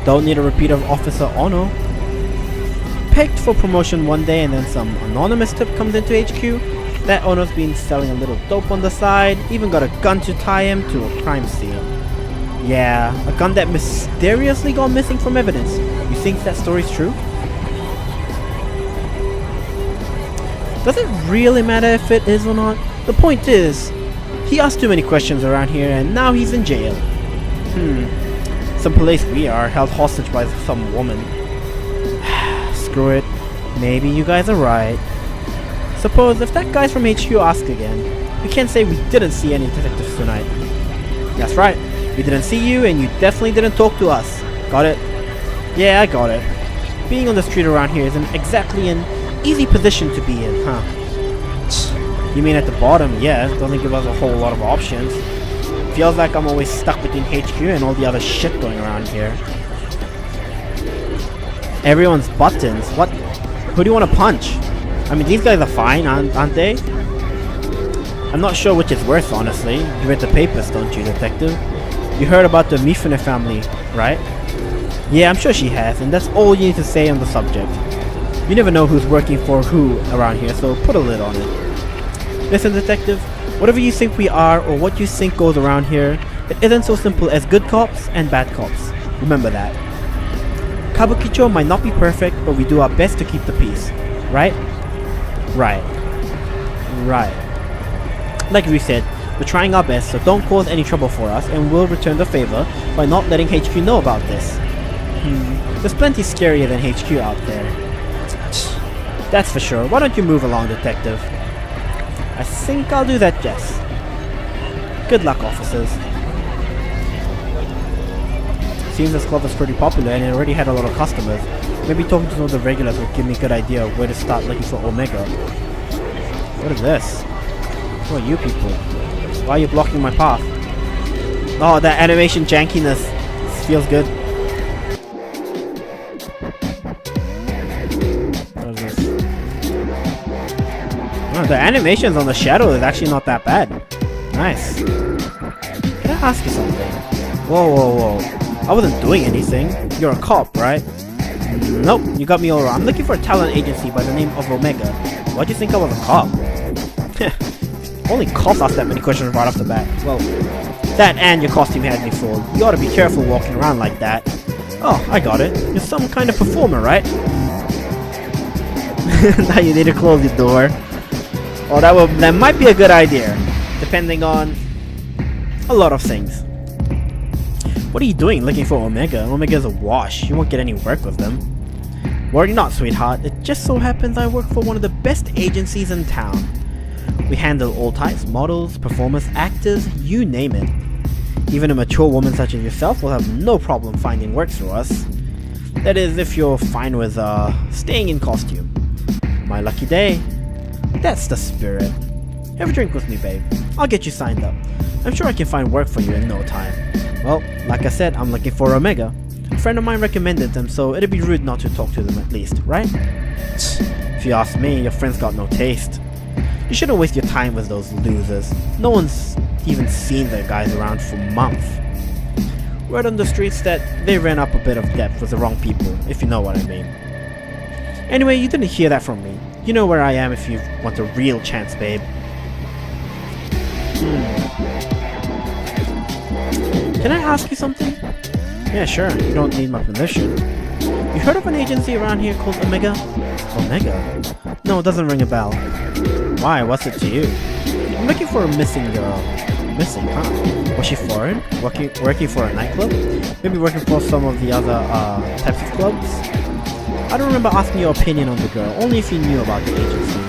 Don't need a repeat of Officer Ono. Picked for promotion one day and then some anonymous tip comes into HQ. That Ono's been selling a little dope on the side, even got a gun to tie him to a crime scene. Yeah, a gun that mysteriously gone missing from evidence. You think that story's true? Does it really matter if it is or not? The point is, he asked too many questions around here and now he's in jail. Some place we are, held hostage by some woman. Screw it. Maybe you guys are right. Suppose if that guy's from HQ asks again, we can't say we didn't see any detectives tonight. That's right. We didn't see you and you definitely didn't talk to us. Got it? Yeah, I got it. Being on the street around here isn't exactly an easy position to be in, huh? You mean at the bottom? Yeah, doesn't give us a whole lot of options. Feels like I'm always stuck between HQ and all the other shit going around here. Everyone's buttons. What? Who do you want to punch? I mean, these guys are fine, aren't they? I'm not sure which is worse, honestly. You read the papers, don't you, detective? You heard about the Mifune family, right? Yeah, I'm sure she has, and that's all you need to say on the subject. You never know who's working for who around here, so put a lid on it. Listen, detective, whatever you think we are or what you think goes around here, it isn't so simple as good cops and bad cops. Remember that. Kabukicho might not be perfect, but we do our best to keep the peace. Right? Right. Like we said, we're trying our best, so don't cause any trouble for us, and we'll return the favor by not letting HQ know about this. There's plenty scarier than HQ out there. That's for sure. Why don't you move along, detective? I think I'll do that, Jess. Good luck, officers. Seems this club is pretty popular and it already had a lot of customers. Maybe talking to some of the regulars will give me a good idea of where to start looking for Omega. What is this? Who are you people? Why are you blocking my path? Oh, that animation jankiness. This feels good. What is this? Oh, the animations on the shadow is actually not that bad. Nice. Can I ask you something? Whoa. I wasn't doing anything. You're a cop, right? Nope, you got me all wrong. I'm looking for a talent agency by the name of Omega. Why'd you think I was a cop? Only cops ask that many questions right off the bat. Well, that and your costume had me fooled. You ought to be careful walking around like that. Oh, I got it. You're some kind of performer, right? Now you need to close your door. Oh, that might be a good idea, depending on a lot of things. What are you doing looking for Omega? Omega's a wash. You won't get any work with them. Worry not, sweetheart. It just so happens I work for one of the best agencies in town. We handle all types, models, performers, actors, you name it. Even a mature woman such as yourself will have no problem finding work through us. That is, if you're fine with staying in costume. My lucky day. That's the spirit. Have a drink with me, babe. I'll get you signed up. I'm sure I can find work for you in no time. Well, like I said, I'm looking for Omega. A friend of mine recommended them, so it'd be rude not to talk to them at least, right? If you ask me, your friend's got no taste. You shouldn't waste your time with those losers. No one's even seen their guys around for months. Word on the streets that they ran up a bit of depth with the wrong people, if you know what I mean. Anyway, you didn't hear that from me. You know where I am if you want a real chance, babe. Can I ask you something? Yeah, sure. You don't need my permission. You heard of an agency around here called Omega? Omega? No, it doesn't ring a bell. Why? What's it to you? I'm looking for a missing girl. Missing, huh? Was she foreign? Working for a nightclub? Maybe working for some of the other types of clubs? I don't remember asking your opinion on the girl, only if you knew about the agency.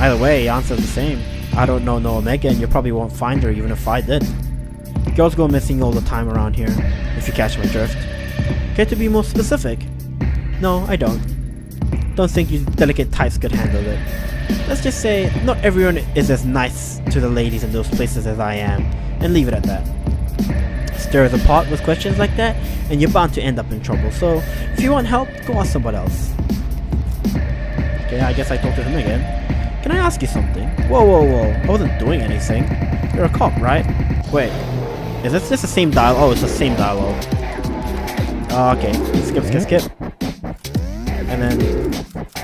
Either way, the answer's the same. I don't know no Omega and you probably won't find her even if I did. Girls go missing all the time around here, if you catch my drift. Care to be more specific? No, I don't. Don't think you delicate types could handle it. Let's just say, not everyone is as nice to the ladies in those places as I am, and leave it at that. stir the pot with questions like that, and you're bound to end up in trouble. So, if you want help, go ask someone else. Okay, I guess I talked to him again. Can I ask you something? Whoa, whoa, whoa. I wasn't doing anything. You're a cop, right? Wait. Is this just the same dialogue? Oh, it's the same dialogue. Okay. Skip, skip, skip. And then...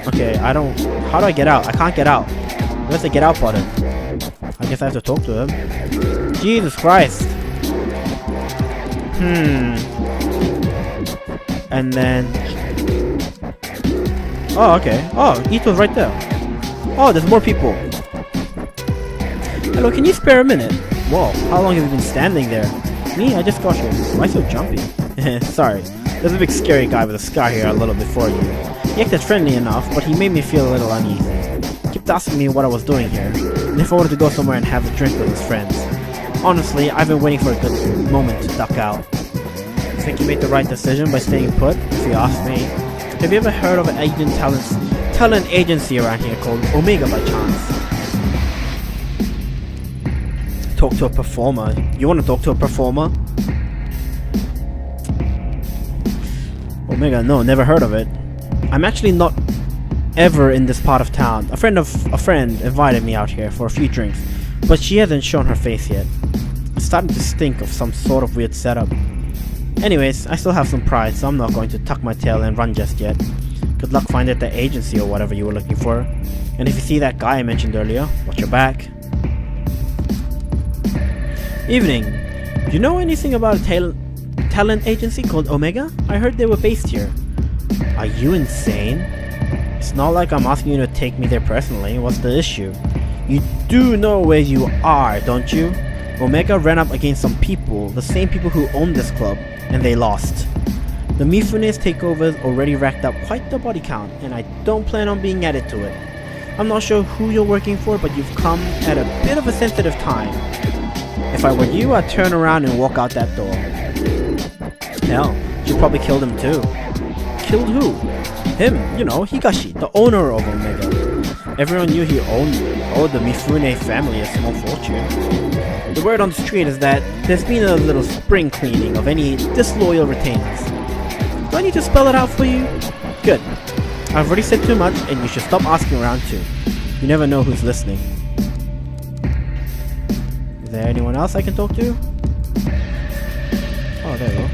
Okay, I don't... How do I get out? I can't get out. Where's the get out button? I guess I have to talk to him. Jesus Christ. And then... Oh, okay. Oh, Ito's right there. Oh, there's more people. Hello, can you spare a minute? Whoa, how long have you been standing there? Me? I just got here. Why so jumpy? Sorry. There's a big scary guy with a scar here a little before you. He acted friendly enough, but he made me feel a little uneasy. He kept asking me what I was doing here, and if I wanted to go somewhere and have a drink with his friends. Honestly, I've been waiting for a good moment to duck out. I think you made the right decision by staying put, if you ask me. Have you ever heard of an talent agency around here called Omega by chance? Talk to a performer. You want to talk to a performer? Omega, no, never heard of it. I'm actually not ever in this part of town. A friend invited me out here for a few drinks, but she hasn't shown her face yet. It's starting to stink of some sort of weird setup. Anyways, I still have some pride, so I'm not going to tuck my tail and run just yet. Good luck finding the agency or whatever you were looking for. And if you see that guy I mentioned earlier, watch your back. Evening. Do you know anything about a talent agency called Omega? I heard they were based here. Are you insane? It's not like I'm asking you to take me there personally. What's the issue? You do know where you are, don't you? Omega ran up against some people, the same people who own this club, and they lost. The Mifune's takeovers already racked up quite the body count, and I don't plan on being added to it. I'm not sure who you're working for, but you've come at a bit of a sensitive time. If I were you, I'd turn around and walk out that door. Hell, you probably killed him too. Killed who? Him, you know, Higashi, the owner of Omega. Everyone knew he owed the Mifune family a small fortune. The word on the street is that there's been a little spring cleaning of any disloyal retainers. Do I need to spell it out for you? Good. I've already said too much, and you should stop asking around too. You never know who's listening. Is there anyone else I can talk to? Oh, there you go.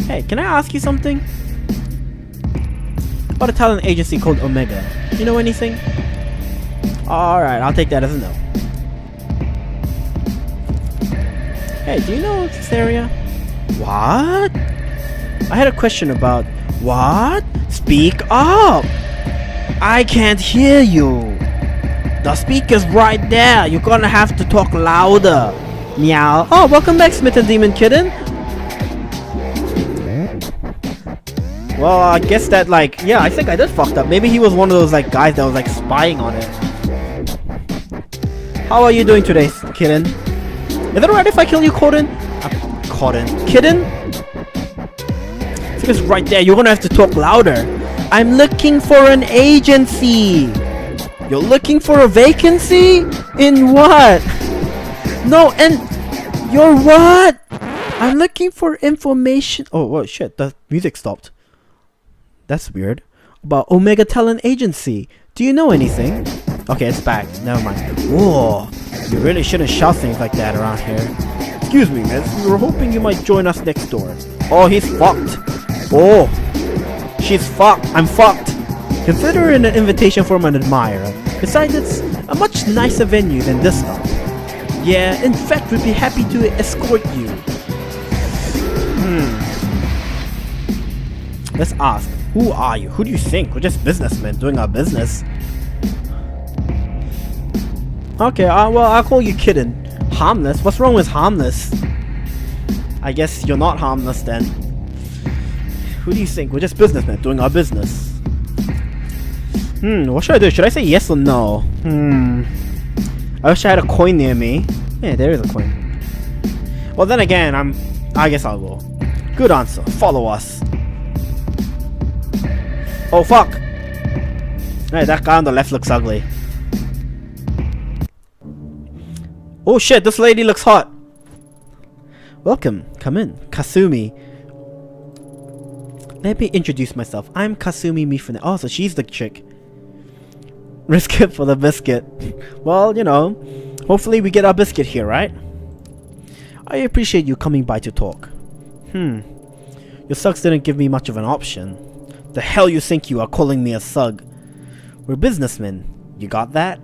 Hey, can I ask you something? About a talent agency called Omega. You know anything? Alright, I'll take that as a no. Hey, do you know this area? What? I had a question about... What? Speak up! I can't hear you. The speaker's right there. You're gonna have to talk louder. Meow. Oh, welcome back, Smitten Demon Kitten. Well, I guess that, like, yeah, I think I did fucked up. Maybe he was one of those, like, guys that was, like, spying on it. How are you doing today, Kitten? Is it alright if I kill you, Kitten? Kitten? It's right there. You're gonna have to talk louder. I'm looking for an agency. You're looking for a vacancy? In what? No, and you're what? I'm looking for information. Oh, shit. The music stopped. That's weird. About Omega Talent Agency. Do you know anything? Okay, it's back. Never mind. Whoa. You really shouldn't shout things like that around here. Excuse me, miss. We were hoping you might join us next door. Oh, he's fucked. Oh. She's fucked. I'm fucked. Consider it an invitation from an admirer. Besides, it's a much nicer venue than this one. Yeah, in fact, we'd be happy to escort you. Let's ask. Who are you? Who do you think? We're just businessmen doing our business. Okay, well, I'll call you Kitten. Harmless? What's wrong with harmless? I guess you're not harmless then. Who do you think? We're just businessmen doing our business. What should I do? Should I say yes or no? I wish I had a coin near me. Yeah, there is a coin. Well, then again, I guess I'll go. Good answer. Follow us. Oh, fuck. Hey, that guy on the left looks ugly. Oh shit, this lady looks hot. Welcome. Come in. Kasumi. Let me introduce myself. I'm Kasumi Mifune. Oh, so she's the chick. Risk it for the biscuit. Well, you know, hopefully we get our biscuit here, right? I appreciate you coming by to talk. Your thugs didn't give me much of an option. The hell you think you are calling me a thug? We're businessmen. You got that?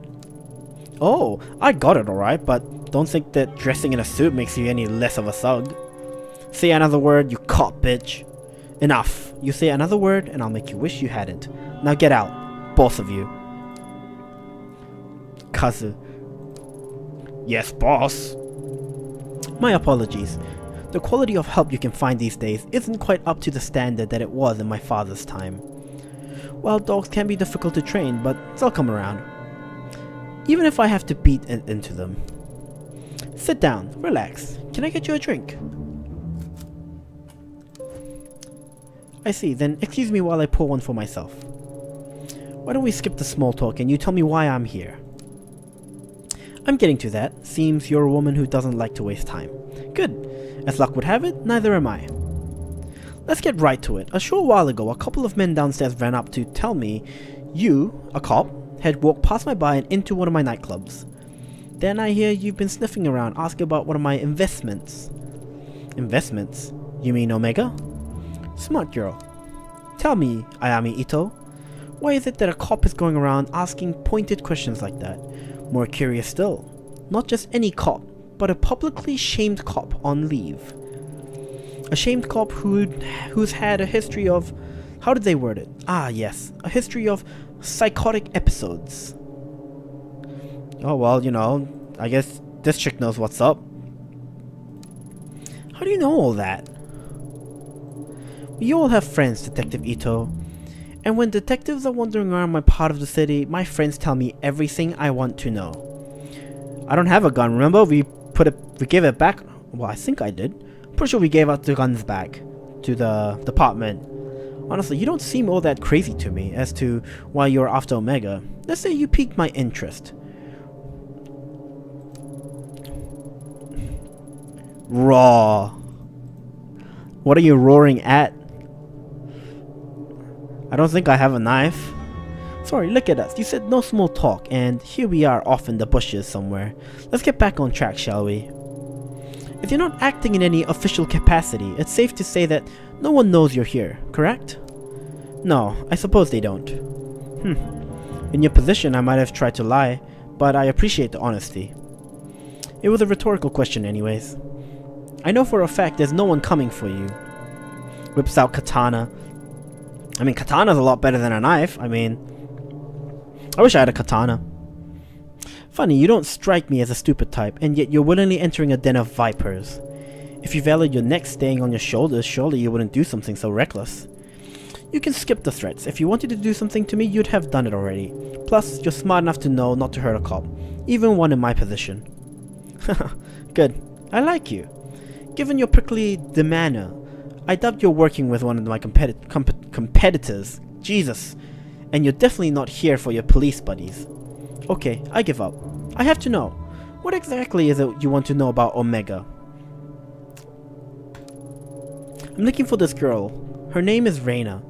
Oh, I got it alright, but don't think that dressing in a suit makes you any less of a thug. Say another word, you cop bitch. Enough. You say another word and I'll make you wish you hadn't. Now get out. Both of you. Kazu. Yes, boss. My apologies. The quality of help you can find these days isn't quite up to the standard that it was in my father's time. Wild dogs can be difficult to train, but they'll come around. Even if I have to beat into them. Sit down, relax. Can I get you a drink? I see, then excuse me while I pour one for myself. Why don't we skip the small talk and you tell me why I'm here? I'm getting to that. Seems you're a woman who doesn't like to waste time. Good. As luck would have it, neither am I. Let's get right to it. A short while ago, a couple of men downstairs ran up to tell me you, a cop, had walked past my bar and into one of my nightclubs. Then I hear you've been sniffing around asking about one of my investments. Investments? You mean Omega? Smart girl. Tell me, Ayami Ito, why is it that a cop is going around asking pointed questions like that? More curious still, not just any cop, but a publicly shamed cop on leave. A shamed cop who's had a history of... How did they word it? Ah, yes. A history of psychotic episodes. Oh, well, you know, I guess this chick knows what's up. How do you know all that? We all have friends, Detective Ito. And when detectives are wandering around my part of the city, my friends tell me everything I want to know. I don't have a gun, remember? We gave it back. Well, I think I did. I'm pretty sure we gave out the guns back to the department. Honestly, you don't seem all that crazy to me as to why you're after Omega. Let's say you piqued my interest. Raw. What are you roaring at? I don't think I have a knife. Sorry, look at us. You said no small talk, and here we are off in the bushes somewhere. Let's get back on track, shall we? If you're not acting in any official capacity, it's safe to say that no one knows you're here, correct? No, I suppose they don't. In your position, I might have tried to lie, but I appreciate the honesty. It was a rhetorical question anyways. I know for a fact there's no one coming for you. Whips out katana. I mean, katana's a lot better than a knife. I mean, I wish I had a katana. Funny, you don't strike me as a stupid type, and yet you're willingly entering a den of vipers. If you valued your neck staying on your shoulders, surely you wouldn't do something so reckless. You can skip the threats. If you wanted to do something to me, you'd have done it already. Plus, you're smart enough to know not to hurt a cop, even one in my position. Good. I like you. Given your prickly demeanor, I doubt you're working with one of my competitors. Jesus. And you're definitely not here for your police buddies. Okay, I give up. I have to know. What exactly is it you want to know about Omega? I'm looking for this girl. Her name is Reina.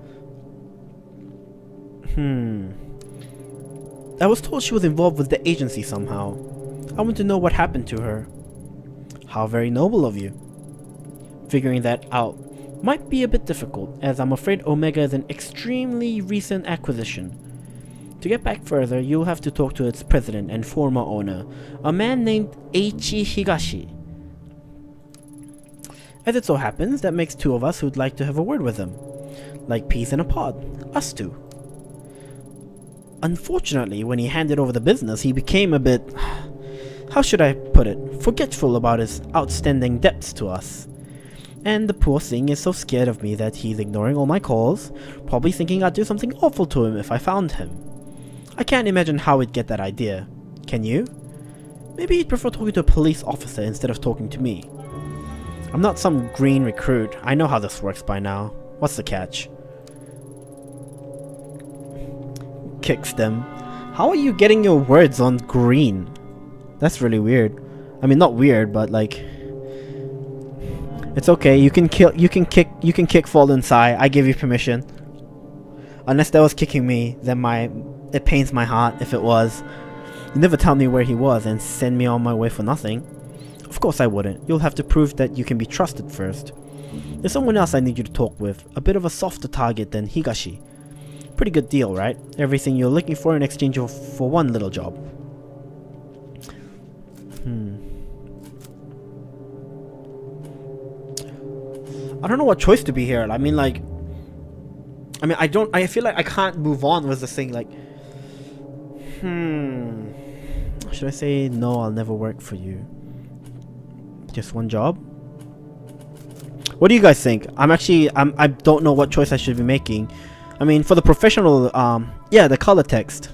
I was told she was involved with the agency somehow. I want to know what happened to her. How very noble of you. Figuring that out might be a bit difficult, as I'm afraid Omega is an extremely recent acquisition. To get back further, you'll have to talk to its president and former owner, a man named Eiichi Higashi. As it so happens, that makes two of us who'd like to have a word with him. Like peas in a pod. Us two. Unfortunately, when he handed over the business, he became a bit... how should I put it? Forgetful about his outstanding debts to us. And the poor thing is so scared of me that he's ignoring all my calls, probably thinking I'd do something awful to him if I found him. I can't imagine how he'd get that idea. Can you? Maybe he'd prefer talking to a police officer instead of talking to me. I'm not some green recruit. I know how this works by now. What's the catch? Kicks them. How are you getting your words on green? That's really weird. I mean, not weird, but like... It's okay. You can kick Fallen Sai. I give you permission. Unless that was kicking me, then it pains my heart if it was. You never tell me where he was and send me on my way for nothing. Of course I wouldn't. You'll have to prove that you can be trusted first. There's someone else I need you to talk with. A bit of a softer target than Higashi. Pretty good deal, right? Everything you're looking for in exchange for one little job. I don't know what choice to be here. I mean, I feel like I can't move on with this thing. Like, should I say no? I'll never work for you. Just one job. What do you guys think? I don't know what choice I should be making. I mean, for the professional, yeah, the color text.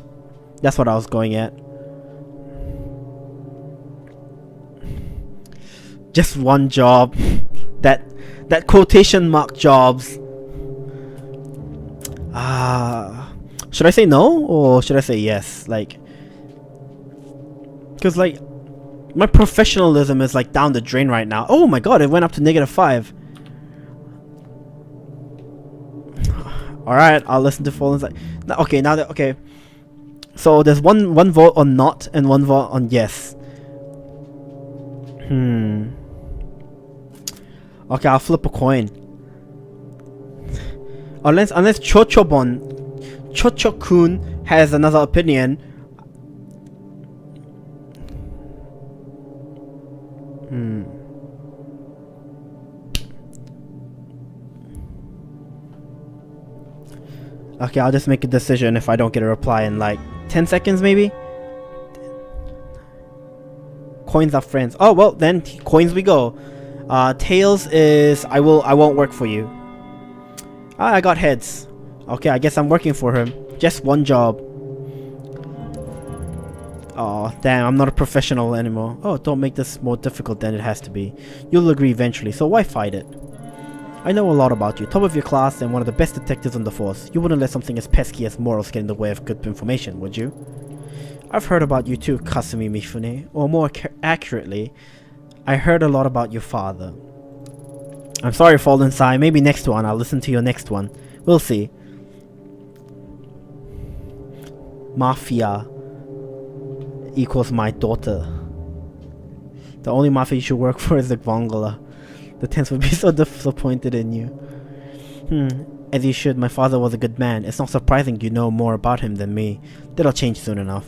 That's what I was going at. Just one job. That quotation mark jobs. Should I say no or should I say yes? Like, cause like my professionalism is like down the drain right now. Oh my god, it went up to -5. Alright, I'll listen to Fallen Side. Okay, now that okay. So there's one vote on not and one vote on yes. Okay, I'll flip a coin. Unless Chocho-kun has another opinion. Okay, I'll just make a decision if I don't get a reply in like 10 seconds maybe. Coins are friends. Oh well, then coins we go. Tails is I won't work for you. I got heads. Okay, I guess I'm working for him. Just one job. Oh damn, I'm not a professional anymore. Oh, don't make this more difficult than it has to be. You'll agree eventually, so why fight it? I know a lot about you, top of your class and one of the best detectives on the force. You wouldn't let something as pesky as morals get in the way of good information, would you? I've heard about you too, Kasumi Mifune. Or more accurately, I heard a lot about your father. I'm sorry, Fallen Sai. Maybe next one. I'll listen to your next one. We'll see. Mafia equals my daughter. The only mafia you should work for is the Vongola. The Tens would be so disappointed in you. As you should. My father was a good man. It's not surprising you know more about him than me. That'll change soon enough.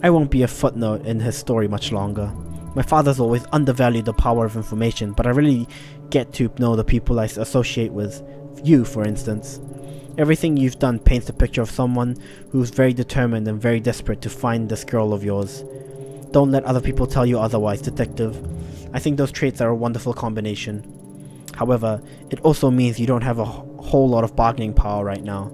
I won't be a footnote in his story much longer. My father's always undervalued the power of information, but I really get to know the people I associate with. You, for instance. Everything you've done paints a picture of someone who's very determined and very desperate to find this girl of yours. Don't let other people tell you otherwise, detective. I think those traits are a wonderful combination. However, it also means you don't have a whole lot of bargaining power right now.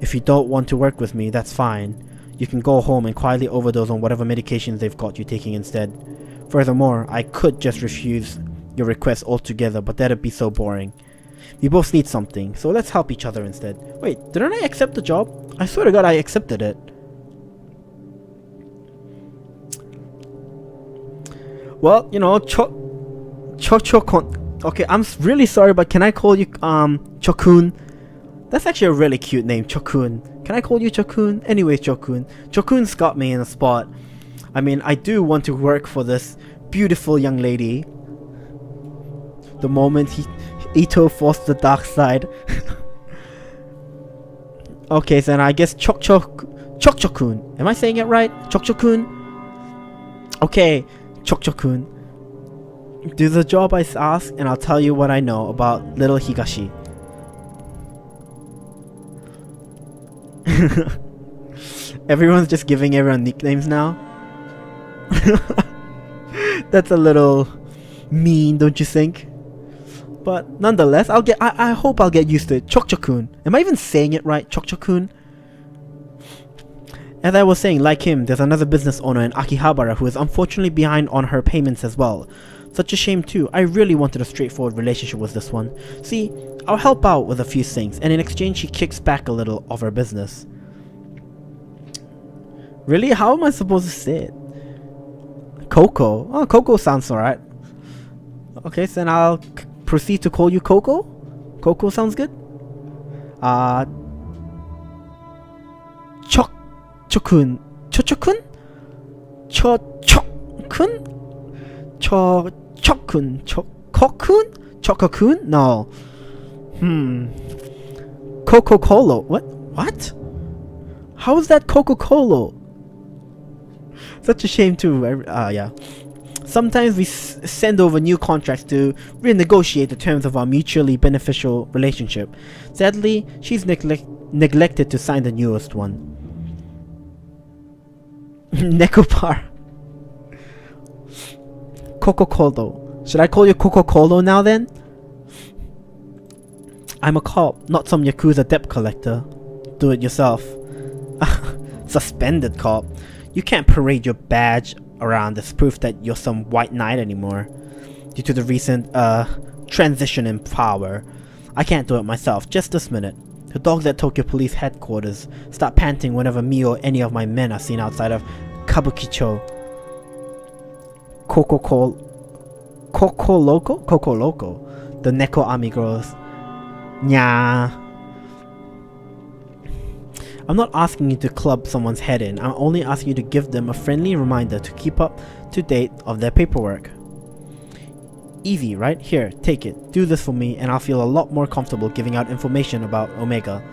If you don't want to work with me, that's fine. You can go home and quietly overdose on whatever medications they've got you taking instead. Furthermore, I could just refuse your request altogether, but that'd be so boring. We both need something, so let's help each other instead. Wait, didn't I accept the job? I swear to god I accepted it. Well, you know, Chocho-kun. Okay, I'm really sorry, but can I call you, Chokun? That's actually a really cute name, Chokun. Can I call you Chokun? Anyway, Chokun. Chokun's got me in a spot. I mean, I do want to work for this beautiful young lady. The moment Ito forced the dark side. Okay, so then I guess Chokchokun. Am I saying it right? Chokchokun? Okay, Chokchokun. Do the job I ask and I'll tell you what I know about little Higashi. Everyone's just giving everyone nicknames now. That's a little mean, don't you think? But nonetheless, I hope I'll get used to it. Chokchokun. Am I even saying it right? Chokchokun? As I was saying, like him, there's another business owner in Akihabara who is unfortunately behind on her payments as well. Such a shame too. I really wanted a straightforward relationship with this one. See, I'll help out with a few things, and in exchange she kicks back a little of her business. Really? How am I supposed to say it? Coco. Oh, Coco sounds alright. Okay, so then I'll proceed to call you Coco? Coco sounds good? Chokun? Chochokun? Chochokun? Chokun? Chokokun? Chokokun? No. Coca-Cola. What? How is that Coca-Cola? Such a shame too. Yeah. Sometimes we send over new contracts to renegotiate the terms of our mutually beneficial relationship. Sadly, she's neglected to sign the newest one. Nekopar. Coca-Cola. Should I call you Coca-Cola now then? I'm a cop, not some Yakuza debt collector. Do it yourself. Suspended cop. You can't parade your badge around as proof that you're some white knight anymore. Due to the recent, transition in power. I can't do it myself. Just this minute. The dogs at Tokyo Police Headquarters start panting whenever me or any of my men are seen outside of Kabukicho. Coco Loco? The Neko Army girls. Nya. I'm not asking you to club someone's head in. I'm only asking you to give them a friendly reminder to keep up to date of their paperwork. Easy, right? Here, take it. Do this for me and I'll feel a lot more comfortable giving out information about Omega.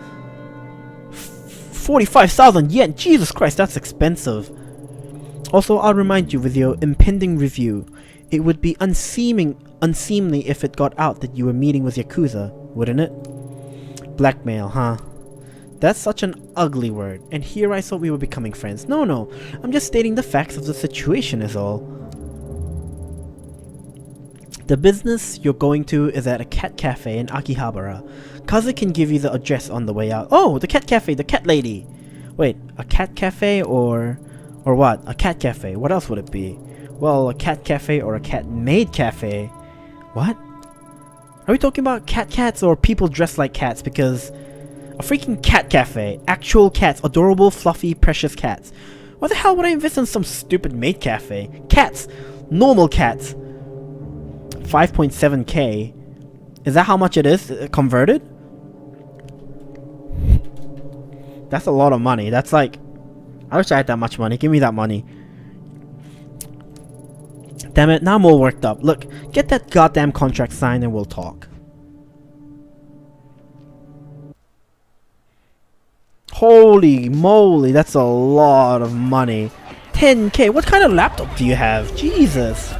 45,000 yen! Jesus Christ, that's expensive. Also, I'll remind you with your impending review, it would be unseemly if it got out that you were meeting with Yakuza, wouldn't it? Blackmail, huh? That's such an ugly word, and here I thought we were becoming friends. No, I'm just stating the facts of the situation is all. The business you're going to is at a cat cafe in Akihabara. Kazu can give you the address on the way out. Oh, the cat cafe, the cat lady! Wait, a cat cafe or what? A cat cafe, what else would it be? Well, a cat cafe or a cat-made cafe. What? Are we talking about cats or people dressed like cats? Because a freaking cat cafe. Actual cats. Adorable, fluffy, precious cats. Why the hell would I invest in some stupid maid cafe? Cats. Normal cats. 5.7k. Is that how much it is converted? That's a lot of money. That's like... I wish I had that much money. Give me that money. Damn it, now I'm all worked up. Look, get that goddamn contract signed and we'll talk. Holy moly, that's a lot of money. 10k, what kind of laptop do you have? Jesus.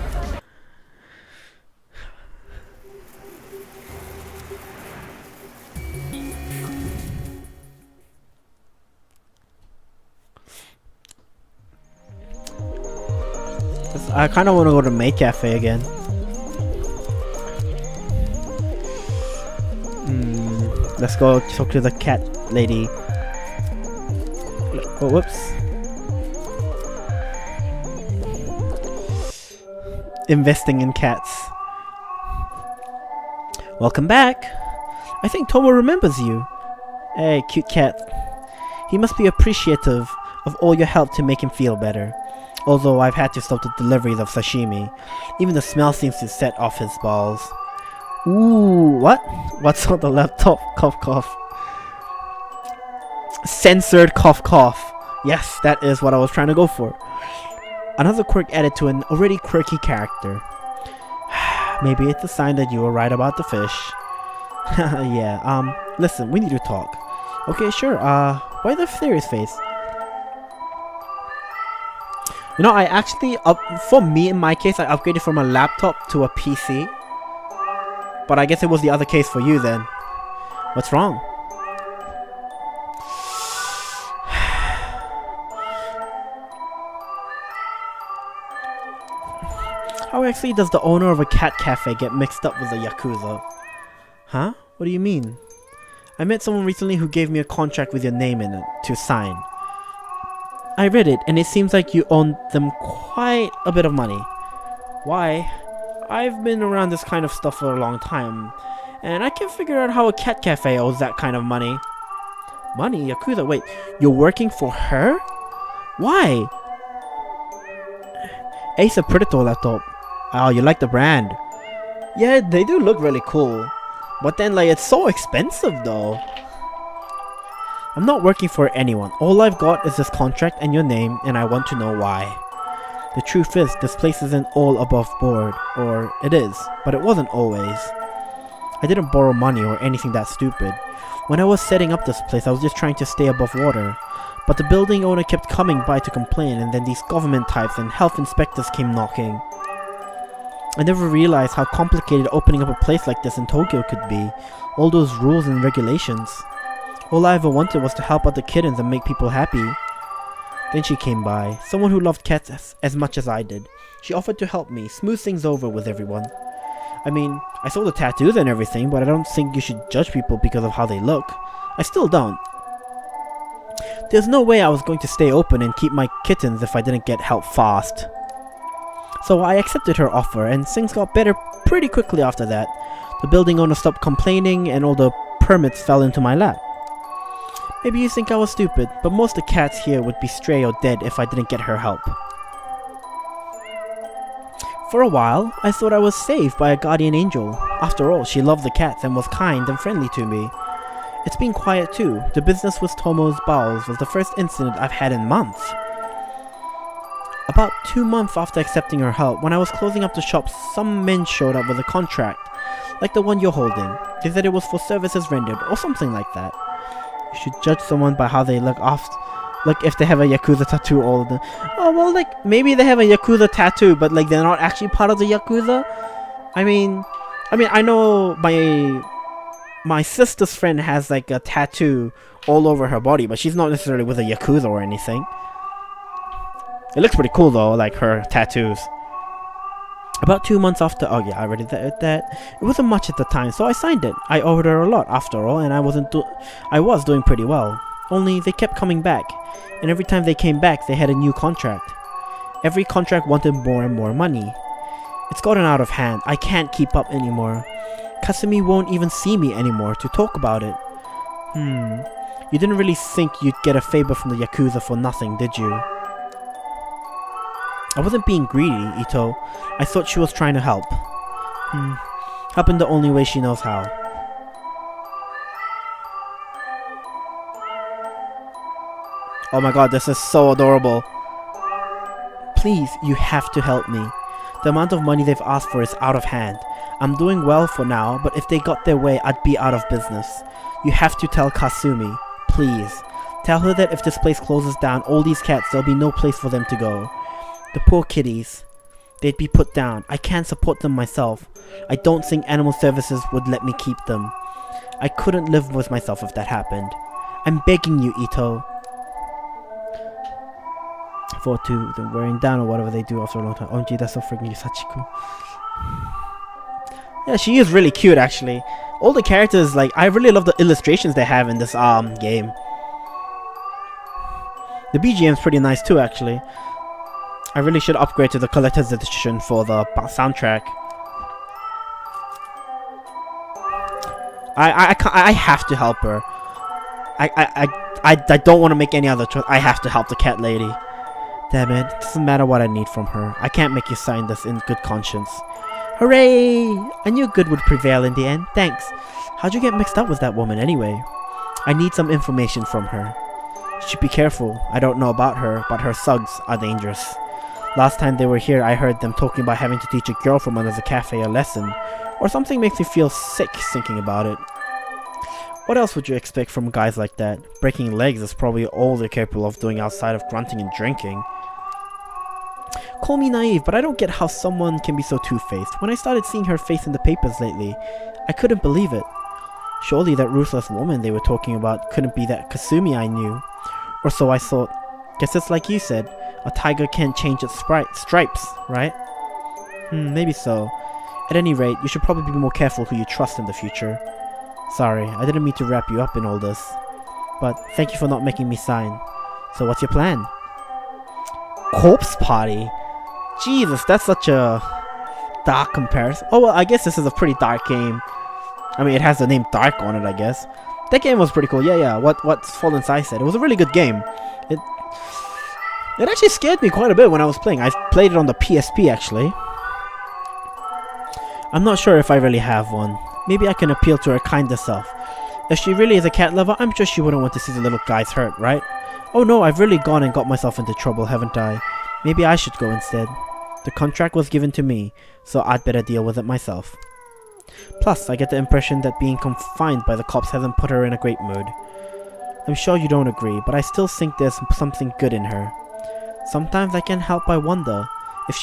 I kind of want to go to Maid Cafe again. Let's go talk to the cat lady. Oh, whoops. Investing in cats. Welcome back. I think Tomo remembers you. Hey, cute cat. He must be appreciative of all your help to make him feel better. Although I've had to stop the deliveries of sashimi. Even the smell seems to set off his balls. Ooh, what? What's on the laptop? Cough cough. Censored cough cough. Yes, that is what I was trying to go for. Another quirk added to an already quirky character. Maybe it's a sign that you were right about the fish. Yeah, listen, we need to talk. Okay, sure, why the serious face? You know, I actually, for me in my case, I upgraded from a laptop to a PC. But I guess it was the other case for you then. What's wrong? How actually does the owner of a cat cafe get mixed up with a Yakuza? Huh? What do you mean? I met someone recently who gave me a contract with your name in it to sign. I read it, and it seems like you own them quite a bit of money. Why? I've been around this kind of stuff for a long time, and I can't figure out how a cat cafe owes that kind of money. Money? Yakuza, wait, you're working for her? Why? Ace Predator laptop. Oh, you like the brand. Yeah, they do look really cool. But then, like, it's so expensive though. I'm not working for anyone. All I've got is this contract and your name, and I want to know why. The truth is, this place isn't all above board. Or it is, but it wasn't always. I didn't borrow money or anything that stupid. When I was setting up this place, I was just trying to stay above water. But the building owner kept coming by to complain, and then these government types and health inspectors came knocking. I never realized how complicated opening up a place like this in Tokyo could be. All those rules and regulations. All I ever wanted was to help out the kittens and make people happy. Then she came by, someone who loved cats as much as I did. She offered to help me, smooth things over with everyone. I mean, I saw the tattoos and everything, but I don't think you should judge people because of how they look. I still don't. There's no way I was going to stay open and keep my kittens if I didn't get help fast. So I accepted her offer, and things got better pretty quickly after that. The building owner stopped complaining, and all the permits fell into my lap. Maybe you think I was stupid, but most of the cats here would be stray or dead if I didn't get her help. For a while, I thought I was saved by a guardian angel. After all, she loved the cats and was kind and friendly to me. It's been quiet too. The business with Tomo's bowels was the first incident I've had in months. About 2 months after accepting her help, when I was closing up the shop, some men showed up with a contract, like the one you're holding. They said it was for services rendered, or something like that. You should judge someone by how they look after. Like if they have a Yakuza tattoo all of them. Oh well, like maybe they have a Yakuza tattoo, but like they're not actually part of the Yakuza. I mean I know my sister's friend has like a tattoo all over her body, but she's not necessarily with a Yakuza or anything. It looks pretty cool though, like her tattoos. About 2 months after, oh yeah, I already did that. It wasn't much at the time, so I signed it. I owed her a lot after all, and I was doing pretty well. Only they kept coming back, and every time they came back, they had a new contract. Every contract wanted more and more money. It's gotten out of hand. I can't keep up anymore. Kasumi won't even see me anymore to talk about it. You didn't really think you'd get a favor from the Yakuza for nothing, did you? I wasn't being greedy, Ito. I thought she was trying to help. Help in the only way she knows how. Oh my god, this is so adorable. Please, you have to help me. The amount of money they've asked for is out of hand. I'm doing well for now, but if they got their way, I'd be out of business. You have to tell Kasumi. Please. Tell her that if this place closes down, all these cats, there'll be no place for them to go. The poor kitties. They'd be put down. I can't support them myself. I don't think Animal Services would let me keep them. I couldn't live with myself if that happened. I'm begging you, Ito. For them wearing down or whatever they do after a long time. Oh gee, that's so freaking Sachiko. Yeah, she is really cute actually. All the characters, like, I really love the illustrations they have in this game. The BGM's pretty nice too actually. I really should upgrade to the collector's edition for the soundtrack. I have to help her. I don't want to make any other choice. I have to help the cat lady. Damn it, it doesn't matter what I need from her. I can't make you sign this in good conscience. Hooray! I knew good would prevail in the end. Thanks. How'd you get mixed up with that woman anyway? I need some information from her. You should be careful. I don't know about her, but her thugs are dangerous. Last time they were here, I heard them talking about having to teach a girl from another cafe a lesson, or something makes me feel sick thinking about it. What else would you expect from guys like that? Breaking legs is probably all they're capable of doing outside of grunting and drinking. Call me naive, but I don't get how someone can be so two-faced. When I started seeing her face in the papers lately, I couldn't believe it. Surely that ruthless woman they were talking about couldn't be that Kasumi I knew. Or so I thought. Guess it's like you said. A tiger can't change its stripes, right? Maybe so. At any rate, you should probably be more careful who you trust in the future. Sorry, I didn't mean to wrap you up in all this. But thank you for not making me sign. So what's your plan? Corpse party? Jesus, that's such a dark comparison. Oh well, I guess this is a pretty dark game. I mean, it has the name Dark on it, I guess. That game was pretty cool. Yeah. What Fallen Sai said. It was a really good game. It actually scared me quite a bit when I was playing. I played it on the PSP actually. I'm not sure if I really have one. Maybe I can appeal to her kinder self. If she really is a cat lover, I'm sure she wouldn't want to see the little guys hurt, right? Oh no, I've really gone and got myself into trouble, haven't I? Maybe I should go instead. The contract was given to me, so I'd better deal with it myself. Plus, I get the impression that being confined by the cops hasn't put her in a great mood. I'm sure you don't agree, but I still think there's something good in her. Sometimes I can't help but wonder if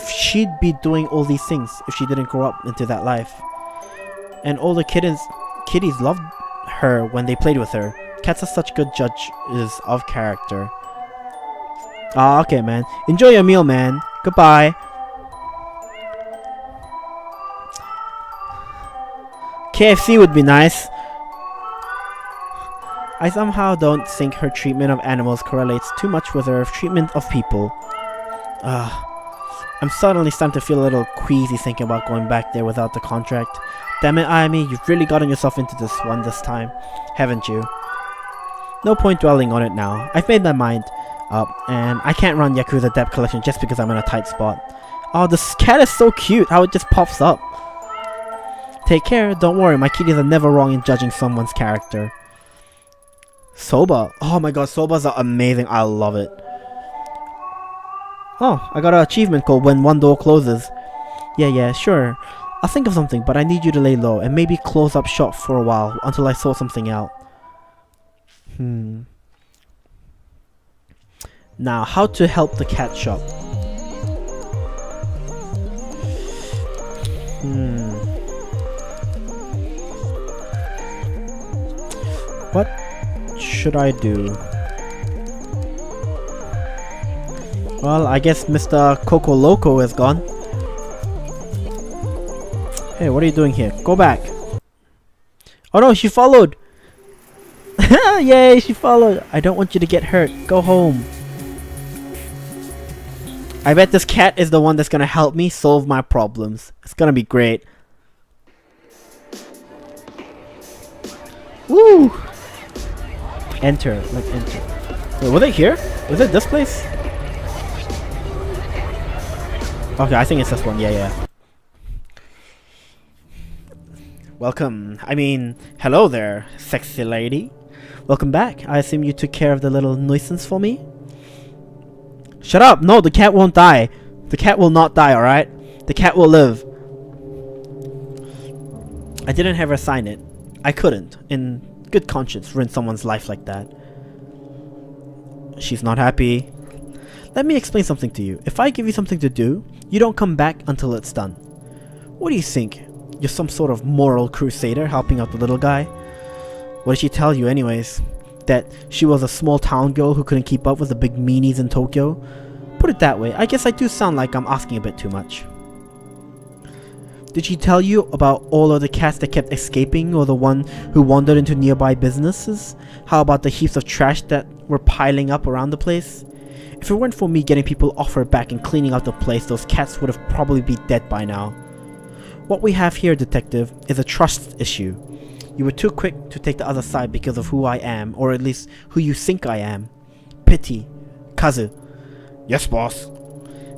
she'd be doing all these things if she didn't grow up into that life. And all the kitties loved her when they played with her. Cats are such good judges of character. Ah, okay, man. Enjoy your meal, man. Goodbye. KFC would be nice. I somehow don't think her treatment of animals correlates too much with her treatment of people. I'm suddenly starting to feel a little queasy thinking about going back there without the contract. Damn it, Ayami, you've really gotten yourself into this one this time, haven't you? No point dwelling on it now. I've made my mind up, and I can't run Yakuza Debt Collection just because I'm in a tight spot. Oh, this cat is so cute, how it just pops up. Take care, don't worry, my kitties are never wrong in judging someone's character. Soba. Oh my god, sobas are amazing, I love it. Oh, I got an achievement called when one door closes. Yeah, sure. I'll think of something, but I need you to lay low and maybe close up shop for a while until I sort something out. Now, how to help the cat shop? What should I do? Well, I guess Mr. Coco Loco is gone. Hey, what are you doing here? Go back. Oh no, she followed! Yay, she followed! I don't want you to get hurt. Go home. I bet this cat is the one that's gonna help me solve my problems. It's gonna be great. Woo! Enter. Like enter. Wait, were they here? Was it this place? Okay, I think it's this one. Yeah. Welcome. I mean, hello there, sexy lady. Welcome back. I assume you took care of the little nuisance for me? Shut up! No, the cat won't die. The cat will not die, alright? The cat will live. I didn't have her sign it. I couldn't, in good conscience, ruin someone's life like that. She's not happy. Let me explain something to you. If I give you something to do, you don't come back until it's done. What do you think? You're some sort of moral crusader helping out the little guy? What did she tell you anyways? That she was a small town girl who couldn't keep up with the big meanies in Tokyo? Put it that way, I guess I do sound like I'm asking a bit too much. Did she tell you about all of the cats that kept escaping, or the one who wandered into nearby businesses? How about the heaps of trash that were piling up around the place? If it weren't for me getting people off her back and cleaning out the place, those cats would have probably been dead by now. What we have here, detective, is a trust issue. You were too quick to take the other side because of who I am, or at least who you think I am. Pity. Kazu. Yes, boss.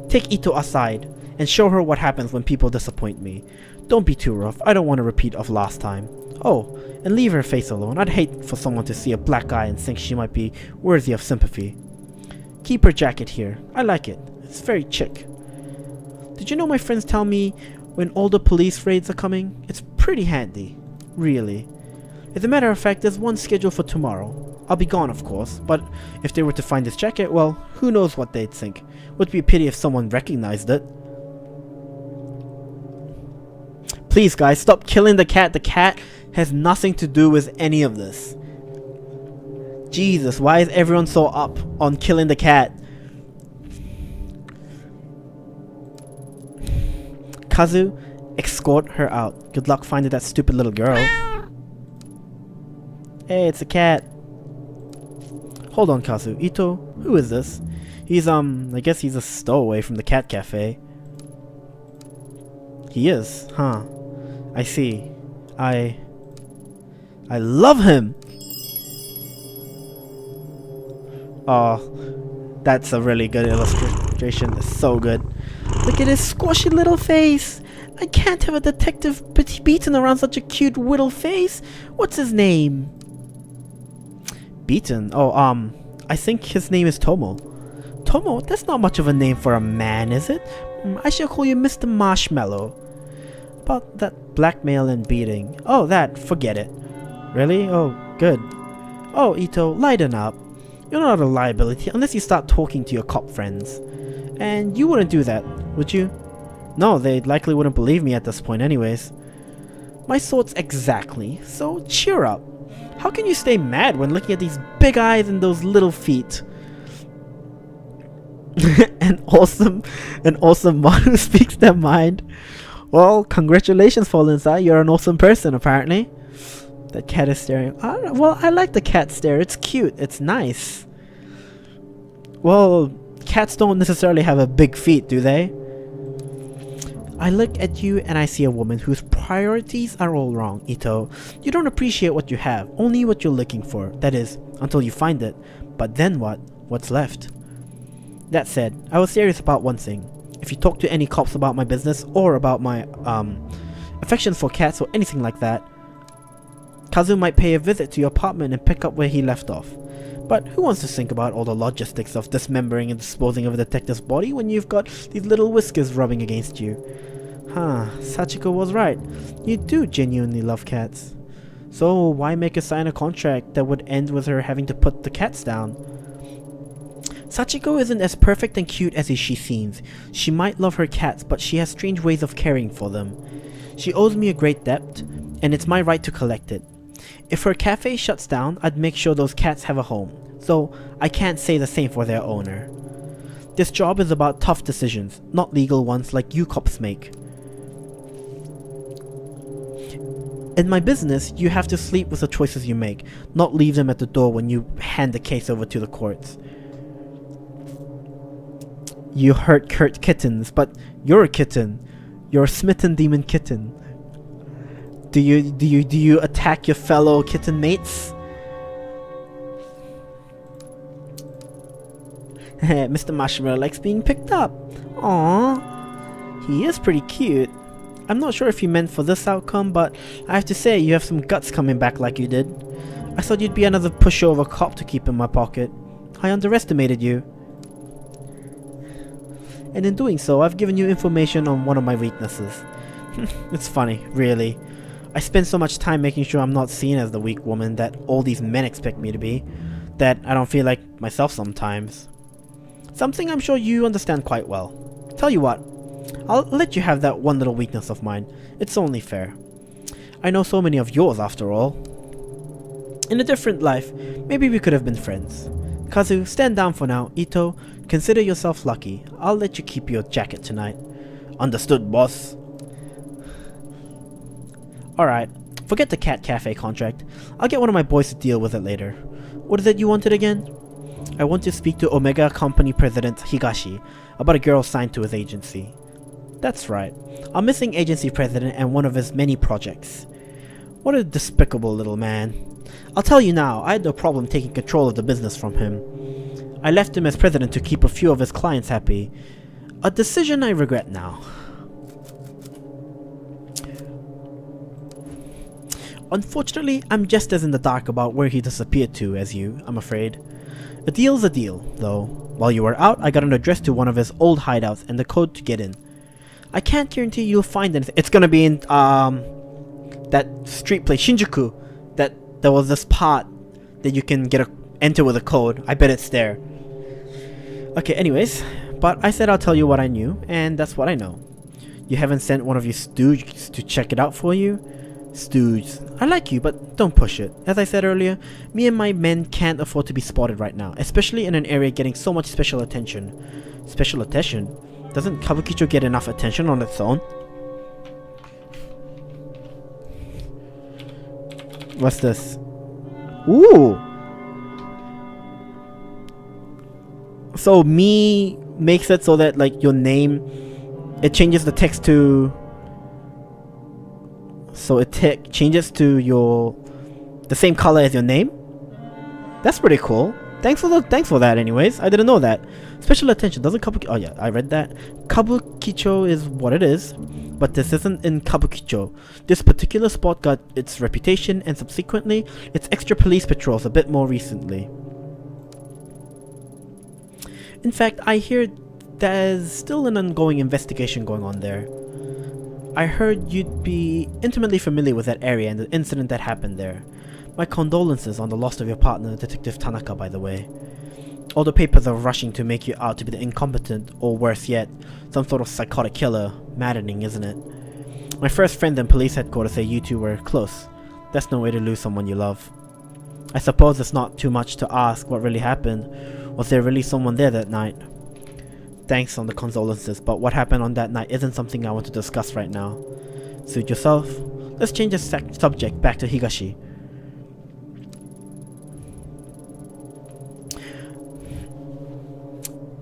Take Ito aside and show her what happens when people disappoint me. Don't be too rough. I don't want a repeat of last time. Oh, and leave her face alone. I'd hate for someone to see a black eye and think she might be worthy of sympathy. Keep her jacket here. I like it. It's very chic. Did you know my friends tell me when all the police raids are coming? It's pretty handy. Really. As a matter of fact, there's one scheduled for tomorrow. I'll be gone, of course, but if they were to find this jacket, well, who knows what they'd think. Would be a pity if someone recognized it. Please, guys, stop killing the cat. The cat has nothing to do with any of this. Jesus, why is everyone so up on killing the cat? Kazu, escort her out. Good luck finding that stupid little girl. Hey, it's a cat. Hold on, Kazu. Ito, who is this? He's, I guess he's a stowaway from the cat cafe. He is, huh? I see. I love him! Oh, that's a really good illustration. It's so good. Look at his squishy little face. I can't have a detective beaten around such a cute little face. What's his name? Beaten? Oh, I think his name is Tomo. Tomo? That's not much of a name for a man, is it? I shall call you Mr. Marshmallow. About that blackmail and beating. Oh, that. Forget it. Really? Oh, good. Oh, Ito, lighten up. You're not a liability unless you start talking to your cop friends. And you wouldn't do that, would you? No, they likely wouldn't believe me at this point anyways. My thoughts exactly, so cheer up. How can you stay mad when looking at these big eyes and those little feet? an awesome one who speaks their mind. Well, congratulations, Fallen Inside. You're an awesome person, apparently. That cat is staring. Well, I like the cat stare. It's cute. It's nice. Well, cats don't necessarily have a big feet, do they? I look at you and I see a woman whose priorities are all wrong, Ito. You don't appreciate what you have, only what you're looking for. That is, until you find it. But then what? What's left? That said, I was serious about one thing. If you talk to any cops about my business or about my affection for cats or anything like that, Kazu might pay a visit to your apartment and pick up where he left off. But who wants to think about all the logistics of dismembering and disposing of a detective's body when you've got these little whiskers rubbing against you? Huh, Sachiko was right. You do genuinely love cats. So why make her sign a contract that would end with her having to put the cats down? Sachiko isn't as perfect and cute as she seems. She might love her cats, but she has strange ways of caring for them. She owes me a great debt, and it's my right to collect it. If her cafe shuts down, I'd make sure those cats have a home, though I can't say the same for their owner. This job is about tough decisions, not legal ones like you cops make. In my business, you have to sleep with the choices you make, not leave them at the door when you hand the case over to the courts. You hurt Kurt kittens, but you're a kitten. You're a smitten demon kitten. Do you attack your fellow kitten mates? Mr. Marshmallow likes being picked up. Aww. He is pretty cute. I'm not sure if you meant for this outcome, but I have to say you have some guts coming back like you did. I thought you'd be another pushover cop to keep in my pocket. I underestimated you. And in doing so, I've given you information on one of my weaknesses. It's funny, really. I spend so much time making sure I'm not seen as the weak woman that all these men expect me to be, that I don't feel like myself sometimes. Something I'm sure you understand quite well. Tell you what, I'll let you have that one little weakness of mine. It's only fair. I know so many of yours after all. In a different life, maybe we could have been friends. Kazu, stand down for now. Ito, consider yourself lucky. I'll let you keep your jacket tonight. Understood, boss. Alright, forget the cat cafe contract. I'll get one of my boys to deal with it later. What is it you wanted again? I want to speak to Omega Company President Higashi about a girl signed to his agency. That's right, our missing agency president and one of his many projects. What a despicable little man. I'll tell you now, I had no problem taking control of the business from him. I left him as president to keep a few of his clients happy. A decision I regret now. Unfortunately, I'm just as in the dark about where he disappeared to as you, I'm afraid. A deal's a deal, though. While you were out, I got an address to one of his old hideouts and the code to get in. I can't guarantee you'll find anything. It's gonna be in, that street place, Shinjuku. There was this part that you can enter with a code. I bet it's there. Okay, anyways. But I said I'll tell you what I knew, and that's what I know. You haven't sent one of your stooges to check it out for you? Stooge. I like you, but don't push it. As I said earlier, me and my men can't afford to be spotted right now, especially in an area getting so much special attention. Special attention? Doesn't Kabukicho get enough attention on its own? What's this? Ooh! So me makes it so that like your name, it changes the text to, so it changes to the same color as your name. That's pretty cool. Thanks for that anyways. I didn't know that. Special attention. Doesn't Kabukicho... Oh yeah, I read that. Kabukicho is what it is. But this isn't in Kabukicho. This particular spot got its reputation and subsequently its extra police patrols a bit more recently. In fact, I hear there's still an ongoing investigation going on there. I heard you'd be intimately familiar with that area and the incident that happened there. My condolences on the loss of your partner, Detective Tanaka, by the way. All the papers are rushing to make you out to be the incompetent, or worse yet, some sort of psychotic killer. Maddening, isn't it? My first friend in police headquarters say you two were close. That's no way to lose someone you love. I suppose it's not too much to ask what really happened. Was there really someone there that night? Thanks on the condolences, but what happened on that night isn't something I want to discuss right now. Suit yourself. Let's change the subject back to Higashi.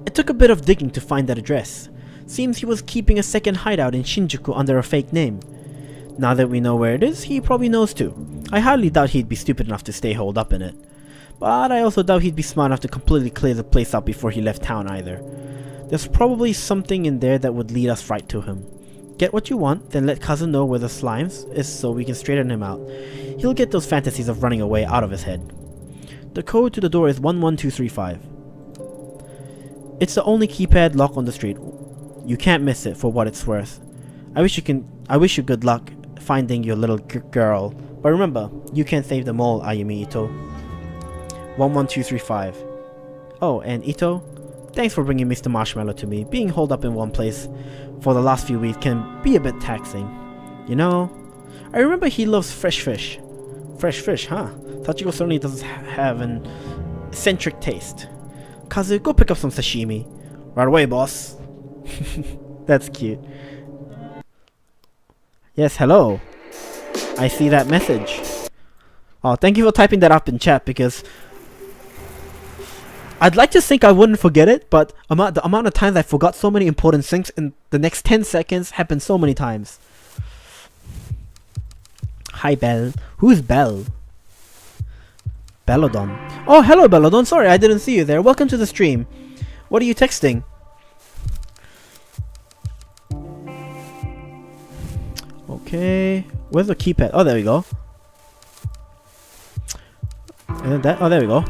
It took a bit of digging to find that address. Seems he was keeping a second hideout in Shinjuku under a fake name. Now that we know where it is, he probably knows too. I hardly doubt he'd be stupid enough to stay holed up in it. But I also doubt he'd be smart enough to completely clear the place out before he left town either. There's probably something in there that would lead us right to him. Get what you want, then let cousin know where the slimes is so we can straighten him out. He'll get those fantasies of running away out of his head. The code to the door is 11235. It's the only keypad lock on the street. You can't miss it for what it's worth. I wish you good luck finding your little girl. But remember, you can't save them all, Ayumi Ito. 11235. Oh, and Ito? Thanks for bringing Mr. Marshmallow to me. Being holed up in one place for the last few weeks can be a bit taxing. You know, I remember he loves fresh fish. Fresh fish, huh? Tachiko certainly does have an eccentric taste. Kazu, go pick up some sashimi. Right away, boss. That's cute. Yes, hello. I see that message. Oh, thank you for typing that up in chat because I'd like to think I wouldn't forget it, but the amount of times I forgot so many important things in the next 10 seconds happened so many times. Hi, Belle. Who's Belle? Bellodon. Oh, hello, Bellodon. Sorry, I didn't see you there. Welcome to the stream. What are you texting? Okay. Where's the keypad? Oh, there we go. And then that. Oh, there we go.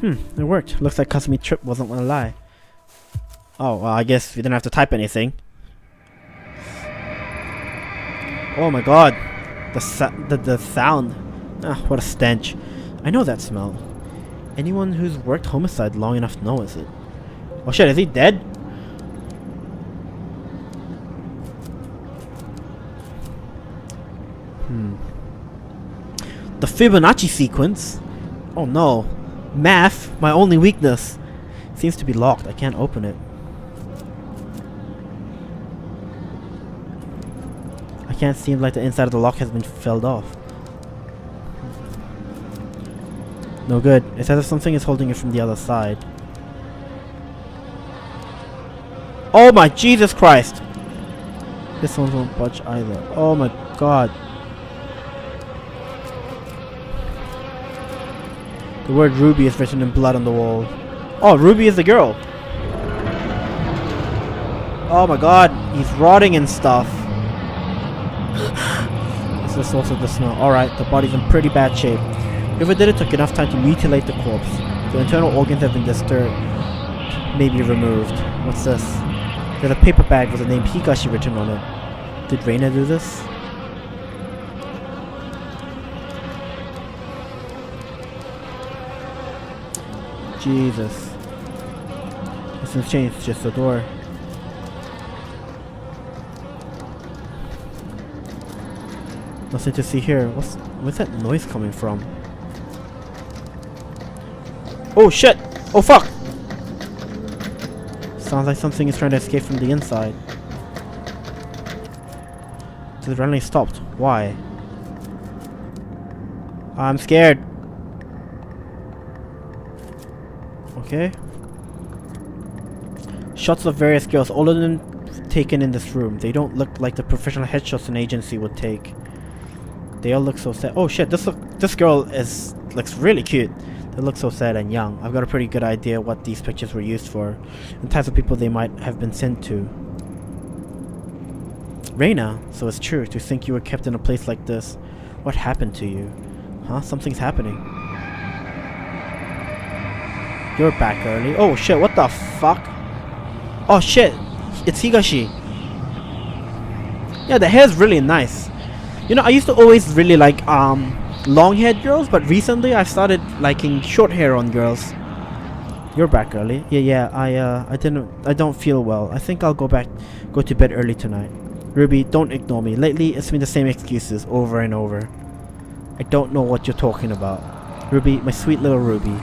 It worked. Looks like Kasumi trip wasn't gonna lie. Oh, well, I guess we didn't have to type anything. Oh my god. The sound. Ah, what a stench. I know that smell. Anyone who's worked homicide long enough knows it. Oh shit, is he dead? The Fibonacci sequence? Oh no. Math, my only weakness. Seems to be locked. I can't open it. I can't seem like the inside of the lock has been filled off. No good. It's as if something is holding it from the other side. Oh my Jesus Christ! This one won't budge either. Oh my god. The word Ruby is written in blood on the wall. Oh, Ruby is the girl. Oh my god, he's rotting and stuff. It's the source of the smell. Alright, the body's in pretty bad shape. Whoever did it took enough time to mutilate the corpse. The internal organs have been disturbed. Maybe removed. What's this? There's a paper bag with the name Higashi written on it. Did Reina do this? Jesus. Nothing's changed, just the door. Nothing to see here. Where's that noise coming from? Oh shit! Oh fuck! Sounds like something is trying to escape from the inside. It randomly stopped. Why? I'm scared. Okay. Shots of various girls, all of them taken in this room. They don't look like the professional headshots an agency would take. They all look so sad. Oh shit, this girl looks really cute. They look so sad and young. I've got a pretty good idea what these pictures were used for, and types of people they might have been sent to. Reina, so it's true to think you were kept in a place like this. What happened to you? Huh? Something's happening. You're back early. Oh shit, what the fuck? Oh shit, it's Higashi. Yeah, the hair's really nice. You know, I used to always really like long-haired girls, but recently I've started liking short hair on girls. You're back early. Yeah, I don't feel well. I think I'll go to bed early tonight. Ruby, don't ignore me. Lately, it's been the same excuses over and over. I don't know what you're talking about. Ruby, my sweet little Ruby.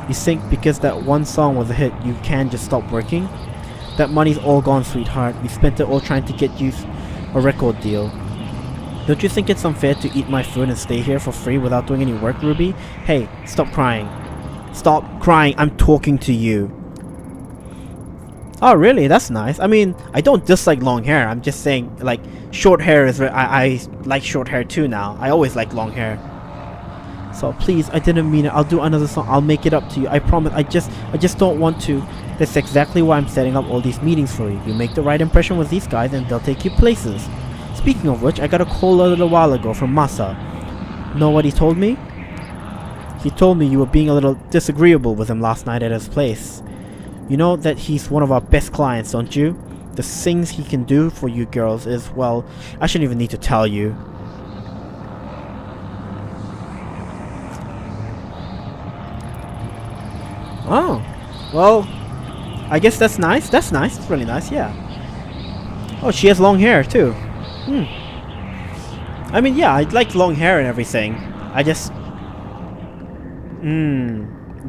You think because that one song was a hit, you can just stop working? That money's all gone, sweetheart. We spent it all trying to get you a record deal. Don't you think it's unfair to eat my food and stay here for free without doing any work, Ruby? Hey, stop crying. Stop crying, I'm talking to you. Oh really? That's nice. I mean, I don't dislike long hair. I'm just saying, like, short hair is... I like short hair too now. I always like long hair. So please, I didn't mean it. I'll do another song. I'll make it up to you. I promise. I just don't want to. That's exactly why I'm setting up all these meetings for you. You make the right impression with these guys and they'll take you places. Speaking of which, I got a call a little while ago from Masa. Know what he told me? He told me you were being a little disagreeable with him last night at his place. You know that he's one of our best clients, don't you? The things he can do for you girls is, well, I shouldn't even need to tell you. Oh, well, I guess that's nice. That's nice. It's really nice, yeah. Oh, she has long hair too. I mean, yeah, I like long hair and everything. I just...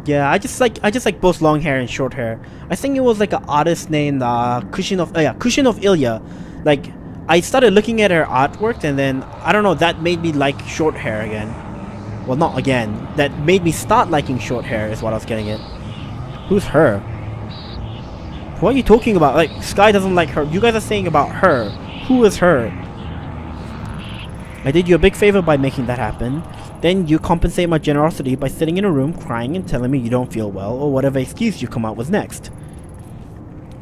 yeah, I just like both long hair and short hair. I think it was like an artist named Cushion of Ilya. Like, I started looking at her artwork and then, I don't know, that made me like short hair again. Well, not again. That made me start liking short hair is what I was getting at. Who's her? What are you talking about? Like, Sky doesn't like her. You guys are saying about her. Who is her? I did you a big favor by making that happen. Then you compensate my generosity by sitting in a room crying and telling me you don't feel well or whatever excuse you come out with next.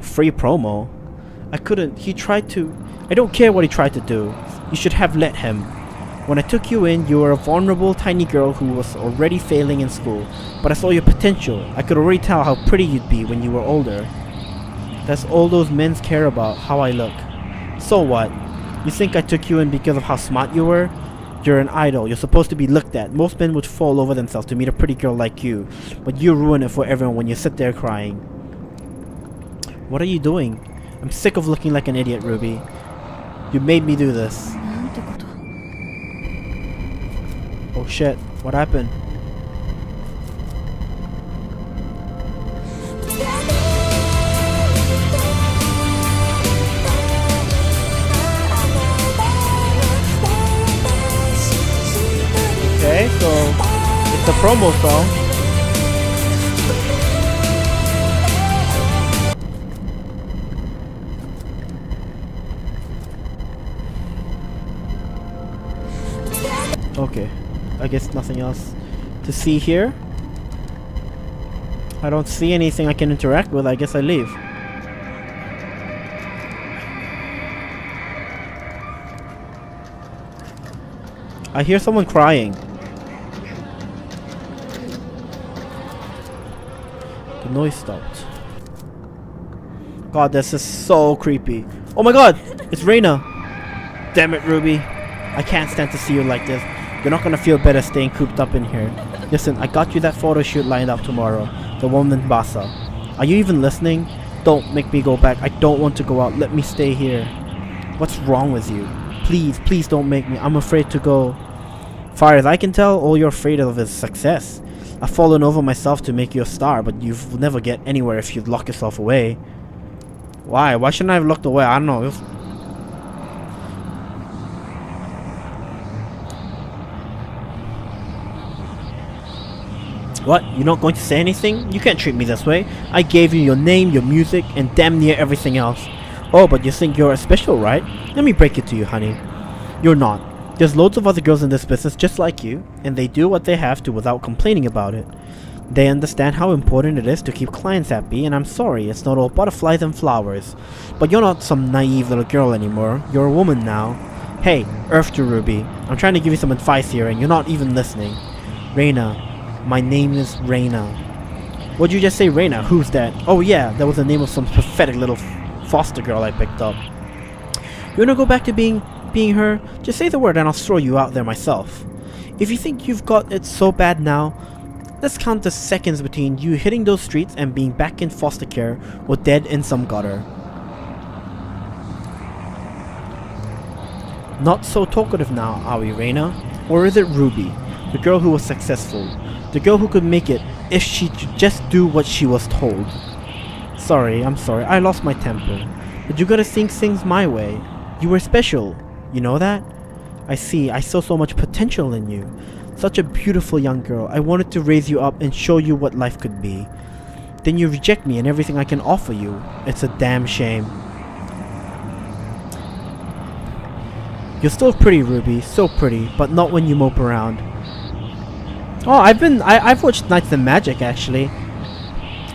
Free promo? I couldn't. He tried to... I don't care what he tried to do. You should have let him. When I took you in, you were a vulnerable tiny girl who was already failing in school. But I saw your potential. I could already tell how pretty you'd be when you were older. That's all those men care about, how I look. So what? You think I took you in because of how smart you were? You're an idol. You're supposed to be looked at. Most men would fall over themselves to meet a pretty girl like you. But you ruin it for everyone when you sit there crying. What are you doing? I'm sick of looking like an idiot, Ruby. You made me do this. Oh shit, what happened? Okay, so it's a promo song. Okay, I guess nothing else to see here. I don't see anything I can interact with. I guess I leave. I hear someone crying. The noise stopped. God, this is so creepy. Oh my god, it's Reina. Damn it, Ruby. I can't stand to see you like this. You're not gonna feel better staying cooped up in here. Listen, I got you that photo shoot lined up tomorrow. The one with Basa. Are you even listening? Don't make me go back. I don't want to go out. Let me stay here. What's wrong with you? Please, please don't make me. I'm afraid to go. Far as I can tell, all you're afraid of is success. I've fallen over myself to make you a star, but you'll never get anywhere if you lock yourself away. Why? Why shouldn't I have locked away? I don't know. What? You're not going to say anything? You can't treat me this way. I gave you your name, your music, and damn near everything else. Oh, but you think you're special, right? Let me break it to you, honey. You're not. There's loads of other girls in this business just like you, and they do what they have to without complaining about it. They understand how important it is to keep clients happy, and I'm sorry, it's not all butterflies and flowers. But you're not some naive little girl anymore. You're a woman now. Hey, Earth to Ruby. I'm trying to give you some advice here, and you're not even listening. Reina. My name is Reina. What'd you just say, Reina? Who's that? Oh yeah, that was the name of some pathetic little foster girl I picked up. You wanna go back to being her? Just say the word and I'll throw you out there myself. If you think you've got it so bad now, let's count the seconds between you hitting those streets and being back in foster care or dead in some gutter. Not so talkative now, are we, Reina? Or is it Ruby, the girl who was successful? The girl who could make it if she could just do what she was told. I'm sorry, I lost my temper. But you gotta think things my way. You were special, you know that? I see, I saw so much potential in you. Such a beautiful young girl. I wanted to raise you up and show you what life could be. Then you reject me and everything I can offer you. It's a damn shame. You're still pretty, Ruby, so pretty, but not when you mope around. Oh, I've watched Knights and Magic actually.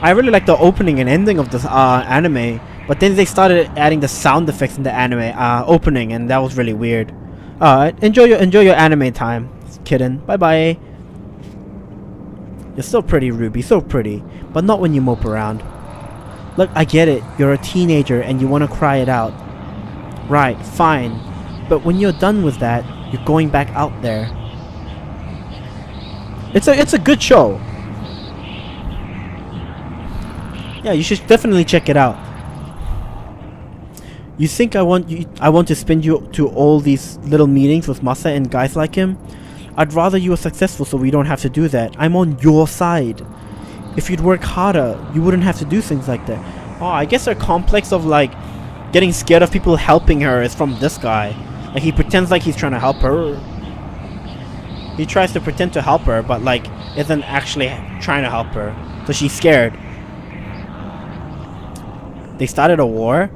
I really like the opening and ending of this anime, but then they started adding the sound effects in the anime opening, and that was really weird. Enjoy your anime time, kitten. Bye bye. You're still pretty, Ruby, so pretty, but not when you mope around. Look, I get it. You're a teenager and you want to cry it out. Right, fine. But when you're done with that, you're going back out there. It's a good show. Yeah, you should definitely check it out. You think I want to spend you to all these little meetings with Masa and guys like him? I'd rather you were successful so we don't have to do that. I'm on your side. If you'd work harder, you wouldn't have to do things like that. Oh, I guess her complex of like getting scared of people helping her is from this guy. Like he pretends like he's trying to help her. He tries to pretend to help her, but like isn't actually trying to help her. So she's scared. They started a war?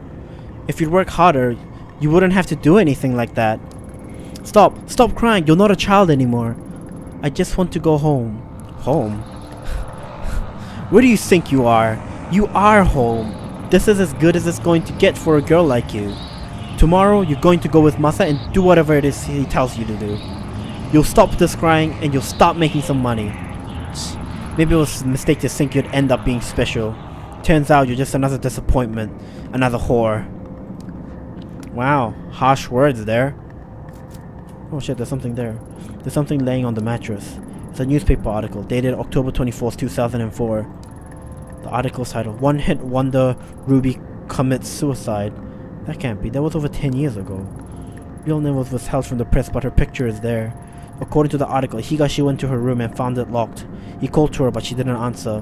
If you'd work harder, you wouldn't have to do anything like that. Stop crying, you're not a child anymore. I just want to go home. Home? Where do you think you are? You are home. This is as good as it's going to get for a girl like you. Tomorrow, you're going to go with Masa and do whatever it is he tells you to do. You'll stop this crying and you'll stop making some money. Maybe it was a mistake to think you'd end up being special. Turns out you're just another disappointment. Another whore. Wow, harsh words there. Oh shit, there's something there. There's something laying on the mattress. It's a newspaper article dated October 24th, 2004. The article's titled, One Hit Wonder Ruby Commits Suicide. That can't be, that was over 10 years ago. Real name was withheld from the press, but her picture is there. According to the article, Higashi went to her room and found it locked. He called to her, but she didn't answer.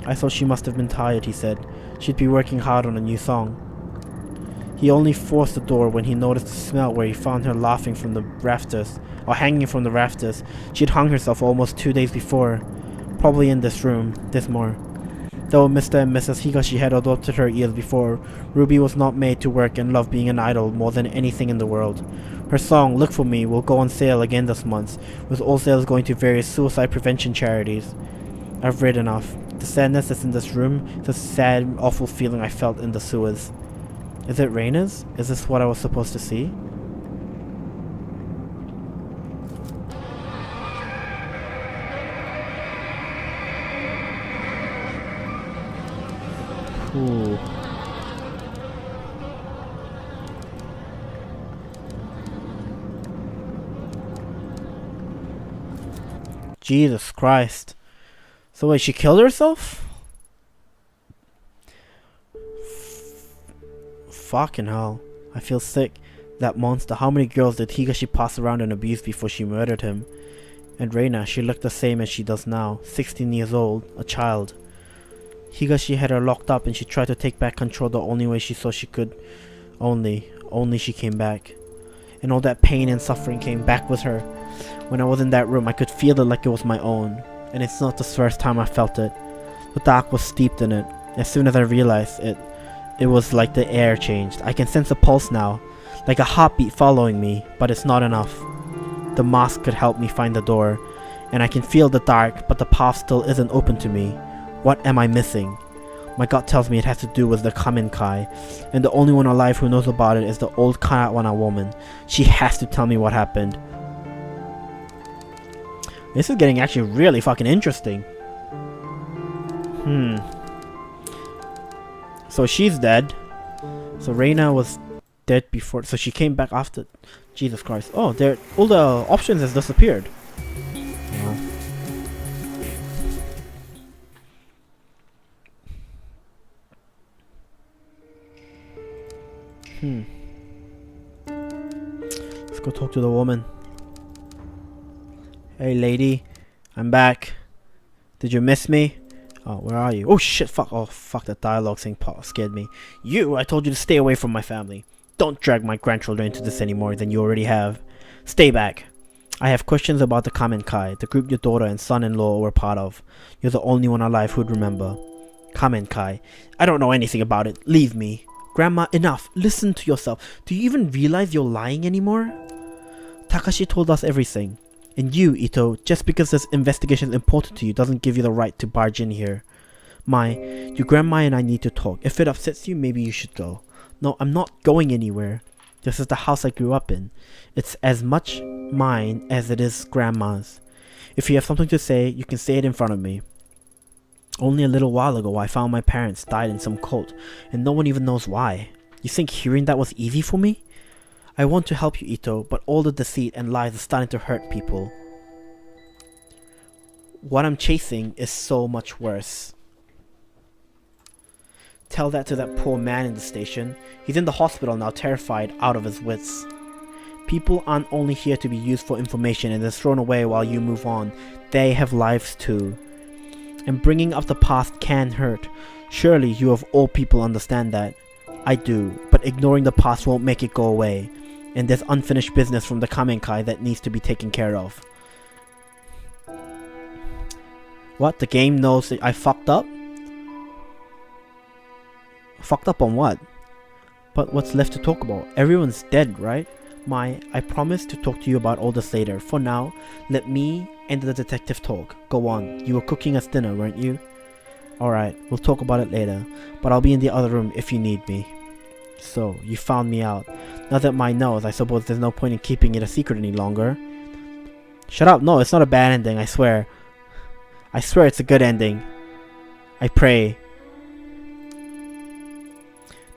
I thought she must have been tired, he said. She'd be working hard on a new song. He only forced the door when he noticed the smell where he found her laughing from the rafters, or hanging from the rafters. She'd hung herself almost 2 days before. Probably in this room. There's more. Though Mr. and Mrs. Higashi had adopted her years before, Ruby was not made to work and loved being an idol more than anything in the world. Her song, Look For Me, will go on sale again this month, with all sales going to various suicide prevention charities. I've read enough. The sadness that's in this room is the sad, awful feeling I felt in the sewers. Is it Reina's? Is this what I was supposed to see? Ooh. Jesus Christ. So wait, she killed herself? Fucking hell. I feel sick. That monster. How many girls did Higashi pass around and abuse before she murdered him? And Reina, she looked the same as she does now. 16 years old. A child. Higashi had her locked up and she tried to take back control the only way she saw she could. Only she came back. And all that pain and suffering came back with her. When I was in that room, I could feel it like it was my own. And it's not the first time I felt it. The dark was steeped in it. As soon as I realized it, it was like the air changed. I can sense a pulse now, like a heartbeat following me, but it's not enough. The mask could help me find the door, And I can feel the dark, but the path still isn't open to me. What am I missing? My gut tells me it has to do with the Kamenkai, and the only one alive who knows about it is the old Kanawana woman. She has to tell me what happened. This is getting actually really fucking interesting. So she's dead. So Reina was dead before, so she came back after. Jesus Christ. Oh, all the options has disappeared. Let's go talk to the woman. Hey lady, I'm back. Did you miss me? Oh, where are you? Oh shit, fuck. Oh fuck, that dialogue thing scared me. I told you to stay away from my family. Don't drag my grandchildren into this any more than you already have. Stay back. I have questions about the Kamenkai, the group your daughter and son-in-law were part of. You're the only one alive who'd remember. Kamenkai. I don't know anything about it. Leave me. Grandma, enough. Listen to yourself. Do you even realize you're lying anymore? Takashi told us everything. And you, Ito, just because this investigation is important to you doesn't give you the right to barge in here. Your grandma and I need to talk. If it upsets you, maybe you should go. No, I'm not going anywhere. This is the house I grew up in. It's as much mine as it is grandma's. If you have something to say, you can say it in front of me. Only a little while ago, I found my parents died in some cult, and no one even knows why. You think hearing that was easy for me? I want to help you, Ito, but all the deceit and lies are starting to hurt people. What I'm chasing is so much worse. Tell that to that poor man in the station. He's in the hospital now, terrified, out of his wits. People aren't only here to be used for information and then thrown away while you move on. They have lives too. And bringing up the past can hurt. Surely you of all people understand that. I do, but ignoring the past won't make it go away. And there's unfinished business from the Kamenkai that needs to be taken care of. What? The game knows that I fucked up? Fucked up on what? But what's left to talk about? Everyone's dead, right? I promise to talk to you about all this later. For now, let me and the detective talk. Go on. You were cooking us dinner, weren't you? Alright, we'll talk about it later. But I'll be in the other room if you need me. So, you found me out. Now that Mai knows, I suppose there's no point in keeping it a secret any longer. Shut up. No, it's not a bad ending, I swear. I swear it's a good ending. I pray.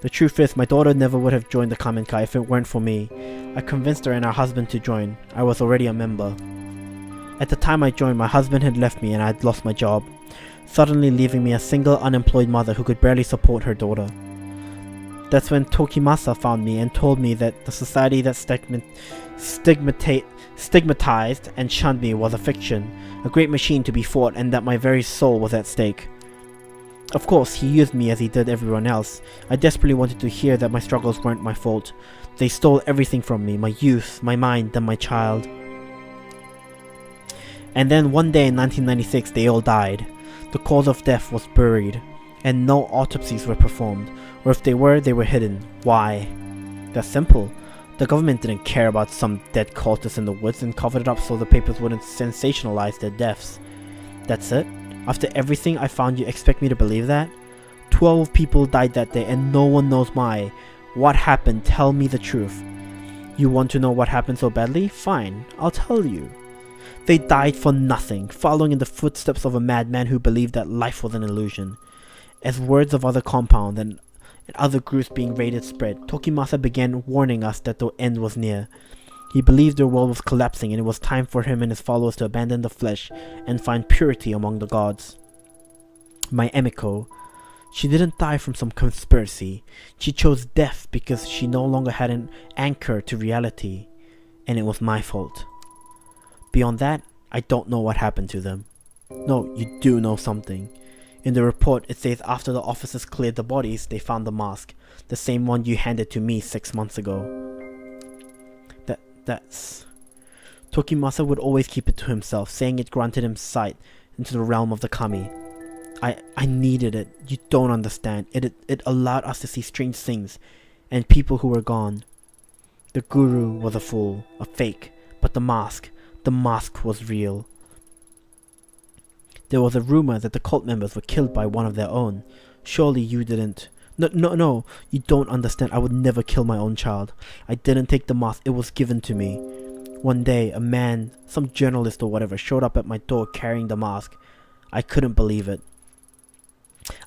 The truth is, my daughter never would have joined the Kamenkai if it weren't for me. I convinced her and her husband to join. I was already a member. At the time I joined, my husband had left me and I had lost my job, suddenly leaving me a single unemployed mother who could barely support her daughter. That's when Tokimasa found me and told me that the society that stigmatized and shunned me was a fiction, a great machine to be fought, and that my very soul was at stake. Of course, he used me as he did everyone else. I desperately wanted to hear that my struggles weren't my fault. They stole everything from me, my youth, my mind, and my child. And then one day in 1996, they all died. The cause of death was buried, and no autopsies were performed, or if they were hidden. Why? That's simple. The government didn't care about some dead cultists in the woods and covered it up so the papers wouldn't sensationalize their deaths. That's it? After everything I found, you expect me to believe that? 12 people died that day and no one knows why. What happened? Tell me the truth. You want to know what happened so badly? Fine, I'll tell you. They died for nothing, following in the footsteps of a madman who believed that life was an illusion. As words of other compound and other groups being raided spread, Tokimasa began warning us that the end was near. He believed the world was collapsing and it was time for him and his followers to abandon the flesh and find purity among the gods. My Emiko, she didn't die from some conspiracy. She chose death because she no longer had an anchor to reality, and it was my fault. Beyond that, I don't know what happened to them. No, you do know something. In the report, it says after the officers cleared the bodies, they found the mask, the same one you handed to me 6 months ago. That's... Tokimasa would always keep it to himself, saying it granted him sight into the realm of the kami. I needed it. You don't understand. It allowed us to see strange things, and people who were gone. The guru was a fool, a fake, but the mask was real. There was a rumor that the cult members were killed by one of their own. Surely you didn't. No, you don't understand. I would never kill my own child. I didn't take the mask, it was given to me. One day, a man, some journalist or whatever, showed up at my door carrying the mask. I couldn't believe it.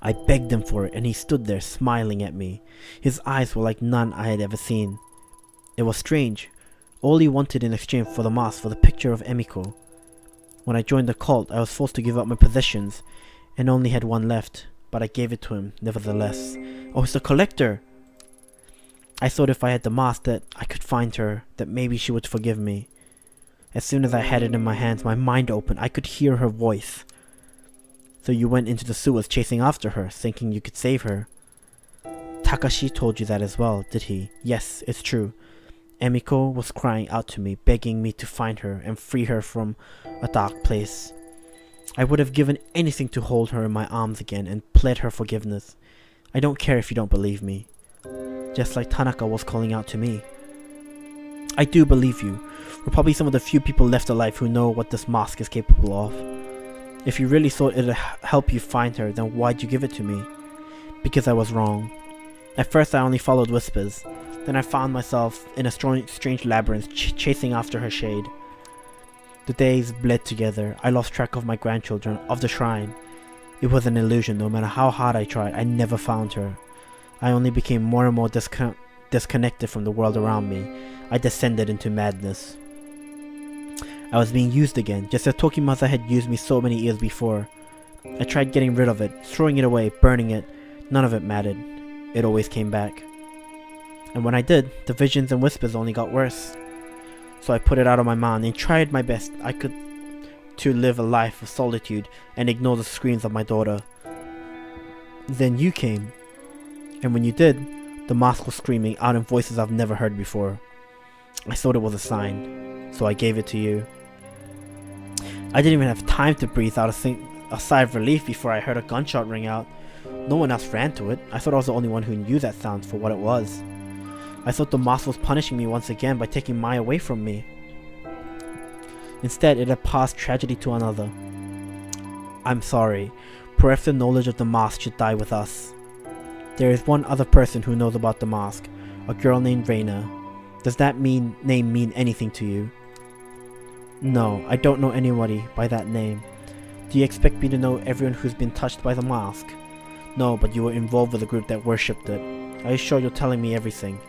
I begged him for it, and he stood there smiling at me. His eyes were like none I had ever seen. It was strange. All he wanted in exchange for the mask was a picture of Emiko. When I joined the cult, I was forced to give up my possessions, and only had one left, but I gave it to him, nevertheless. Oh, it's the collector! I thought if I had the mask that I could find her, that maybe she would forgive me. As soon as I had it in my hands, my mind opened. I could hear her voice. So you went into the sewers chasing after her, thinking you could save her. Takashi told you that as well, did he? Yes, it's true. Emiko was crying out to me, begging me to find her and free her from a dark place. I would have given anything to hold her in my arms again and pled her forgiveness. I don't care if you don't believe me. Just like Tanaka was calling out to me. I do believe you. We're probably some of the few people left alive who know what this mask is capable of. If you really thought it'd help you find her, then why'd you give it to me? Because I was wrong. At first I only followed whispers. Then I found myself in a strange labyrinth chasing after her shade. The days bled together. I lost track of my grandchildren, of the shrine. It was an illusion. No matter how hard I tried, I never found her. I only became more and more disconnected from the world around me. I descended into madness. I was being used again, just as Tokimaza had used me so many years before. I tried getting rid of it, throwing it away, burning it. None of it mattered. It always came back. And when I did, the visions and whispers only got worse. So I put it out of my mind and tried my best I could to live a life of solitude and ignore the screams of my daughter. Then you came. And when you did, the mask was screaming out in voices I've never heard before. I thought it was a sign, so I gave it to you. I didn't even have time to breathe out a sigh of relief before I heard a gunshot ring out. No one else ran to it. I thought I was the only one who knew that sound for what it was. I thought the mask was punishing me once again by taking Mai away from me. Instead, it had passed tragedy to another. I'm sorry. Perhaps the knowledge of the mask should die with us. There is one other person who knows about the mask, a girl named Reina. Does that name mean anything to you? No, I don't know anybody by that name. Do you expect me to know everyone who's been touched by the mask? No, but you were involved with a group that worshipped it. Are you sure you're telling me everything?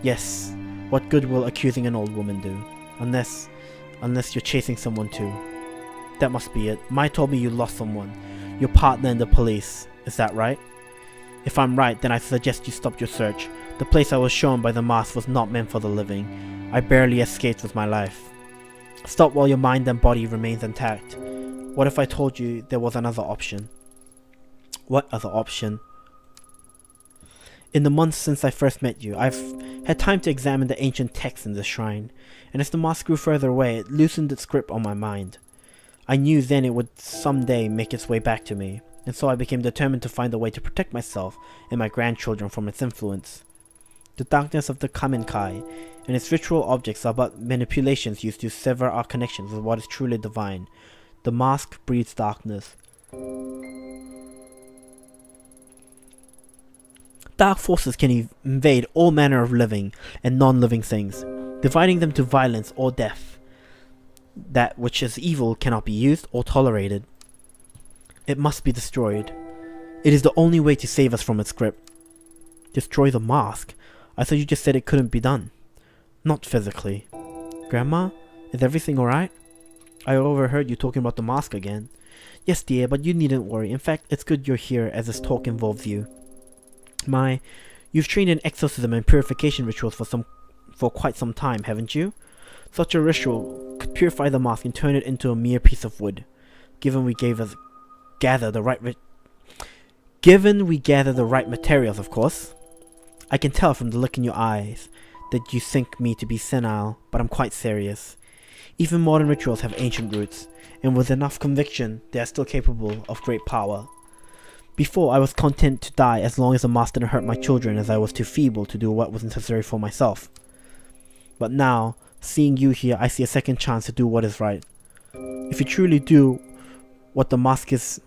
Yes. What good will accusing an old woman do? Unless you're chasing someone too. That must be it. Mai told me you lost someone. Your partner in the police. Is that right? If I'm right, then I suggest you stop your search. The place I was shown by the mask was not meant for the living. I barely escaped with my life. Stop while your mind and body remains intact. What if I told you there was another option? What other option? In the months since I first met you, I've had time to examine the ancient texts in the shrine, and as the mask grew further away, it loosened its grip on my mind. I knew then it would someday make its way back to me, and so I became determined to find a way to protect myself and my grandchildren from its influence. The darkness of the Kamenkai and its ritual objects are but manipulations used to sever our connections with what is truly divine. The mask breeds darkness. Dark forces can invade all manner of living and non-living things, dividing them to violence or death. That which is evil cannot be used or tolerated. It must be destroyed. It is the only way to save us from its grip. Destroy the mask? I thought you just said it couldn't be done. Not physically. Grandma, is everything alright? I overheard you talking about the mask again. Yes, dear, but you needn't worry. In fact, it's good you're here as this talk involves you. Mai, you've trained in exorcism and purification rituals for quite some time, haven't you? Such a ritual could purify the mask and turn it into a mere piece of wood. Given we gather the right materials, of course. I can tell from the look in your eyes that you think me to be senile, but I'm quite serious. Even modern rituals have ancient roots, and with enough conviction, they are still capable of great power. Before, I was content to die as long as the mask didn't hurt my children, as I was too feeble to do what was necessary for myself. But now, seeing you here, I see a second chance to do what is right. If you truly do what the mosque is,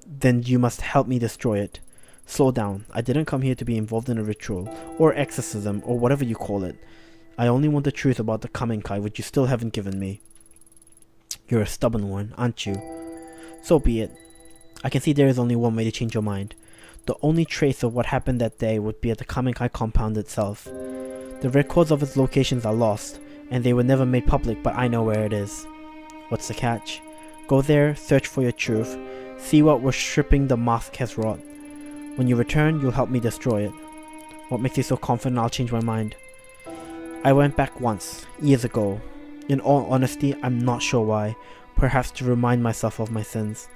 then you must help me destroy it. Slow down. I didn't come here to be involved in a ritual, or exorcism, or whatever you call it. I only want the truth about the Kamenkai, which you still haven't given me. You're a stubborn one, aren't you? So be it. I can see there is only one way to change your mind. The only trace of what happened that day would be at the Kamenkai compound itself. The records of its locations are lost, and they were never made public, but I know where it is. What's the catch? Go there, search for your truth, see what worshipping the mosque has wrought. When you return, you'll help me destroy it. What makes you so confident I'll change my mind? I went back once, years ago. In all honesty, I'm not sure why. Perhaps to remind myself of my sins.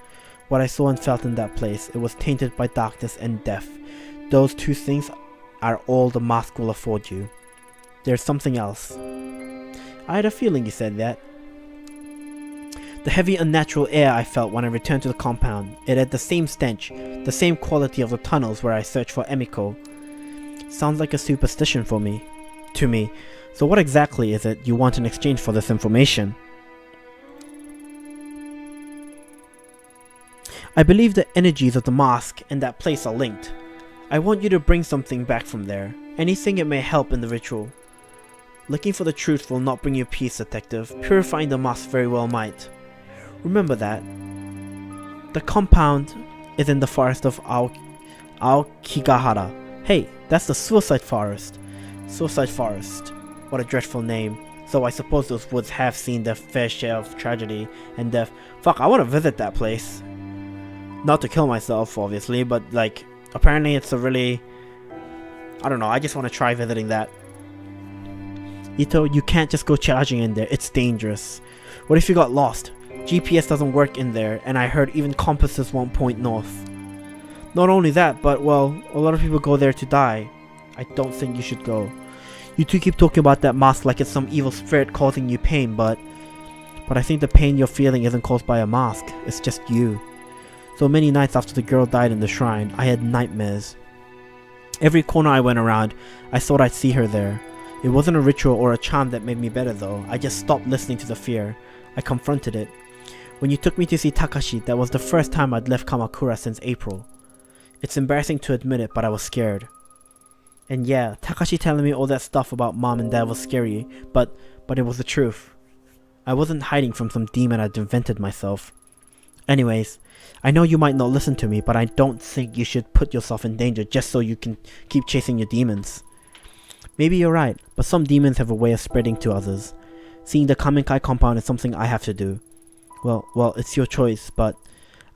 What I saw and felt in that place, it was tainted by darkness and death. Those two things are all the mosque will afford you. There's something else. I had a feeling you said that. The heavy unnatural air I felt when I returned to the compound, it had the same stench, the same quality of the tunnels where I searched for Emiko. Sounds like a superstition to me. So what exactly is it you want in exchange for this information? I believe the energies of the mosque and that place are linked. I want you to bring something back from there, anything it may help in the ritual. Looking for the truth will not bring you peace, detective. Purifying the mosque very well might. Remember that. The compound is in the forest of Aokigahara. Hey, that's the Suicide Forest. Suicide Forest. What a dreadful name. So I suppose those woods have seen their fair share of tragedy and death. Fuck, I want to visit that place. Not to kill myself, obviously, but like, apparently it's a really... I don't know, I just want to try visiting that. Ito, you can't just go charging in there, it's dangerous. What if you got lost? GPS doesn't work in there, and I heard even compasses won't point north. Not only that, but well, a lot of people go there to die. I don't think you should go. You two keep talking about that mosque like it's some evil spirit causing you pain, but I think the pain you're feeling isn't caused by a mosque, it's just you. So many nights after the girl died in the shrine, I had nightmares. Every corner I went around, I thought I'd see her there. It wasn't a ritual or a charm that made me better though, I just stopped listening to the fear. I confronted it. When you took me to see Takashi, that was the first time I'd left Kamakura since April. It's embarrassing to admit it, but I was scared. And yeah, Takashi telling me all that stuff about mom and dad was scary, but it was the truth. I wasn't hiding from some demon I'd invented myself. Anyways, I know you might not listen to me, but I don't think you should put yourself in danger just so you can keep chasing your demons. Maybe you're right, but some demons have a way of spreading to others. Seeing the Kamenkai compound is something I have to do. Well, it's your choice, but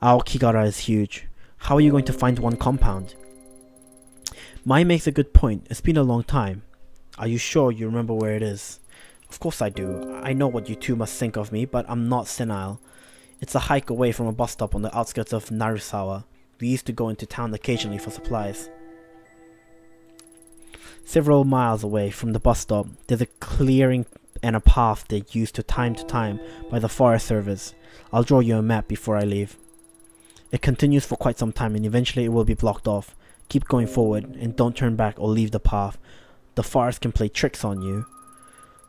Aokigahara is huge. How are you going to find one compound? Mai makes a good point. It's been a long time. Are you sure you remember where it is? Of course I do. I know what you two must think of me, but I'm not senile. It's a hike away from a bus stop on the outskirts of Narusawa. We used to go into town occasionally for supplies. Several miles away from the bus stop, there's a clearing and a path they use to time by the Forest Service. I'll draw you a map before I leave. It continues for quite some time and eventually it will be blocked off. Keep going forward and don't turn back or leave the path. The forest can play tricks on you.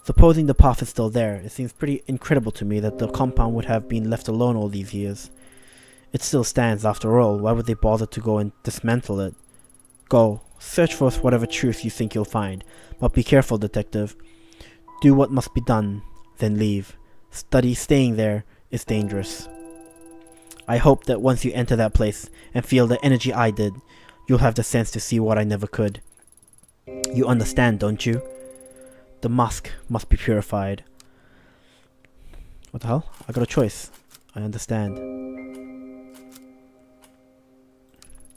Supposing the path is still there, it seems pretty incredible to me that the compound would have been left alone all these years. It still stands after all, why would they bother to go and dismantle it? Go, search for whatever truth you think you'll find, but be careful, detective. Do what must be done, then leave. Staying there is dangerous. I hope that once you enter that place and feel the energy I did, you'll have the sense to see what I never could. You understand, don't you? The mosque must be purified. What the hell? I got a choice. I understand.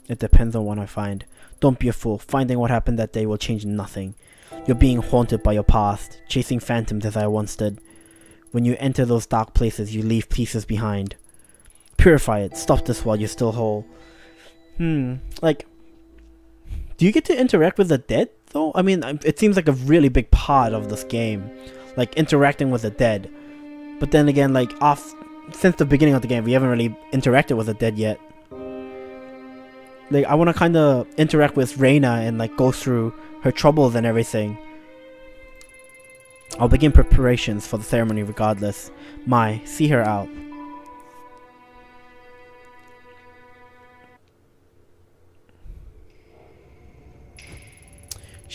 It depends on what I find. Don't be a fool. Finding what happened that day will change nothing. You're being haunted by your past, chasing phantoms as I once did. When you enter those dark places, you leave pieces behind. Purify it. Stop this while you're still whole. Like, do you get to interact with the dead, though? I mean, it seems like a really big part of this game. Like, interacting with the dead. But then again, like, since the beginning of the game, we haven't really interacted with the dead yet. Like, I want to kind of interact with Reina and, like, go through her troubles and everything. I'll begin preparations for the ceremony regardless. Mai, see her out.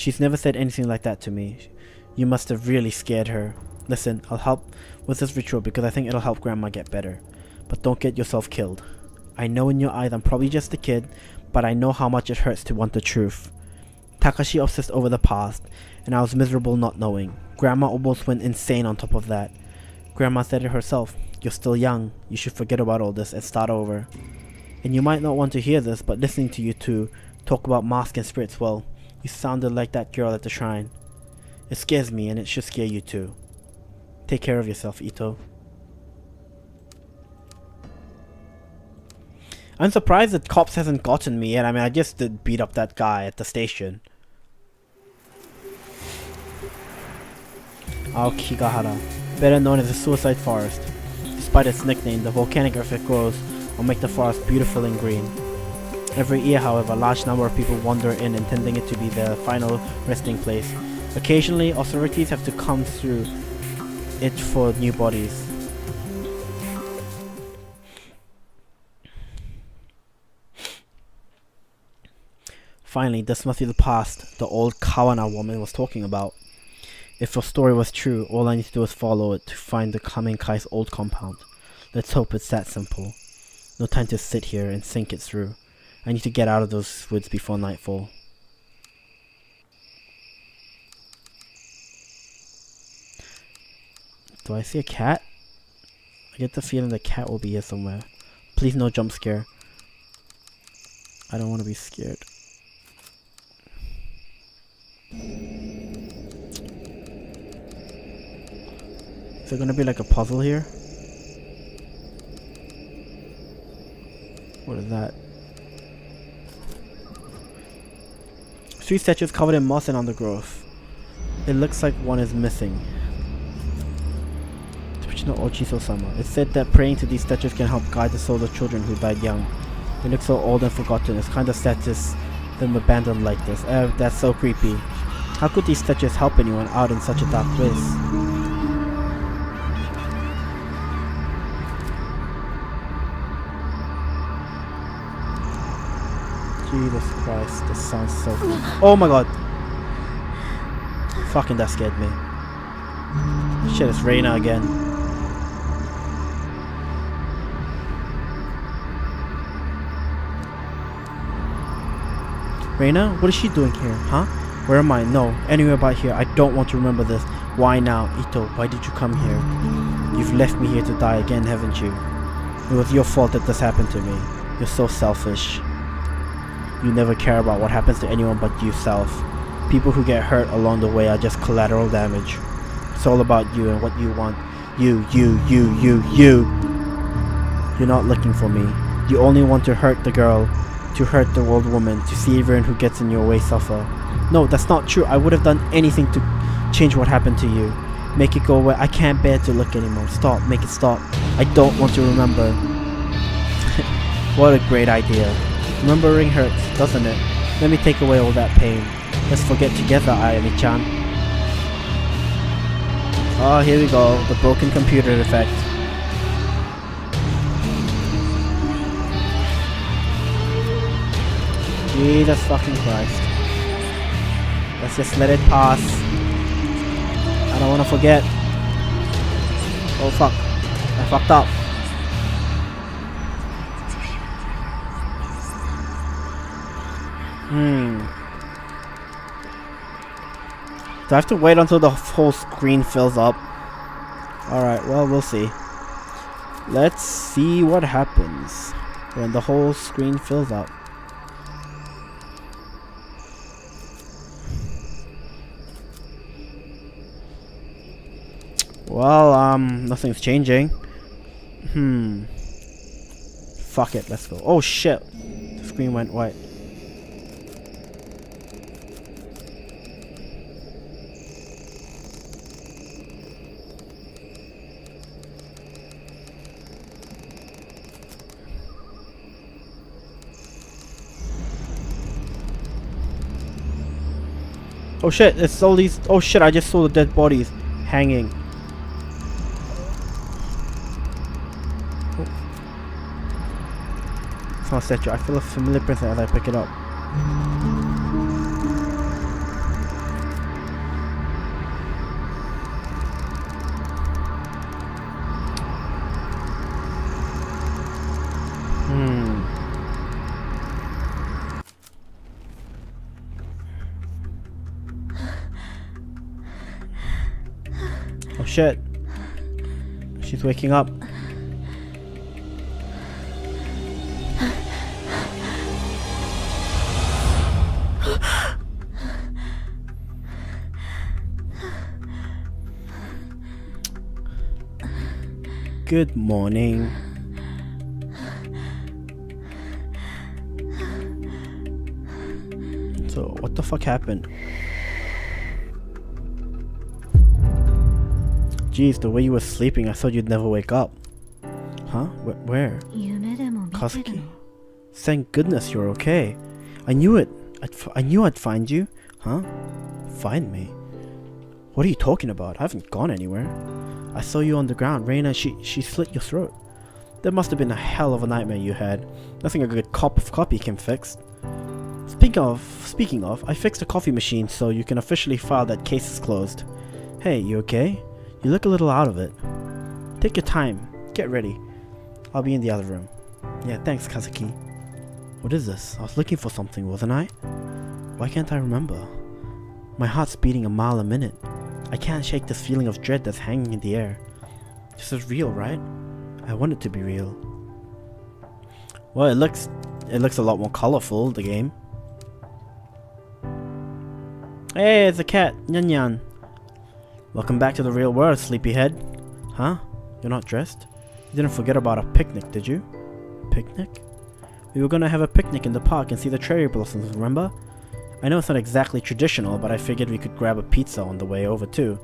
She's never said anything like that to me. You must have really scared her. Listen, I'll help with this ritual because I think it'll help Grandma get better. But don't get yourself killed. I know in your eyes I'm probably just a kid, but I know how much it hurts to want the truth. Takashi obsessed over the past, and I was miserable not knowing. Grandma almost went insane on top of that. Grandma said it herself. You're still young. You should forget about all this and start over. And you might not want to hear this, but listening to you two talk about masks and spirits, well, you sounded like that girl at the shrine. It scares me, and it should scare you too. Take care of yourself, Ito. I'm surprised that cops hasn't gotten me yet. I mean, I just did beat up that guy at the station. Aokigahara, better known as the Suicide Forest. Despite its nickname, the volcanic earth it grows will make the forest beautiful and green. Every year, however, a large number of people wander in, intending it to be their final resting place. Occasionally, authorities have to come through it for new bodies. Finally, this must be the past the old Kawana woman was talking about. If her story was true, all I need to do is follow it to find the Kamenkai's old compound. Let's hope it's that simple. No time to sit here and think it through. I need to get out of those woods before nightfall. Do I see a cat? I get the feeling the cat will be here somewhere. Please no jump scare. I don't want to be scared. Is there gonna be like a puzzle here? What is that? 3 statues covered in moss and undergrowth. It looks like one is missing. Traditional Ochiso-sama. It's said that praying to these statues can help guide the souls of children who died young. They look so old and forgotten. It's kind of sad to see them abandoned like this. That's so creepy. How could these statues help anyone out in such a dark place? Jesus Christ, this sounds so cool. Oh my god! Fucking that scared me. Shit, it's Reina again. Reina? What is she doing here, huh? Where am I? No, anywhere but here. I don't want to remember this. Why now? Ito, why did you come here? You've left me here to die again, haven't you? It was your fault that this happened to me. You're so selfish. You never care about what happens to anyone but yourself. People who get hurt along the way are just collateral damage. It's all about you and what you want. You. You're not looking for me. You only want to hurt the girl, to hurt the old woman, to see everyone who gets in your way suffer. No, that's not true. I would have done anything to change what happened to you. Make it go away. I can't bear to look anymore. Stop. Make it stop. I don't want to remember. What a great idea. Remembering hurts, doesn't it? Let me take away all that pain. Let's forget together, Ayami-chan. Oh, here we go. The broken computer effect. Jesus fucking Christ. Let's just let it pass. I don't want to forget. Oh fuck. I fucked up. Do I have to wait until the whole screen fills up? Alright, well, we'll see. Let's see what happens when the whole screen fills up. Well, nothing's changing. Fuck it, let's go. Oh shit! The screen went white. Oh shit, it's all these. Oh shit, I just saw the dead bodies hanging. Oh. It's not a statue. I feel a familiar presence as I pick it up. Oh shit. She's waking up. Good morning. So, what the fuck happened? Jeez, the way you were sleeping, I thought you'd never wake up. Huh? Where? Kazuki? Thank goodness you're okay. I knew it. I knew I'd find you. Huh? Find me? What are you talking about? I haven't gone anywhere. I saw you on the ground. Reina, she slit your throat. That must have been a hell of a nightmare you had. Nothing a good cup of coffee can fix. Speaking of, I fixed the coffee machine so you can officially file that case is closed. Hey, you okay? You look a little out of it. Take your time. Get ready. I'll be in the other room. Yeah, thanks, Kazuki. What is this? I was looking for something, wasn't I? Why can't I remember? My heart's beating a mile a minute. I can't shake this feeling of dread that's hanging in the air. This is real, right? I want it to be real. Well, it looks a lot more colorful, the game. Hey, it's a cat. Nyan Nyan. Welcome back to the real world, sleepyhead. Huh? You're not dressed? You didn't forget about a picnic, did you? Picnic? We were gonna have a picnic in the park and see the cherry blossoms, remember? I know it's not exactly traditional, but I figured we could grab a pizza on the way over too.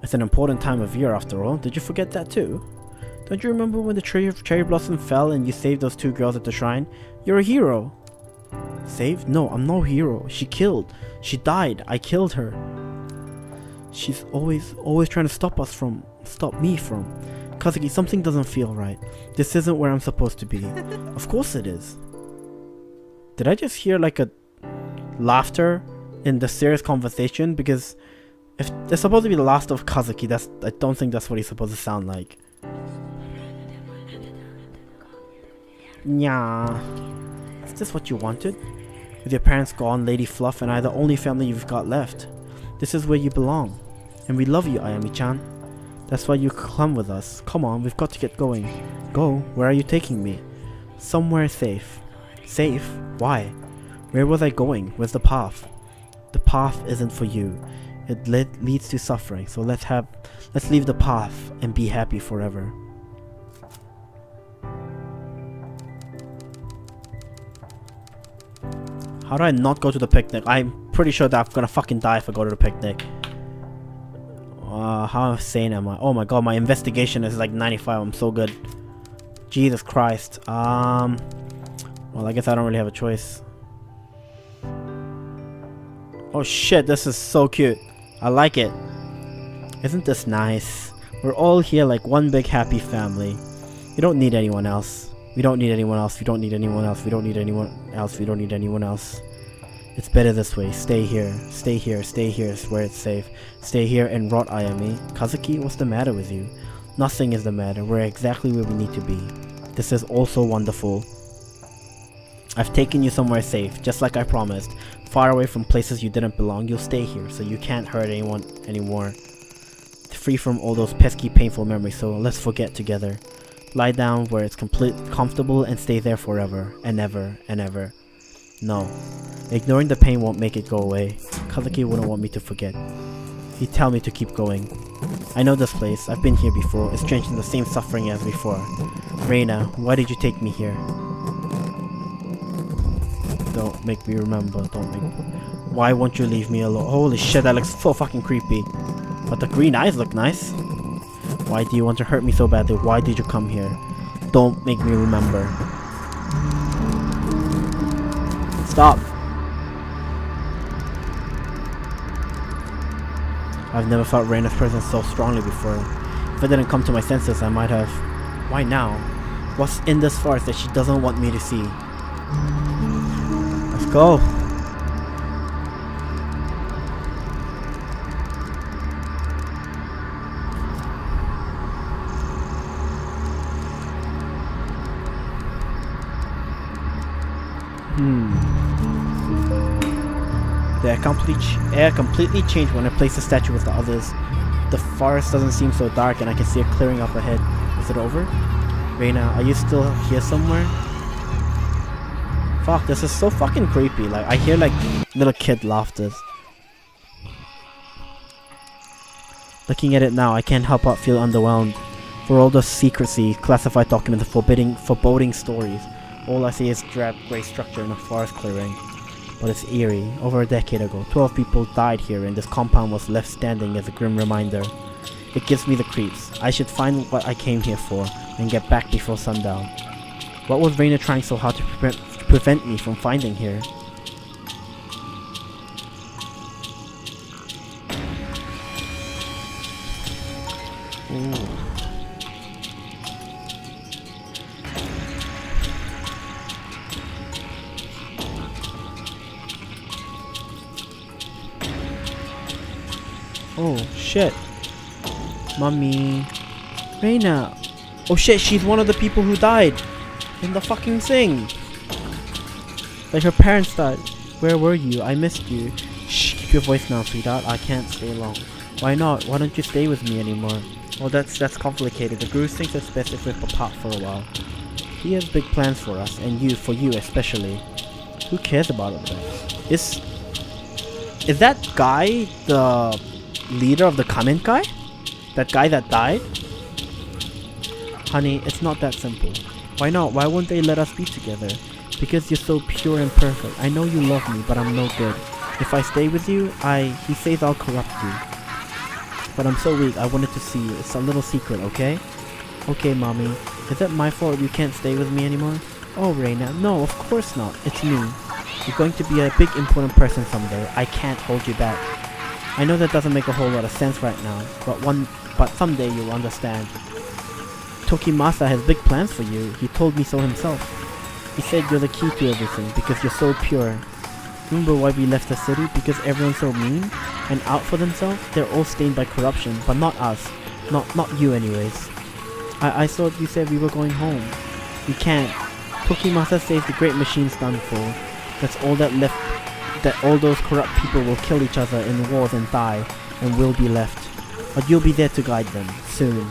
It's an important time of year after all. Did you forget that too? Don't you remember when the cherry blossom fell and you saved those two girls at the shrine? You're a hero! Saved? No, I'm no hero. She killed. She died. I killed her. She's always trying to stop me from. Kazuki, something doesn't feel right. This isn't where I'm supposed to be. Of course it is. Did I just hear like a laughter in the serious conversation? Because if they're supposed to be the last of Kazuki, I don't think that's what he's supposed to sound like. Nya. Is this what you wanted? With your parents gone, Lady Fluff and I the only family you've got left. This is where you belong. And we love you, Ayami-chan. That's why you come with us. Come on, we've got to get going. Go? Where are you taking me? Somewhere safe. Safe? Why? Where was I going? Where's the path? The path isn't for you. It leads to suffering. So let's leave the path and be happy forever. How do I not go to the picnic? I'm pretty sure that I'm gonna fucking die if I go to the picnic. How insane am I? Oh my god, my investigation is like 95. I'm so good. Jesus Christ. Well, I guess I don't really have a choice. Oh shit, this is so cute. I like it. Isn't this nice? We're all here like one big happy family. We don't need anyone else. We don't need anyone else. We don't need anyone else. We don't need anyone else. We don't need anyone else. It's better this way. Stay here. Stay here. Stay here where it's safe. Stay here and rot Ayami. Kazuki, what's the matter with you? Nothing is the matter. We're exactly where we need to be. This is also wonderful. I've taken you somewhere safe, just like I promised. Far away from places you didn't belong. You'll stay here, so you can't hurt anyone anymore. Free from all those pesky, painful memories, so let's forget together. Lie down where it's comfortable and stay there forever, and ever, and ever. No. Ignoring the pain won't make it go away. Kazuki wouldn't want me to forget. He'd tell me to keep going. I know this place. I've been here before. It's drenched in the same suffering as before. Reina, why did you take me here? Don't make me remember. Why won't you leave me alone? Holy shit, that looks so fucking creepy. But the green eyes look nice. Why do you want to hurt me so badly? Why did you come here? Don't make me remember. Stop. I've never felt Reina's presence so strongly before. If I didn't come to my senses, I might have. Why now? What's in this forest that she doesn't want me to see? Let's go. The air completely changed when I placed the statue with the others. The forest doesn't seem so dark and I can see a clearing up ahead. Is it over? Reina, are you still here somewhere? Fuck, this is so fucking creepy. Like, I hear like little kid laughter. Looking at it now, I can't help but feel underwhelmed. For all the secrecy, classified documents, foreboding stories, all I see is drab grey structure in a forest clearing. But it's eerie. Over a decade ago, 12 people died here and this compound was left standing as a grim reminder. It gives me the creeps. I should find what I came here for and get back before sundown. What was Reina trying so hard to prevent me from finding here? Ooh. Oh shit. Mummy. Reina. Oh shit, she's one of the people who died in the fucking thing. Like her parents died. Where were you? I missed you. Shh, keep your voice now, sweetheart. I can't stay long. Why not? Why don't you stay with me anymore? Well, that's complicated. The Guru thinks it's best if we pop apart for a while. He has big plans for us, and for you especially. Who cares about all that? Is that guy the leader of the comment guy? That guy that died? Honey, it's not that simple. Why not? Why won't they let us be together? Because you're so pure and perfect. I know you love me, but I'm no good. If I stay with you, he says I'll corrupt you. But I'm so weak, I wanted to see you. It's a little secret, okay? Okay, mommy. Is it my fault you can't stay with me anymore? Oh, Reina, no, of course not. It's me. You're going to be a big important person someday. I can't hold you back. I know that doesn't make a whole lot of sense right now, but someday you'll understand. Tokimasa has big plans for you. He told me so himself. He said you're the key to everything because you're so pure. Remember why we left the city? Because everyone's so mean and out for themselves? They're all stained by corruption, but not us. Not you anyways. I thought you said we were going home. We can't. Tokimasa says the great machine's done for. That's all that left. That all those corrupt people will kill each other in wars and die, and we'll be left. But you'll be there to guide them, soon.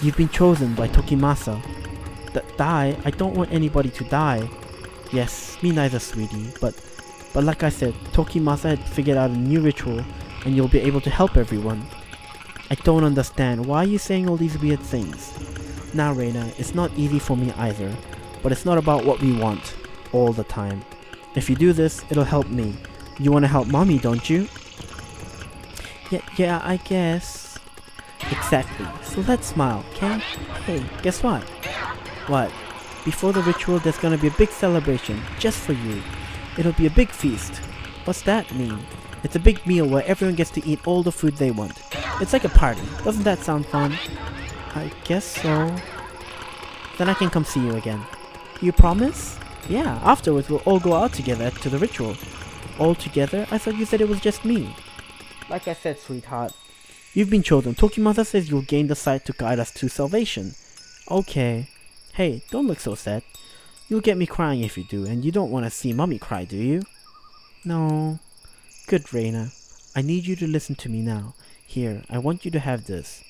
You've been chosen by Tokimasa. Die? I don't want anybody to die. Yes, me neither, sweetie, but like I said, Tokimasa had figured out a new ritual, and you'll be able to help everyone. I don't understand. Why are you saying all these weird things? Now, Reina, it's not easy for me either, but it's not about what we want, all the time. If you do this, it'll help me. You want to help mommy, don't you? Yeah, I guess. Exactly. So let's smile, okay? Hey, guess what? What? Before the ritual, there's gonna be a big celebration, just for you. It'll be a big feast. What's that mean? It's a big meal where everyone gets to eat all the food they want. It's like a party. Doesn't that sound fun? I guess so. Then I can come see you again. You promise? Yeah, afterwards we'll all go out together to the ritual. All together? I thought you said it was just me. Like I said, sweetheart, you've been chosen. Tokimasa says you'll gain the sight to guide us to salvation. Okay. Hey, don't look so sad. You'll get me crying if you do, and you don't want to see mommy cry, do you? No. Good, Reina. I need you to listen to me now. Here, I want you to have this.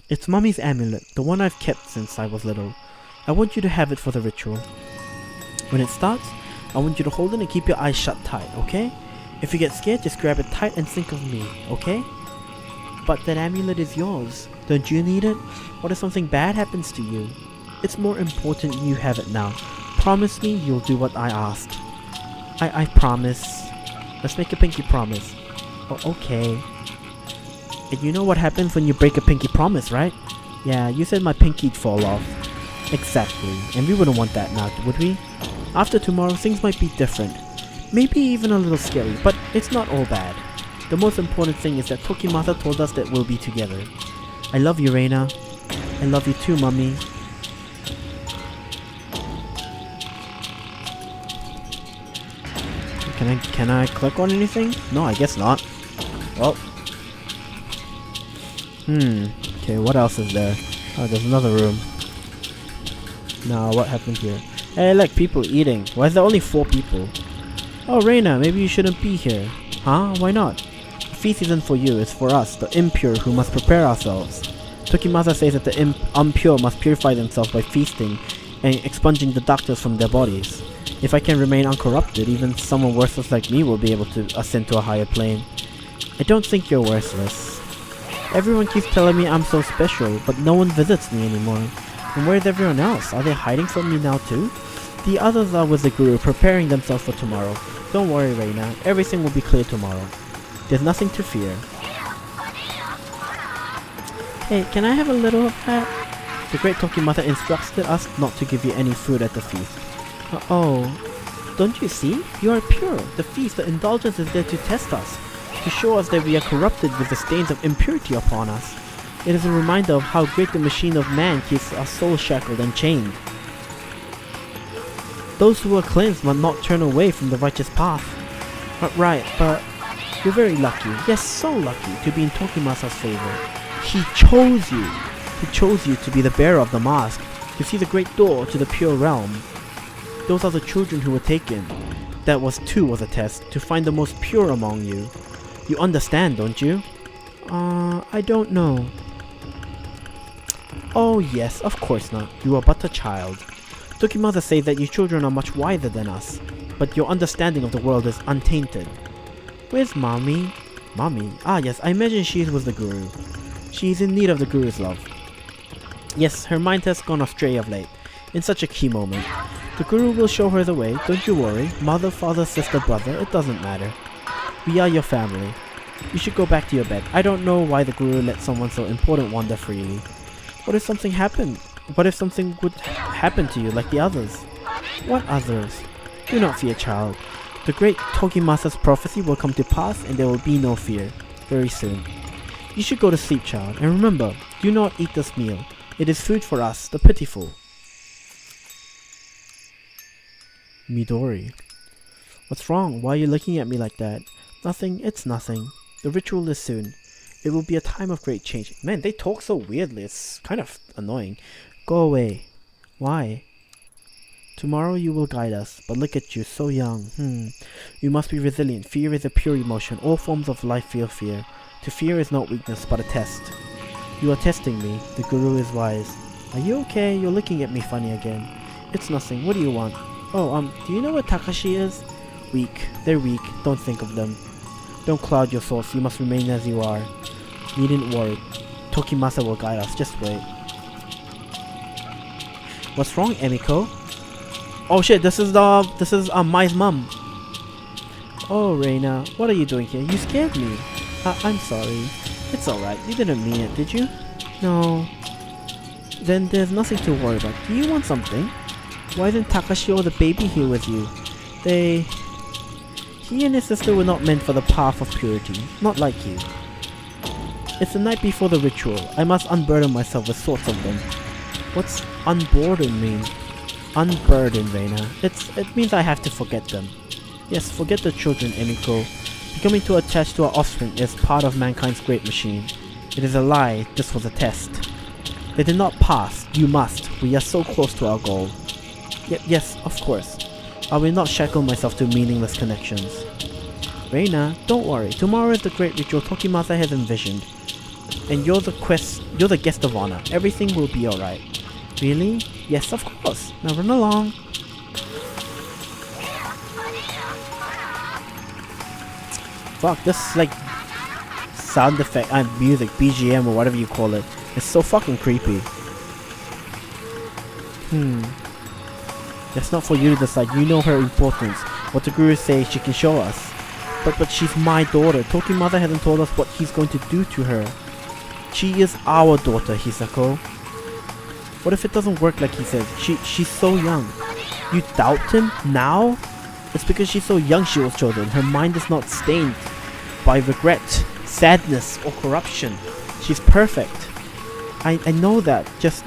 It's mommy's amulet, the one I've kept since I was little. I want you to have it for the ritual. When it starts, I want you to hold it and keep your eyes shut tight, okay? If you get scared, just grab it tight and think of me, okay? But that amulet is yours. Don't you need it? What if something bad happens to you? It's more important you have it now. Promise me you'll do what I asked. I promise. Let's make a pinky promise. Oh, okay. And you know what happens when you break a pinky promise, right? Yeah, you said my pinky'd fall off. Exactly. And we wouldn't want that now, would we? After tomorrow, things might be different. Maybe even a little scary, but it's not all bad. The most important thing is that Tokimasa told us that we'll be together. I love you, Reina. I love you too, Mummy. Can I click on anything? No, I guess not. Well. Okay, what else is there? Oh, there's another room. Now, what happened here? Hey, look, people eating. Why is there only 4 people? Oh, Reina, maybe you shouldn't be here. Huh? Why not? The feast isn't for you, it's for us, the impure, who must prepare ourselves. Tokimasa says that the impure must purify themselves by feasting and expunging the doctors from their bodies. If I can remain uncorrupted, even someone worthless like me will be able to ascend to a higher plane. I don't think you're worthless. Everyone keeps telling me I'm so special, but no one visits me anymore. And where's everyone else? Are they hiding from me now too? The others are with the guru, preparing themselves for tomorrow. Don't worry, Reina. Everything will be clear tomorrow. There's nothing to fear. Hey, can I have a little of that? The great Tokimasa instructed us not to give you any food at the feast. Oh, don't you see? You are pure. The feast, the indulgence is there to test us, to show us that we are corrupted with the stains of impurity upon us. It is a reminder of how great the machine of man keeps our souls shackled and chained. Those who are cleansed must not turn away from the righteous path. Right, but you're very lucky, yes, so lucky, to be in Tokimasa's favor. He chose you. He chose you to be the bearer of the mask, to see the great door to the pure realm. Those are the children who were taken. That was a test, to find the most pure among you. You understand, don't you? I don't know. Oh yes, of course not. You are but a child. Tokimasa says that you children are much wiser than us, but your understanding of the world is untainted. Where's Mommy? Mommy? Ah yes, I imagine she is with the guru. She is in need of the guru's love. Yes, her mind has gone astray of late, in such a key moment. The guru will show her the way, don't you worry. Mother, father, sister, brother, it doesn't matter. We are your family. You should go back to your bed. I don't know why the guru let someone so important wander freely. What if something happened? What if something would happen to you like the others? What others? Do not fear, child. The great Tokimasa's prophecy will come to pass and there will be no fear. Very soon. You should go to sleep, child. And remember, do not eat this meal. It is food for us, the pitiful. Midori. What's wrong? Why are you looking at me like that? Nothing, it's nothing. The ritual is soon. It will be a time of great change. Man, they talk so weirdly, it's kind of annoying. Go away. Why? Tomorrow you will guide us, but look at you, so young. You must be resilient. Fear is a pure emotion. All forms of life feel fear. To fear is not weakness, but a test. You are testing me. The guru is wise. Are you okay? You're looking at me funny again. It's nothing. What do you want? Oh, do you know where Takashi is? Weak. They're weak. Don't think of them. Don't cloud your thoughts. You must remain as you are. Needn't worry. Tokimasa will guide us. Just wait. What's wrong, Emiko? Oh shit, this is Mai's mom. Oh, Reina, what are you doing here? You scared me. I'm sorry. It's alright. You didn't mean it, did you? No. Then there's nothing to worry about. Do you want something? Why isn't Takashi or the baby here with you? He and his sister were not meant for the path of purity. Not like you. It's the night before the ritual. I must unburden myself with thoughts of them. What's unburden mean? Unburden, Reina. It means I have to forget them. Yes, forget the children, Emiko. Becoming too attached to our offspring is part of mankind's great machine. It is a lie. This was a test. They did not pass. You must. We are so close to our goal. Yes, of course. I will not shackle myself to meaningless connections. Reina, don't worry. Tomorrow is the great ritual Tokimasa has envisioned. And you're the guest of honor. Everything will be alright. Really? Yes, of course. Now run along. Fuck, this like sound effect and music, BGM or whatever you call it. It's so fucking creepy. That's not for you to decide. You know her importance. What the guru says she can show us. But she's my daughter. Tokimasa hasn't told us what he's going to do to her. She is our daughter, Hisako. What if it doesn't work like he says? She's so young. You doubt him now? It's because she's so young she was chosen. Her mind is not stained by regret, sadness, or corruption. She's perfect. I know that. Just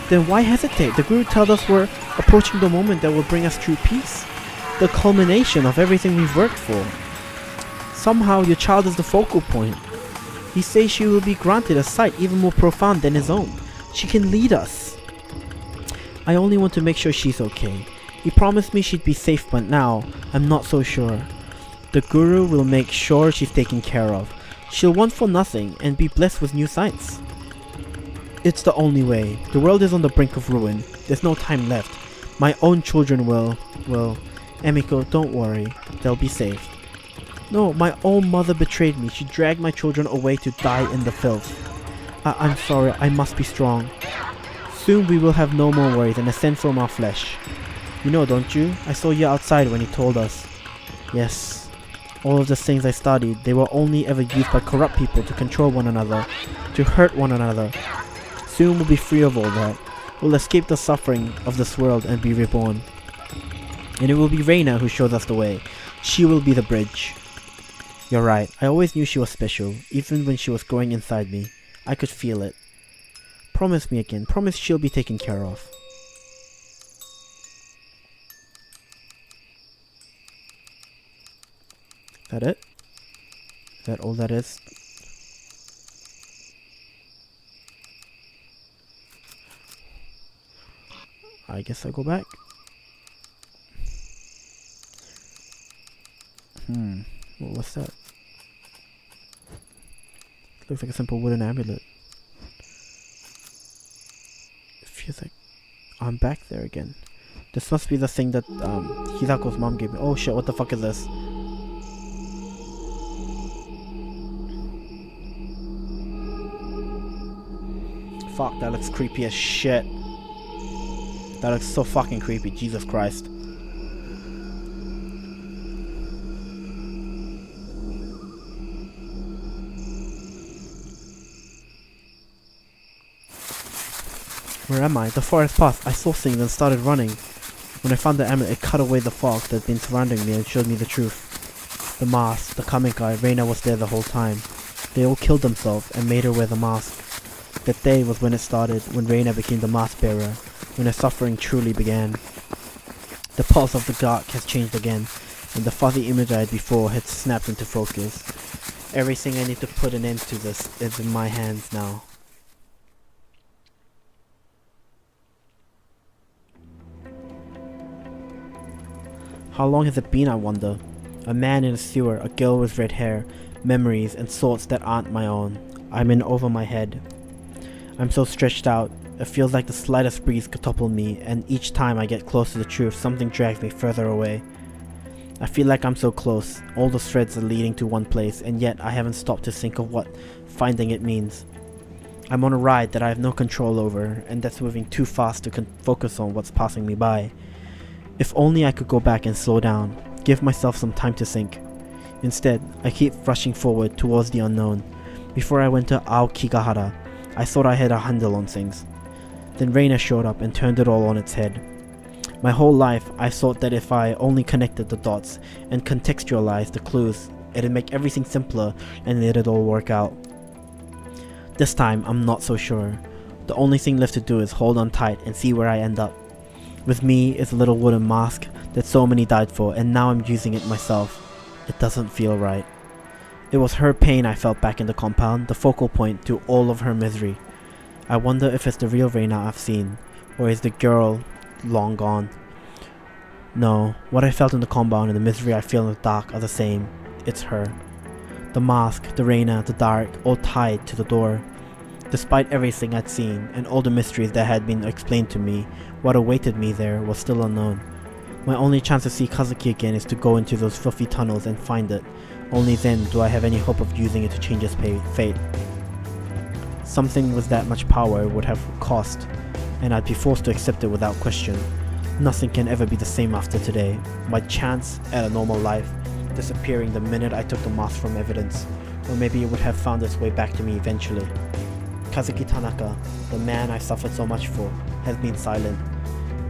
then why hesitate? The guru tells us we're approaching the moment that will bring us true peace. The culmination of everything we've worked for. Somehow your child is the focal point. He says she will be granted a sight even more profound than his own. She can lead us. I only want to make sure she's okay. He promised me she'd be safe, but now I'm not so sure. The guru will make sure she's taken care of. She'll want for nothing and be blessed with new sights. It's the only way. The world is on the brink of ruin. There's no time left. My own children will... Emiko, don't worry. They'll be safe. No, my own mother betrayed me. She dragged my children away to die in the filth. I'm sorry, I must be strong. Soon we will have no more worries and ascend from our flesh. You know, don't you? I saw you outside when you told us. Yes. All of the things I studied, they were only ever used by corrupt people to control one another, to hurt one another. Soon we'll be free of all that. We'll escape the suffering of this world and be reborn. And it will be Reina who shows us the way. She will be the bridge. You're right, I always knew she was special, even when she was growing inside me. I could feel it. Promise me again, promise she'll be taken care of. Is that it? Is that all that is? I guess I'll go back. What was that? Looks like a simple wooden amulet. It feels like I'm back there again. This must be the thing that Hisako's mom gave me. Oh shit, what the fuck is this? Fuck, that looks creepy as shit. That looks so fucking creepy, Jesus Christ. Where am I? The forest path. I saw things and started running. When I found the amulet, it cut away the fog that had been surrounding me and showed me the truth. The mask, the Kamikai, Reina was there the whole time. They all killed themselves and made her wear the mask. That day was when it started, when Reina became the mask bearer, when her suffering truly began. The pulse of the dark has changed again, and the fuzzy image I had before had snapped into focus. Everything I need to put an end to this is in my hands now. How long has it been, I wonder? A man in a sewer, a girl with red hair, memories and thoughts that aren't my own. I'm in over my head. I'm so stretched out, it feels like the slightest breeze could topple me, and each time I get close to the truth, something drags me further away. I feel like I'm so close, all the threads are leading to one place, and yet I haven't stopped to think of what finding it means. I'm on a ride that I have no control over, and that's moving too fast to focus on what's passing me by. If only I could go back and slow down, give myself some time to think. Instead, I keep rushing forward towards the unknown. Before I went to Aokigahara, I thought I had a handle on things. Then Reina showed up and turned it all on its head. My whole life, I thought that if I only connected the dots and contextualized the clues, it'd make everything simpler and it'd all work out. This time, I'm not so sure. The only thing left to do is hold on tight and see where I end up. With me is a little wooden mask that so many died for, and now I'm using it myself. It doesn't feel right. It was her pain I felt back in the compound, the focal point to all of her misery. I wonder if it's the real Reina I've seen, or is the girl long gone? No, what I felt in the compound and the misery I feel in the dark are the same. It's her. The mask, the Reina, the dark, all tied to the door. Despite everything I'd seen, and all the mysteries that had been explained to me, what awaited me there was still unknown. My only chance to see Kazuki again is to go into those filthy tunnels and find it. Only then do I have any hope of using it to change his fate. Something with that much power would have cost, and I'd be forced to accept it without question. Nothing can ever be the same after today. My chance at a normal life, disappearing the minute I took the mask from evidence, or maybe it would have found its way back to me eventually. Kazuki Tanaka, the man I suffered so much for, has been silent.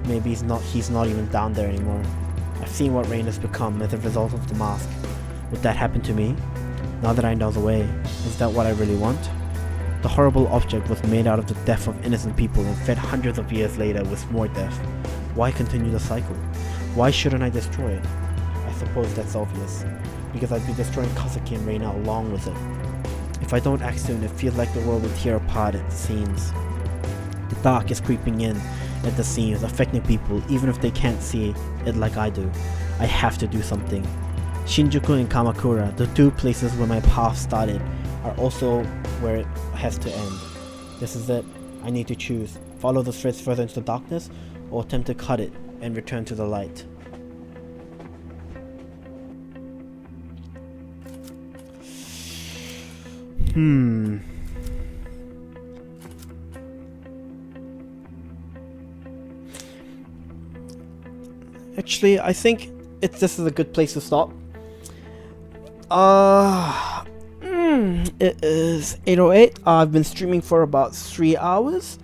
Maybe he's not even down there anymore. I've seen what Reina's become as a result of the mask. Would that happen to me? Now that I know the way, is that what I really want? The horrible object was made out of the death of innocent people and fed hundreds of years later with more death. Why continue the cycle? Why shouldn't I destroy it? I suppose that's obvious, because I'd be destroying Kazuki and Reina along with it. If I don't act soon, it feels like the world will tear apart at the seams. The dark is creeping in at the seams, affecting people even if they can't see it like I do. I have to do something. Shinjuku and Kamakura, the two places where my path started, are also where it has to end. This is it. I need to choose. Follow the threads further into the darkness, or attempt to cut it and return to the light. Actually, I think this is a good place to stop. It is 8:08. I've been streaming for about 3 hours.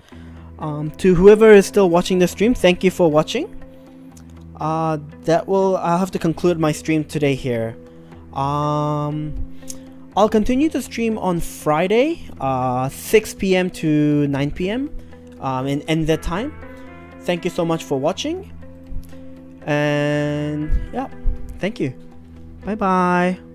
To whoever is still watching the stream, thank you for watching. I'll have to conclude my stream today here. I'll continue to stream on Friday, 6 p.m. to 9 p.m. In that time. Thank you so much for watching. And yeah, thank you. Bye bye.